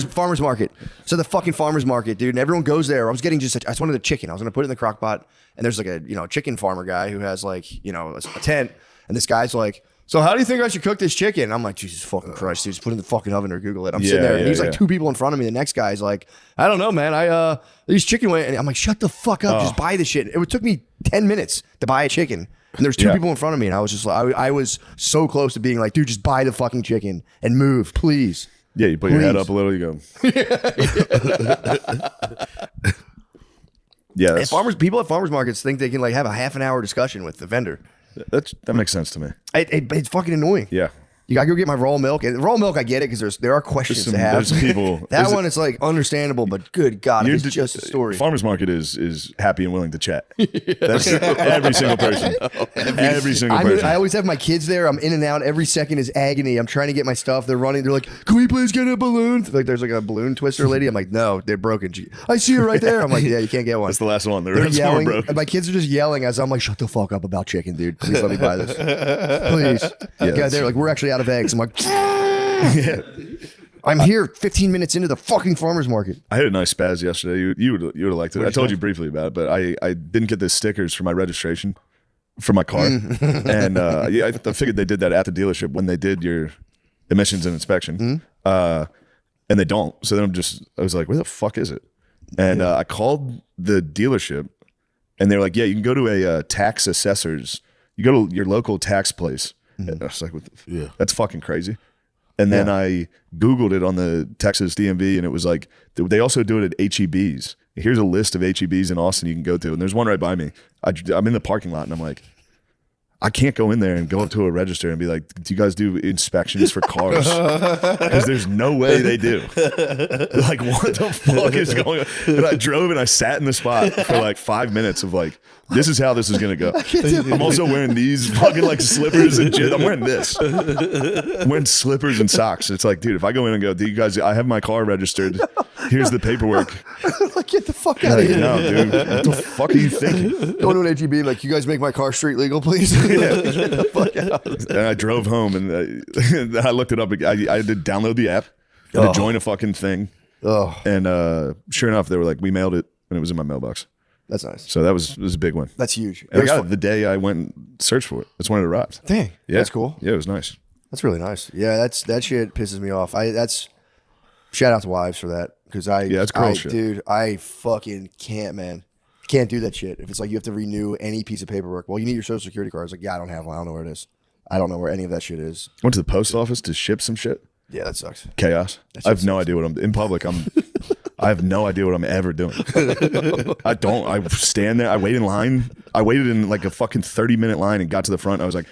Farmers market. So the fucking farmers market, dude, and everyone goes there. I just wanted a chicken. I was going to put it in the crock pot and there's like a, chicken farmer guy who has like, a tent and this guy's like, so how do you think I should cook this chicken? I'm like, Jesus fucking Christ, dude, just put it in the fucking oven or Google it. I'm sitting there and he's like two people in front of me. The next guy's like, I don't know, man. These chicken wing. And I'm like, shut the fuck up. Just buy the shit. It took me 10 minutes to buy a chicken. And there's two people in front of me. And I was just like, I was so close to being like, dude, just buy the fucking chicken and move, please. Yeah, you put your head up a little, you go. Yeah. And people at farmers markets think they can like have a half an hour discussion with the vendor. That makes sense to me. It's fucking annoying. Yeah. You gotta go get my raw milk. And raw milk, I get it because there are questions to have. There's people. That one is like understandable, but good God, it's just a story. Farmers market is happy and willing to chat. That's every single person. Every single person. I always have my kids there. I'm in and out. Every second is agony. I'm trying to get my stuff. They're running. They're like, "Can we please get a balloon?" Like there's like a balloon twister lady. I'm like, "No, they're broken." I see her right there. I'm like, "Yeah, you can't get one." That's the last one. The They're rest yelling. are broken. My kids are just yelling as I'm like, "Shut the fuck up about chicken, dude. Please let me buy this, please." Yeah, they're like, "We're actually out of eggs." I'm like, yeah. I'm here 15 minutes into the fucking farmer's market. I had a nice spaz yesterday. You would have liked it. I told you briefly about it, but I didn't get the stickers for my registration for my car. And I figured they did that at the dealership when they did your emissions and inspection. And they don't. So then I was like, where the fuck is it? And I called the dealership and they were like, yeah, you can go to a tax assessor's. You go to your local tax place. And I was like, that's fucking crazy. And then I Googled it on the Texas DMV, and it was like, they also do it at HEBs. Here's a list of HEBs in Austin you can go to. And there's one right by me. I'm in the parking lot, and I'm like, I can't go in there and go up to a register and be like, do you guys do inspections for cars? Because there's no way they do. Like, what the fuck is going on? And I drove and I sat in the spot for like 5 minutes of like, this is how this is going to go. I'm also wearing these fucking like slippers and shit. I'm wearing this. I'm wearing slippers and socks. It's like, dude, if I go in and go, do you guys, I have my car registered. Here's the paperwork. Like, get the fuck out of here. No, dude. What the fuck are you thinking? Going to an HEB, like, you guys make my car street legal, please? Get the fuck out. And I drove home and I looked it up. I had to download the app and to join a fucking thing. And sure enough, they were like, we mailed it and it was in my mailbox. That's nice. So that was a big one. That's huge. And I got it the day I went and searched for it. That's when it arrived. Dang. Yeah. That's cool. Yeah, it was nice. That's really nice. Yeah, that shit pisses me off. Shout out to wives for that. Because that's girl shit. Dude, I fucking can't, man. Can't do that shit. If it's like you have to renew any piece of paperwork, well, you need your social security card. It's like, yeah, I don't have one. I don't know where it is. I don't know where any of that shit is. Went to the post office to ship some shit. Yeah, that sucks. Chaos. I have no idea what I'm in public. I have no idea what I'm ever doing. I stand there. I wait in line. I waited in like a fucking 30-minute line and got to the front. I was like,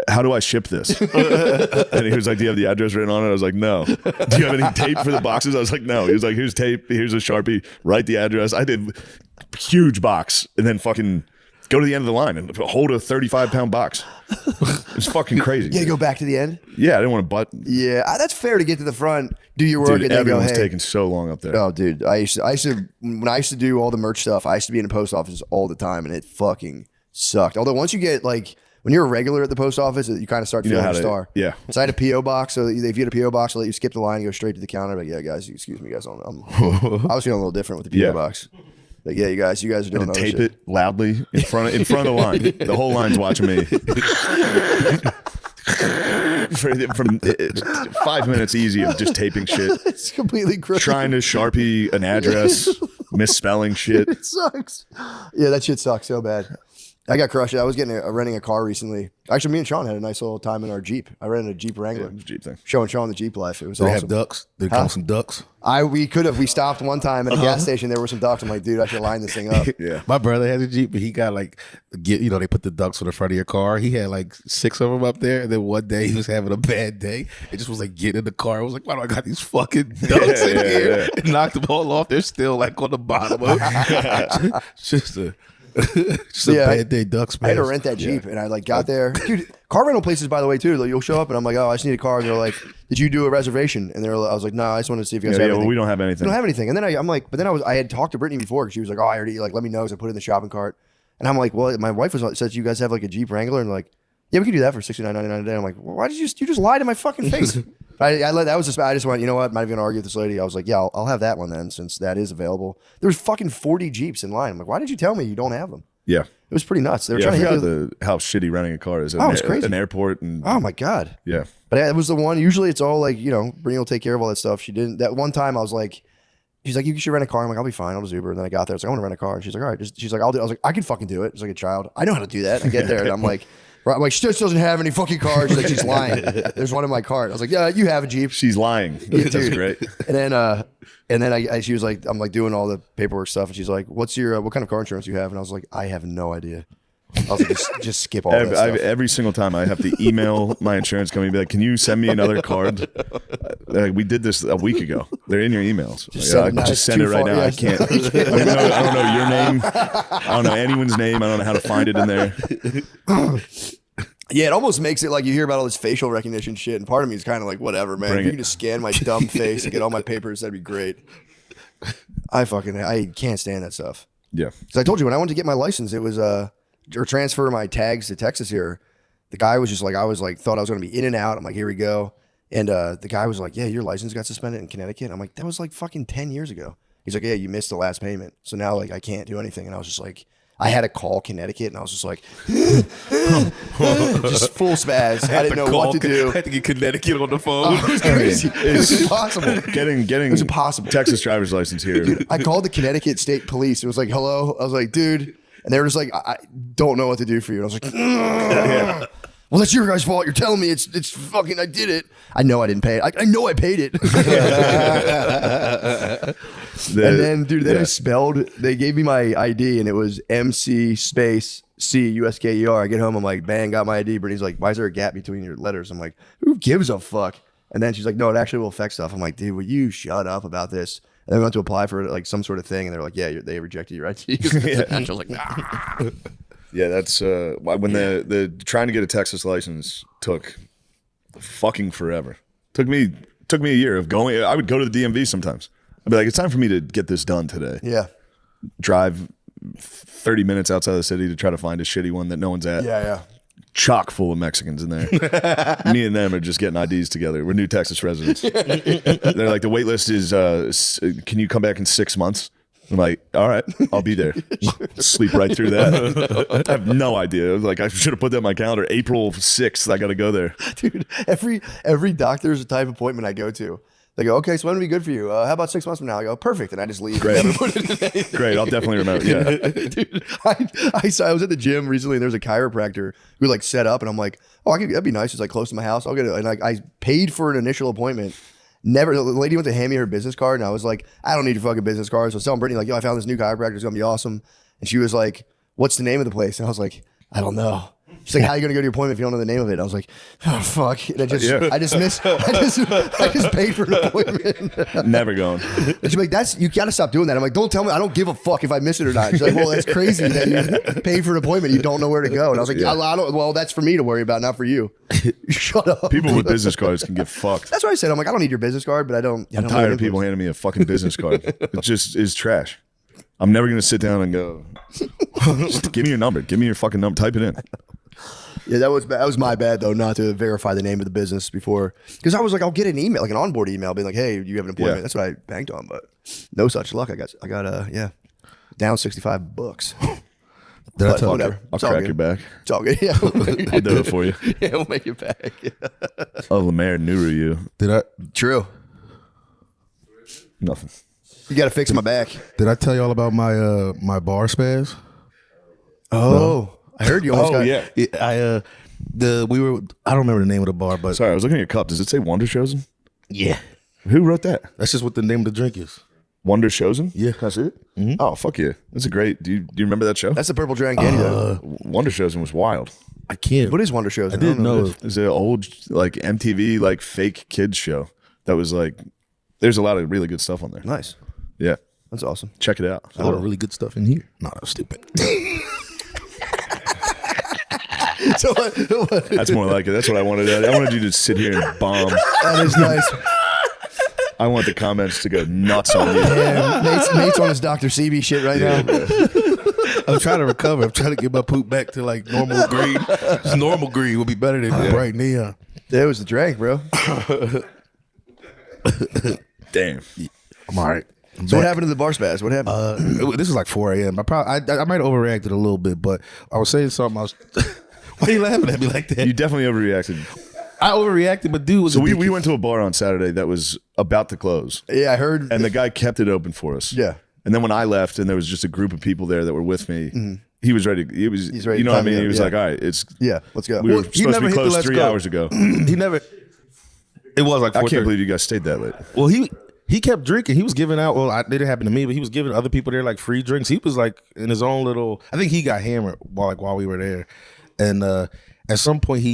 how do I ship this? And he was like, do you have the address written on it? I was like, no. Do you have any tape for the boxes? I was like, no. He was like, here's tape. Here's a Sharpie. Write the address. I did huge box and then fucking go to the end of the line and hold a 35-pound box. It's fucking crazy. Yeah, go back to the end? Yeah, I didn't want to butt. Yeah, that's fair to get to the front, do your work, Dude, and then go, everyone's hey. taking so long up there. Oh, dude, when I used to do all the merch stuff, I used to be in the post office all the time, and it fucking sucked. Although once you get like, when you're a regular at the post office, you kind of start feeling a star. Yeah. So I had a PO box, so if you had a PO box, they'll let you skip the line and go straight to the counter. Like, yeah, guys, excuse me, guys, I was feeling a little different with the PO box. Like, yeah, you guys are doing and other tape shit. it loudly in front of the line. The whole line's watching me. From 5 minutes easy of just taping shit. It's completely crazy. Trying to Sharpie an address, misspelling shit. It sucks. Yeah, that shit sucks so bad. I got crushed. I was renting a car recently. Actually, me and Sean had a nice little time in our Jeep. I rented a Jeep Wrangler. Yeah, Jeep thing. Showing Sean the Jeep life. It was They awesome. have ducks. They come some ducks. We could have. We stopped one time at a gas station. There were some ducks. I'm like, dude, I should line this thing up. Yeah. My brother has a Jeep, but he got like, they put the ducks on the front of your car. He had like 6 of them up there. And then one day he was having a bad day. It just was like getting in the car. I was like, why do I got these fucking ducks in here? Yeah. And knocked them all off. They're still like on the bottom of it. Just a bad day ducks, man. I had to rent that Jeep, and I like got there. Dude, car rental places, by the way, too. Like, you'll show up, and I'm like, oh, I just need a car. And they're like, did you do a reservation? And I was like, no, I just wanted to see if you guys have anything. Well, we don't have anything. We don't have anything. And then I'm like, I had talked to Brittany before because she was like, oh, I already, like, let me know. So I put it in the shopping cart. And I'm like, well, my wife said you guys have like a Jeep Wrangler, and like, yeah, we could do that for $69.99 a day. I'm like, well, why did you just lie to my fucking face? I just went, you know what? I'm not even gonna argue with this lady. I was like, yeah, I'll have that one then, since that is available. There's fucking 40 Jeeps in line. I'm like, why did you tell me you don't have them? Yeah. It was pretty nuts. They were I trying to forgot hit how shitty renting a car is at it's crazy. an airport. And oh my God. Yeah. But it was the one, usually it's all like, Brittany will take care of all that stuff. She didn't. That one time I was like, she's like, you should rent a car. I'm like, I'll be fine. I'll just Uber. And then I got there. I was like, I want to rent a car. And she's like, all right. She's like, I'll do it. I was like, I can fucking do it. It's like a child. I know how to do that. I get there and I'm like, she just doesn't have any fucking cars. She's like, she's lying. There's one in my cart. I was like, yeah, you have a Jeep. She's lying. Yeah, That's great. And then she was like, I'm like doing all the paperwork stuff. And she's like, what kind of car insurance do you have? And I was like, I have no idea. I was like, just skip all that stuff. Every single time I have to email my insurance company and be like, can you send me another card? We did this a week ago. They're in your emails. Just send it right now. I can't. I don't know your name. I don't know anyone's name. I don't know how to find it in there. Yeah, it almost makes it like you hear about all this facial recognition shit, and part of me is kind of like, whatever, man. If you can just scan my dumb face and get all my papers, that'd be great. I can't stand that stuff. Yeah. Because I told you, when I went to get my license, it was or transfer my tags to Texas here. The guy was just like, thought I was going to be in and out. I'm like, here we go. And the guy was like, yeah, your license got suspended in Connecticut. I'm like, that was like fucking 10 years ago. He's like, yeah, you missed the last payment. So now like I can't do anything. And I was just like, I had to call Connecticut, and I was just like, just full spaz. I didn't know what to do. I had to get Connecticut on the phone. It was crazy. It was impossible. Getting It was impossible. Texas driver's license here. I called the Connecticut State Police. It was like, hello. I was like, dude. And they were just like, I don't know what to do for you. And I was like, well, that's your guys' fault. You're telling me it's fucking, I did it. I know I didn't pay it. I know I paid it. And then, dude, then they gave me my ID, and it was MC space C USKER. I get home, I'm like, bang, got my ID. Brittany's like, why is there a gap between your letters? I'm like, who gives a fuck? And then she's like, no, it actually will affect stuff. I'm like, dude, will you shut up about this? And then we went to apply for like some sort of thing, and they're like, yeah, they rejected your ID. And she was like, nah. Yeah, that's when the trying to get a Texas license took fucking forever. Took me a year of going. I would go to the DMV sometimes. I'd be like, it's time for me to get this done today. Yeah. Drive 30 minutes outside of the city to try to find a shitty one that no one's at. Yeah. Chock full of Mexicans in there. Me and them are just getting IDs together. We're new Texas residents. They're like, the wait list is, can you come back in 6 months? I'm like, all right, I'll be there. Sleep right through that. I have no idea. I was like, I should have put that on my calendar. April 6th, I got to go there. Dude, every doctor's a type of appointment I go to. They go, okay, so when would be good for you? How about 6 months from now? I go, perfect. And I just leave. Great. Great. I'll definitely remember. Yeah. Dude, I was at the gym recently, and there's a chiropractor who like set up, and I'm like, oh, that'd be nice. It's like close to my house. I'll get it. And like, I paid for an initial appointment. The lady went to hand me her business card, and I was like, I don't need your fucking business card. So I was telling Brittany, like, yo, I found this new chiropractor. It's going to be awesome. And she was like, what's the name of the place? And I was like, I don't know. She's like, how are you going to go to your appointment if you don't know the name of it? And I was like, oh, fuck. And I just paid for an appointment. Never going. And she's like, you got to stop doing that. I'm like, don't tell me. I don't give a fuck if I miss it or not. She's like, well, that's crazy that you paid for an appointment. You don't know where to go. And I was like, well, that's for me to worry about, not for you. Shut up. People with business cards can get fucked. That's what I said. I'm like, I don't need your business card, but I'm tired of people handing me a fucking business card. It just is trash. I'm never going to sit down and go, just give me your number. Give me your fucking number. Type it in. Yeah, that was my bad though, not to verify the name of the business before, because I was like, I'll get an email, like an onboard email, being like, hey, you have an appointment. Yeah. That's what I banked on, but no such luck. I got down $65. That's whatever. I'll crack your back. It's all good. Yeah, I'll do it for you. Yeah, we'll make it back. Oh, Lemaire Nuru, you. True. Nothing. You got to fix my back. Did I tell you all about my my bar spaz? Oh. No. I heard you almost got. Yeah. I don't remember the name of the bar, but sorry, I was looking at your cup. Does it say Wonder Chosen? Yeah. Who wrote that? That's just what the name of the drink is. Wonder Chosen? Yeah. Can I see it? Mm-hmm. Oh, fuck yeah. That's a great. Do you remember that show? That's the Purple Dragon Candy though. Wonder Chosen was wild. I can't. What is Wonder Chosen? I didn't know. It was an old like MTV like fake kids show that was like. There's a lot of really good stuff on there. Nice. Yeah. That's awesome. Check it out. There's a lot of really good stuff in here. No, that was stupid. So that's more like it. That's what I wanted. I wanted you to sit here and bomb. That is nice. I want the comments to go nuts on you. Yeah, Nate's on his Dr. CB shit right now. I'm trying to recover. I'm trying to get my poop back to like normal green. Normal green would be better than bright neon. That was the drink, bro. Damn. I'm all right. So what happened to the bar spaz? What happened? This is like 4 a.m. I might have overreacted a little bit, but I was saying something. Why are you laughing at me like that? You definitely overreacted. I overreacted, but dude was. So we went to a bar on Saturday that was about to close. Yeah, I heard. And the guy kept it open for us. Yeah. And then when I left, and there was just a group of people there that were with me, he was ready. He's ready. You know what I mean? He was like, "All right, let's go." We were supposed to be closed 3 hours ago. He never. It was like 4:30. I can't believe you guys stayed that late. Well, he kept drinking. He was giving out. Well, it didn't happen to me, but he was giving other people there like free drinks. He was like in his own little. I think he got hammered while we were there, and at some point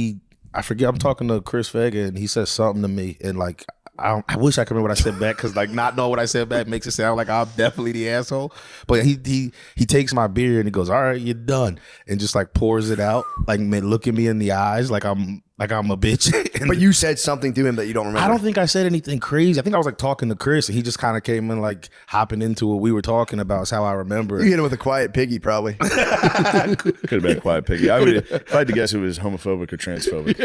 I forget. I'm talking to Chris Vega, and he said something to me, and like. I wish I could remember what I said back because like not knowing what I said back makes it sound like I'm definitely the asshole. But he takes my beer and he goes, "All right, you're done," and just like pours it out, like look at me in the eyes, like I'm a bitch. But you said something to him that you don't remember. I don't think I said anything crazy. I think I was like talking to Chris, and he just kind of came in like hopping into what we were talking about. Is how I remember You it. hit him with a quiet piggy, probably. Could have been a quiet piggy. If I had to guess, it was homophobic or transphobic.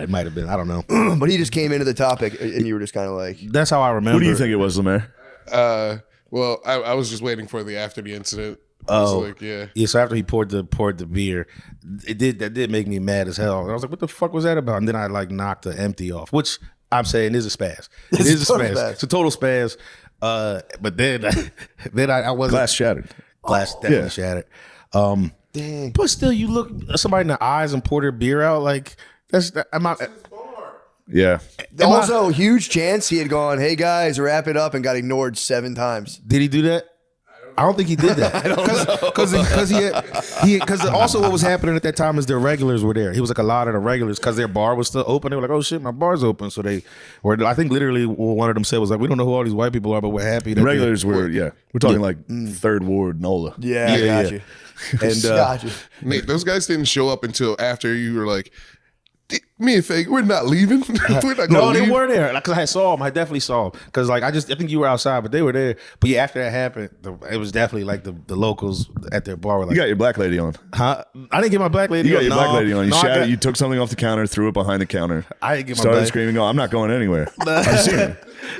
It might have been. I don't know. But he just came into the topic, and you were just kind of like, That's how I remember. What do you think it was, Lemaire? Well, I was just waiting for the after the incident. Oh, Like, yeah. Yeah, so after he poured the beer, that did make me mad as hell. And I was like, what the fuck was that about? And then I like knocked the empty off, which I'm saying is a spaz. It is a total spaz. spaz. It's a total spaz. But then I wasn't. Glass shattered. Glass definitely Yeah. shattered. dang. But still, you look somebody in the eyes and pour their beer out like that's. Yeah. Also, huge chance he had gone, "Hey guys, wrap it up," and got ignored 7 times. Did he do that? I don't think he did that. I don't know. Because also what was happening at that time is their regulars were there. He was like a lot of the regulars because their bar was still open. They were like, "Oh shit, my bar's open." So they were. I think literally one of them said was like, "We don't know who all these white people are, but we're happy." The regulars were, we're talking like Third Ward, NOLA. Yeah, Yeah, got yeah. you. And Got you. Nate, those guys didn't show up until after you were like, me and Fake, we're not leaving. We're not No, gonna they leave. were there. Like, 'cause I saw them. I definitely saw them. Because like I think you were outside, but they were there. But yeah, after that happened, it was definitely like the locals at their bar were like, You got your black lady on. huh? I didn't get my black lady. You got on. your black lady on. You No, shouted. You took something off the counter, threw it behind the counter. I didn't get my Started black. screaming, "Oh, I'm not going anywhere." I've seen it.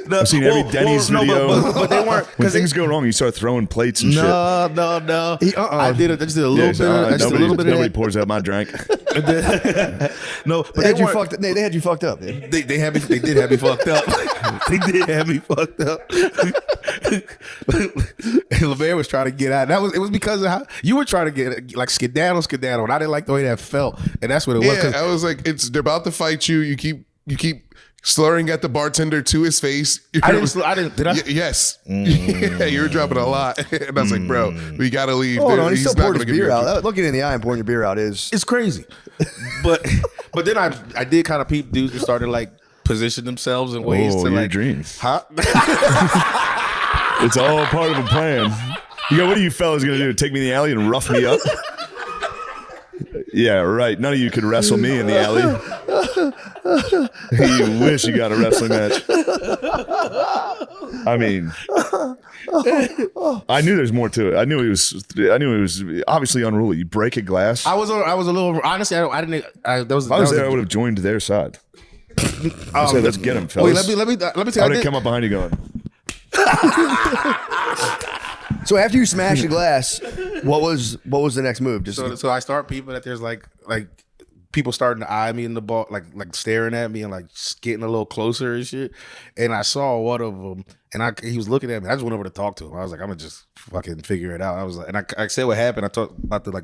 No, I've seen every Denny's video. but they weren't When things go wrong, you start throwing plates and shit. No. I did it. I just did a little Yeah, bit. so, I just did a little bit nobody of pours out my drink. that. No, but They had you weren't- fucked. They had you fucked up. Man. They did have me fucked up. They did have me fucked up. And LeVar was trying to get out. It was because of how you were trying to get like skedaddle, and I didn't like the way that felt, and that's what it was. 'cause- Yeah, I was like, they're about to fight you. You keep slurring at the bartender to his face. I didn't. Did I? Yes. Yeah, you were dropping a lot. And I was like, bro, we got to leave. Hold on, he He's still not poured gonna his give you beer a out. drink. Looking in the eye and pouring your beer out is. It's crazy, but then I did kind of peep dudes who started like position themselves in ways Oh, to your like dreams. huh? It's all part of a plan. You go, what are you fellas gonna do? Take me in the alley and rough me up? Yeah, right. None of you could wrestle me in the alley. You wish you got a wrestling match. I mean, I knew there's more to it. I knew it was obviously unruly. You break a glass. I was a little honestly. I didn't. That was. If I was there, I would have joined their side. I said, let's get him, fellas. Wait, let me I tell would you. have come up behind you going, So after you smashed the glass, what was the next move? Just So I start peeping that there's like people starting to eye me in the bar, like staring at me and like getting a little closer and shit. And I saw one of them, and he was looking at me. I just went over to talk to him. I was like, I'm gonna just fucking figure it out. I was like, and I said what happened. I talked about the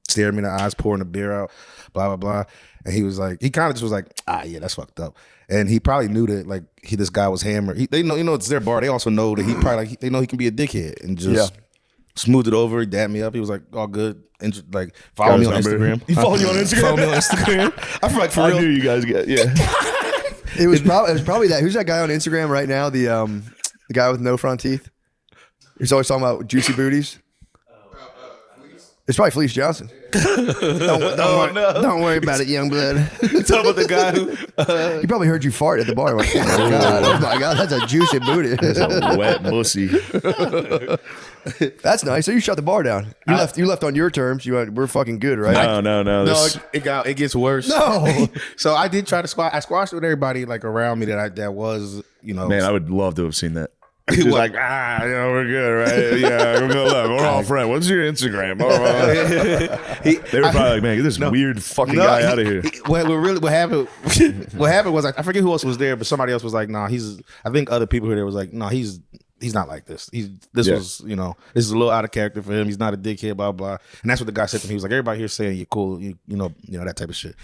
staring me in the eyes, pouring the beer out, blah blah blah. And he was like, he kind of just was like, yeah, that's fucked up. And he probably knew that like this guy was hammered. They know it's their bar. They also know that he probably they know he can be a dickhead and just smoothed it over. He dabbed me up. He was like, all good. And like follow me on Instagram. He followed you on Instagram? Follow me on Instagram. I feel like for I real. knew you guys get, yeah. it was probably that. Who's that guy on Instagram right now? The guy with no front teeth. He's always talking about juicy booties. It's probably Felice Johnson. Don't worry about it, young blood. Talking about the guy who He probably heard you fart at the bar. Like, oh my god, that's a juicy booty. Wet pussy. That's nice. So you shut the bar down. You left on your terms. You went, we're fucking good, right? No. No, This, it gets worse. No. So I did try to squash. I squashed with everybody like around me that was man, I would love to have seen that. Just like, we're good, right? Yeah, we're all friends. What's your Instagram? They were probably like, man, get this weird fucking guy out of here. What happened? What happened was I forget who else was there, but somebody else was like, nah, I think other people who were there was like, no, he's not like this. This is a little out of character for him. He's not a dickhead, blah blah. And that's what the guy said to me. He was like, everybody here saying you're cool, you know that type of shit.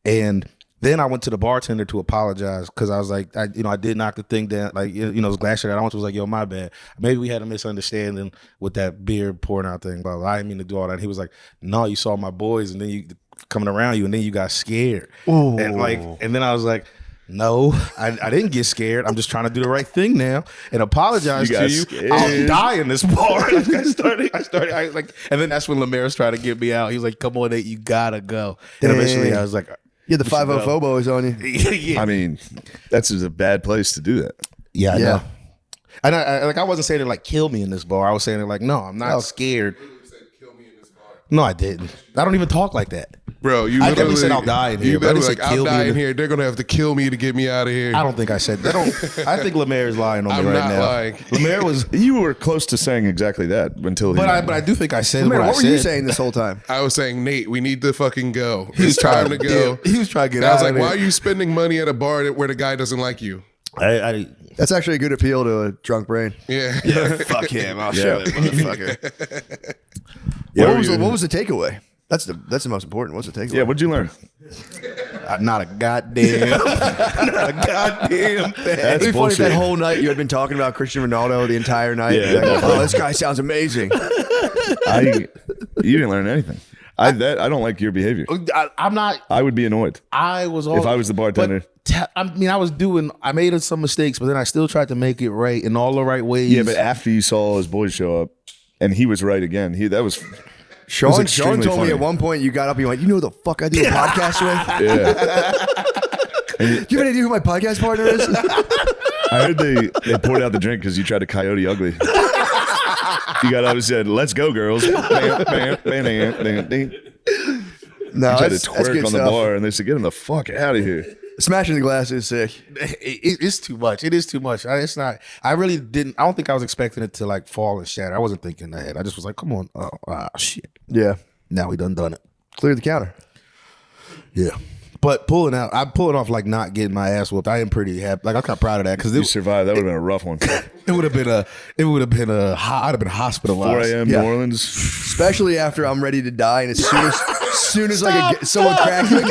And Then I went to the bartender to apologize because I was like, I did knock the thing down. Like, this glass shit that I went to was like, yo, my bad. Maybe we had a misunderstanding with that beer pouring out thing. But I didn't mean to do all that. And he was like, no, you saw my boys and then you coming around you and then you got scared. Ooh. And then I was like, no, I didn't get scared. I'm just trying to do the right thing now and apologize to you. Scared. I'll die in this bar. And then that's when Lemaris tried to get me out. He was like, come on, Nate, you gotta go. And eventually I was like, You had the 5-0 Phobos on you. yeah. I mean, that's just a bad place to do that. Yeah, I Yeah. know. And I wasn't saying it like kill me in this bar. I was saying it like, no, I'm not scared. No, I didn't. I don't even talk like that. Bro, you I literally definitely said I'll die in here. You But I better didn't like say kill I'll me die in in the- here. They're gonna have to kill me to get me out of here. I don't think I said that. I think Lemaire is lying on me I'm right not now. lying. Lemaire was, You were close to saying exactly that until he. but I do think I said Man, what I what were said. you saying this whole time? I was saying, Nate, we need to fucking go. He was It's time to go. He was trying to get And I was out like, of why there. are you spending money at a bar where the guy doesn't like you? That's actually a good appeal to a drunk brain. Yeah. Fuck him. I'll Yeah. show him, motherfucker. What was the takeaway? That's the most important. What's the takeaway? Yeah, what'd you learn? Not a goddamn, not a goddamn thing. That's It'd be funny if that bullshit. whole night you had been talking about Cristiano Ronaldo the entire night. Yeah, You're like, definitely. oh, this guy sounds amazing. You didn't learn anything. I don't like your behavior. I'm not. I would be annoyed. I was all, If I was the bartender. But I made some mistakes, but then I still tried to make it right in all the right ways. Yeah, but after you saw his boys show up, and he was right again. That was Sean extremely told me funny. at one point you got up and you went, you know who the fuck I do a podcast with? yeah. Do you have any idea who my podcast partner is? I heard they poured out the drink because you tried to coyote ugly. You got up and said, "Let's go, girls." You No, tried to that's twerk good on the stuff. bar, and they said, "Get him the fuck out of here." Smashing the glass is sick. It's too much. It is too much. It's not. I really didn't. I don't think I was expecting it to like fall and shatter. I wasn't thinking ahead. I just was like, come on. Oh, shit. Yeah. Now we done it. Clear the counter. Yeah. But I'm pulling off like not getting my ass whooped. I am pretty happy. Like I'm kind of proud of that because You survived. That would have been a rough one. it would have been I'd have been hospitalized. 4 a.m. Yeah. New Orleans. Especially after I'm ready to die, and as soon as someone cracks me,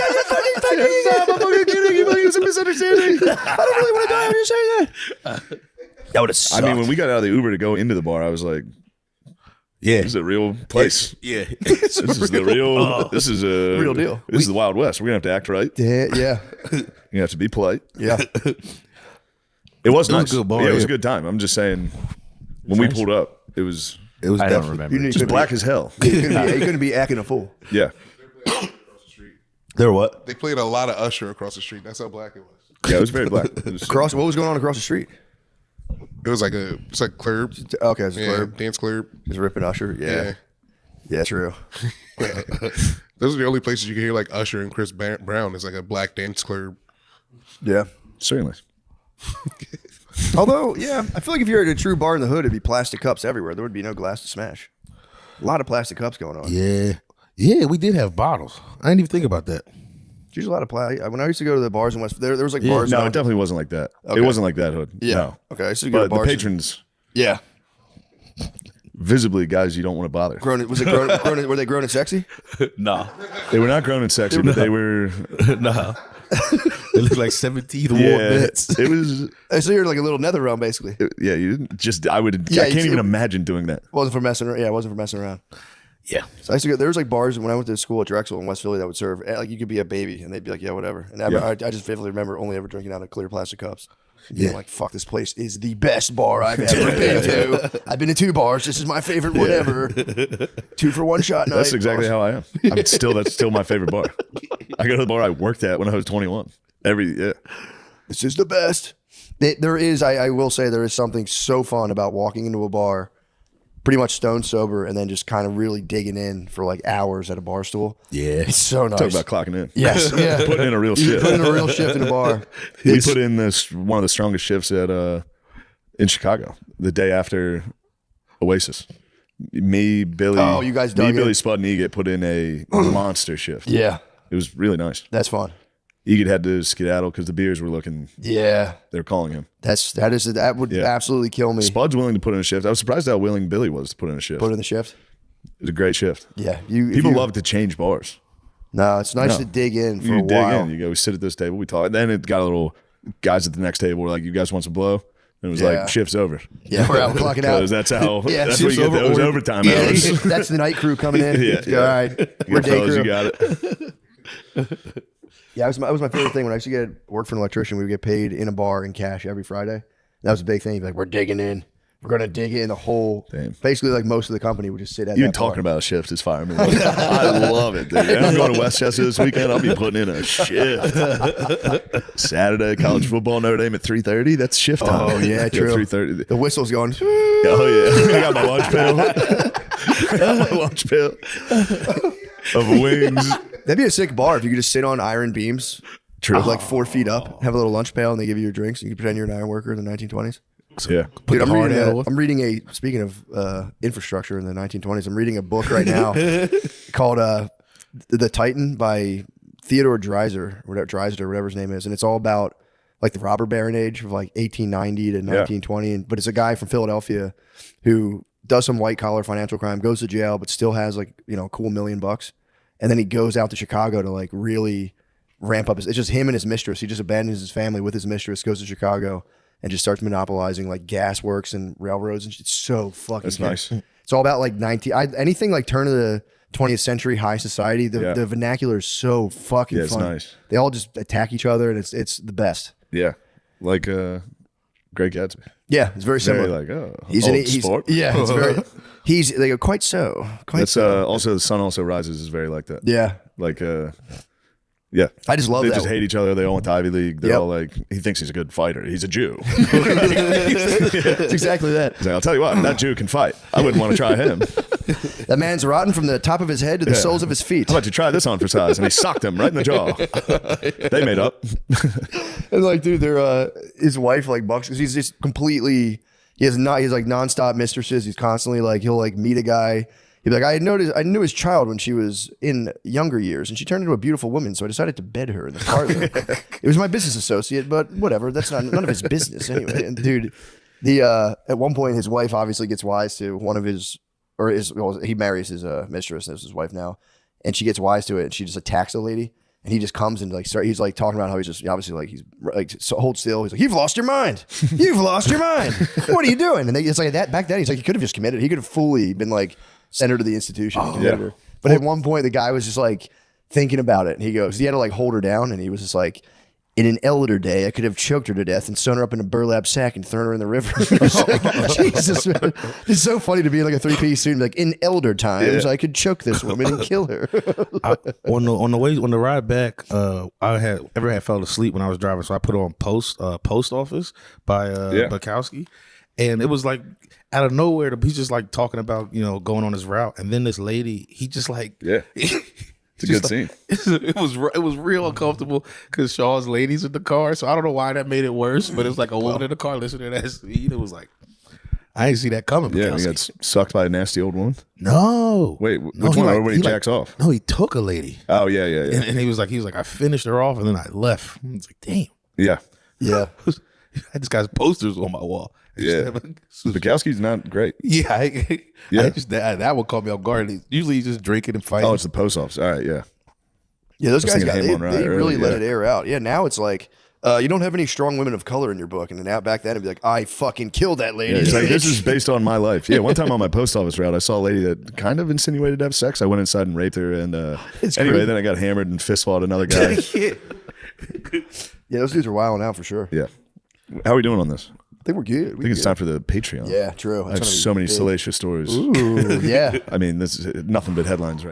it's a misunderstanding. I don't really want to die when you say that. That would have I sucked. mean, when we got out of the Uber to go into the bar, I was like, Yeah. "This is a real place. Yeah. This is the real. This is a Real deal. This is the Wild West. We're gonna have to act right. yeah. You have to be polite." Yeah. It was nice. a good bar, Yeah, it was yeah. a good time. I'm just saying, when we pulled up, it was It was I don't definitely. remember. You just black as hell. You couldn't be acting a fool. Yeah, There what? They played a lot of Usher across the street. That's how black it was. yeah, it was very black. It was, What was going on across the street? It was like it's like club. Okay, it's a Yeah, club. dance club. Just ripping Usher. Yeah. Yeah, true. Those are the only places you can hear like Usher and Chris Brown. It's like a black dance club. Yeah. certainly. Although, yeah, I feel like if you're at a true bar in the hood, it'd be plastic cups everywhere. There would be no glass to smash. A lot of plastic cups going on. Yeah. Yeah, we did have bottles. I didn't even think about that. There's a lot of plastic. When I used to go to the bars in West, there was like bars. No, down- it definitely wasn't like that. Okay. It wasn't like that hood. Yeah. No. Okay. I used to go to But the bars. patrons, Yeah. visibly guys you don't want to bother. Was it grown? Were they grown and sexy? No. They were not grown and sexy, but they were. No. They look like 17th Ward Yeah, vets. it was. So you're like a little nether realm, basically. Yeah, you didn't just. I would. Yeah, I can't it- even imagine doing that. Wasn't for messing around. Yeah, it wasn't for messing around. Yeah. So I used to go. There was like bars when I went to school at Drexel in West Philly that would serve like you could be a baby and they'd be like, yeah, whatever. And I just vividly remember only ever drinking out of clear plastic cups. Yeah, like fuck, this place is the best bar I've ever been to. I've been to 2 bars. This is my favorite whatever. 2 for 1 shot night. That's exactly how I am. That's still my favorite bar. I go to the bar I worked at when I was 21. This is the best. There is, I will say, there is something so fun about walking into a bar, pretty much stone sober, and then just kind of really digging in for like hours at a bar stool. Yeah. It's so nice. Talk about clocking in. Yes, yeah. Putting in a real shift. Putting a real shift in a bar. We put in one of the strongest shifts in Chicago the day after Oasis. Me, Billy. Oh, you guys dug Me, in. Billy, Spud, and Egit put in a monster shift. Yeah, It was really nice. that's fun. Egit had to skedaddle because the beers were looking. Yeah, They were calling him. that would Yeah. absolutely kill me. Spud's willing to put in a shift. I was surprised how willing Billy was to put in a shift. Put in the shift. It was a great shift. Yeah, People love to change bars. No, it's nice to dig in for a dig while. in. You go, we sit at this table, we talk. And then it got a little guys at the next table were like, "You guys want some blow?" And it was like, "Shift's over." Yeah, we're out clocking out. Because that's how. Yeah. That's what you get those overtime Yeah, hours. that's the night crew coming in. All right, we're day fellas, crew. you got it. Yeah, it was my favorite thing when I used to get work for an electrician. We would get paid in a bar in cash every Friday. That was a big thing. He'd be like, we're digging in. We're gonna dig in the whole. Damn. Basically, like most of the company would just sit at. Even that talking bar. about a shift is firing me. I love it, dude. And I'm going to Westchester this weekend. I'll be putting in a shift. Saturday, college football, Notre Dame at 3:30. That's shift time. Oh yeah, true. 3:30. The whistle's going. Oh yeah, I got my lunch pail. My lunch pail of wings. That'd be a sick bar if you could just sit on iron beams, like 4 feet up, have a little lunch pail, and they give you your drinks. You can pretend you're an iron worker in the 1920s. Yeah, Dude, I'm reading a. Speaking of infrastructure in the 1920s, I'm reading a book right now called "The Titan" by Theodore Dreiser, or whatever his name is, and it's all about like the robber baron age of like 1890 to 1920. But it's a guy from Philadelphia who does some white collar financial crime, goes to jail, but still has like a cool $1 million, and then he goes out to Chicago to like really ramp up his. It's just him and his mistress. He just abandons his family with his mistress, goes to Chicago, and just starts monopolizing like gas works and railroads and shit. It's so fucking That's good. nice. It's all about like anything like turn of the 20th century high society. The vernacular is so fucking Yeah, it's fun. nice. They all just attack each other, and it's the best. Yeah, like Great Gatsby. Yeah, it's very similar. Very like he's sport. Yeah, it's very. They go quite so. That's also The Sun Also Rises is very like that. Yeah, Like yeah, I just love they that. just hate each other. They all went to Ivy League. They're Yep. all like, he thinks he's a good fighter. He's a Jew. It's exactly that. He's like, I'll tell you what, that Jew can fight. I wouldn't want to try him. That man's rotten from the top of his head to the soles of his feet. How about you try this on for size? And he socked him right in the jaw. They made up. And like, dude, they're his wife like bucks because he's just completely. He's like nonstop mistresses. He's constantly like he'll like meet a guy. He'd be like, I knew his child when she was in younger years, and she turned into a beautiful woman, so I decided to bed her in the parlor. It was my business associate, but whatever. That's none of his business anyway. And dude, at one point, his wife obviously gets wise to one of his, he marries his mistress, and this is his wife now, and she gets wise to it, and she just attacks the lady. And he just comes and like he's like talking about how he's just obviously like he's like so hold still. He's like, you've lost your mind. You've lost your mind. What are you doing? And it's like that back then. He's like, he could have just committed. He could have fully been like sent her to the institution and committed her. But at one point, the guy was just like thinking about it, and he goes, he had to like hold her down, and he was just like, in an elder day, I could have choked her to death and sewn her up in a burlap sack and thrown her in the river. Jesus, man. It's so funny to be in like a 3-piece suit and be like, in elder times, I could choke this woman and kill her. On the ride back, I had fell asleep when I was driving, so I put on Post Office by McCusker, and it was like out of nowhere, he's just like talking about going on his route, and then this lady, he just like It's a good scene. It was real uncomfortable because Shaw's ladies in the car, so I don't know why that made it worse. But it was like a woman in the car listening to that speed. It was like I didn't see that coming. Yeah, he got sucked by a nasty old woman. No, Wait, which one? When he jacks off? No, he took a lady. Oh yeah. And he was like, I finished her off, and then I left. It's like, damn. Yeah. I had this guy's posters on my wall. Yeah, Bukowski's not great. Yeah, I just that would call me off guard. Usually he's just drinking and fighting. Oh, it's the post office. All right, yeah. Yeah, those guys thinking they him on Riot really early, let yeah. it air out. Yeah, now it's like you don't have any strong women of color in your book, and then now back then it'd be like, I fucking killed that lady. Yeah, it's like, this is based on my life. Yeah, one time on my post office route, I saw a lady that kind of insinuated to have sex. I went inside and raped her, and anyway, then I got hammered and fist fought another guy. Yeah, those dudes are wilding out for sure. Yeah. How are we doing on this? I think we're good. I think it's time for the Patreon. Yeah, true. I have so many salacious stories. Ooh, yeah. I mean, this is nothing but headlines right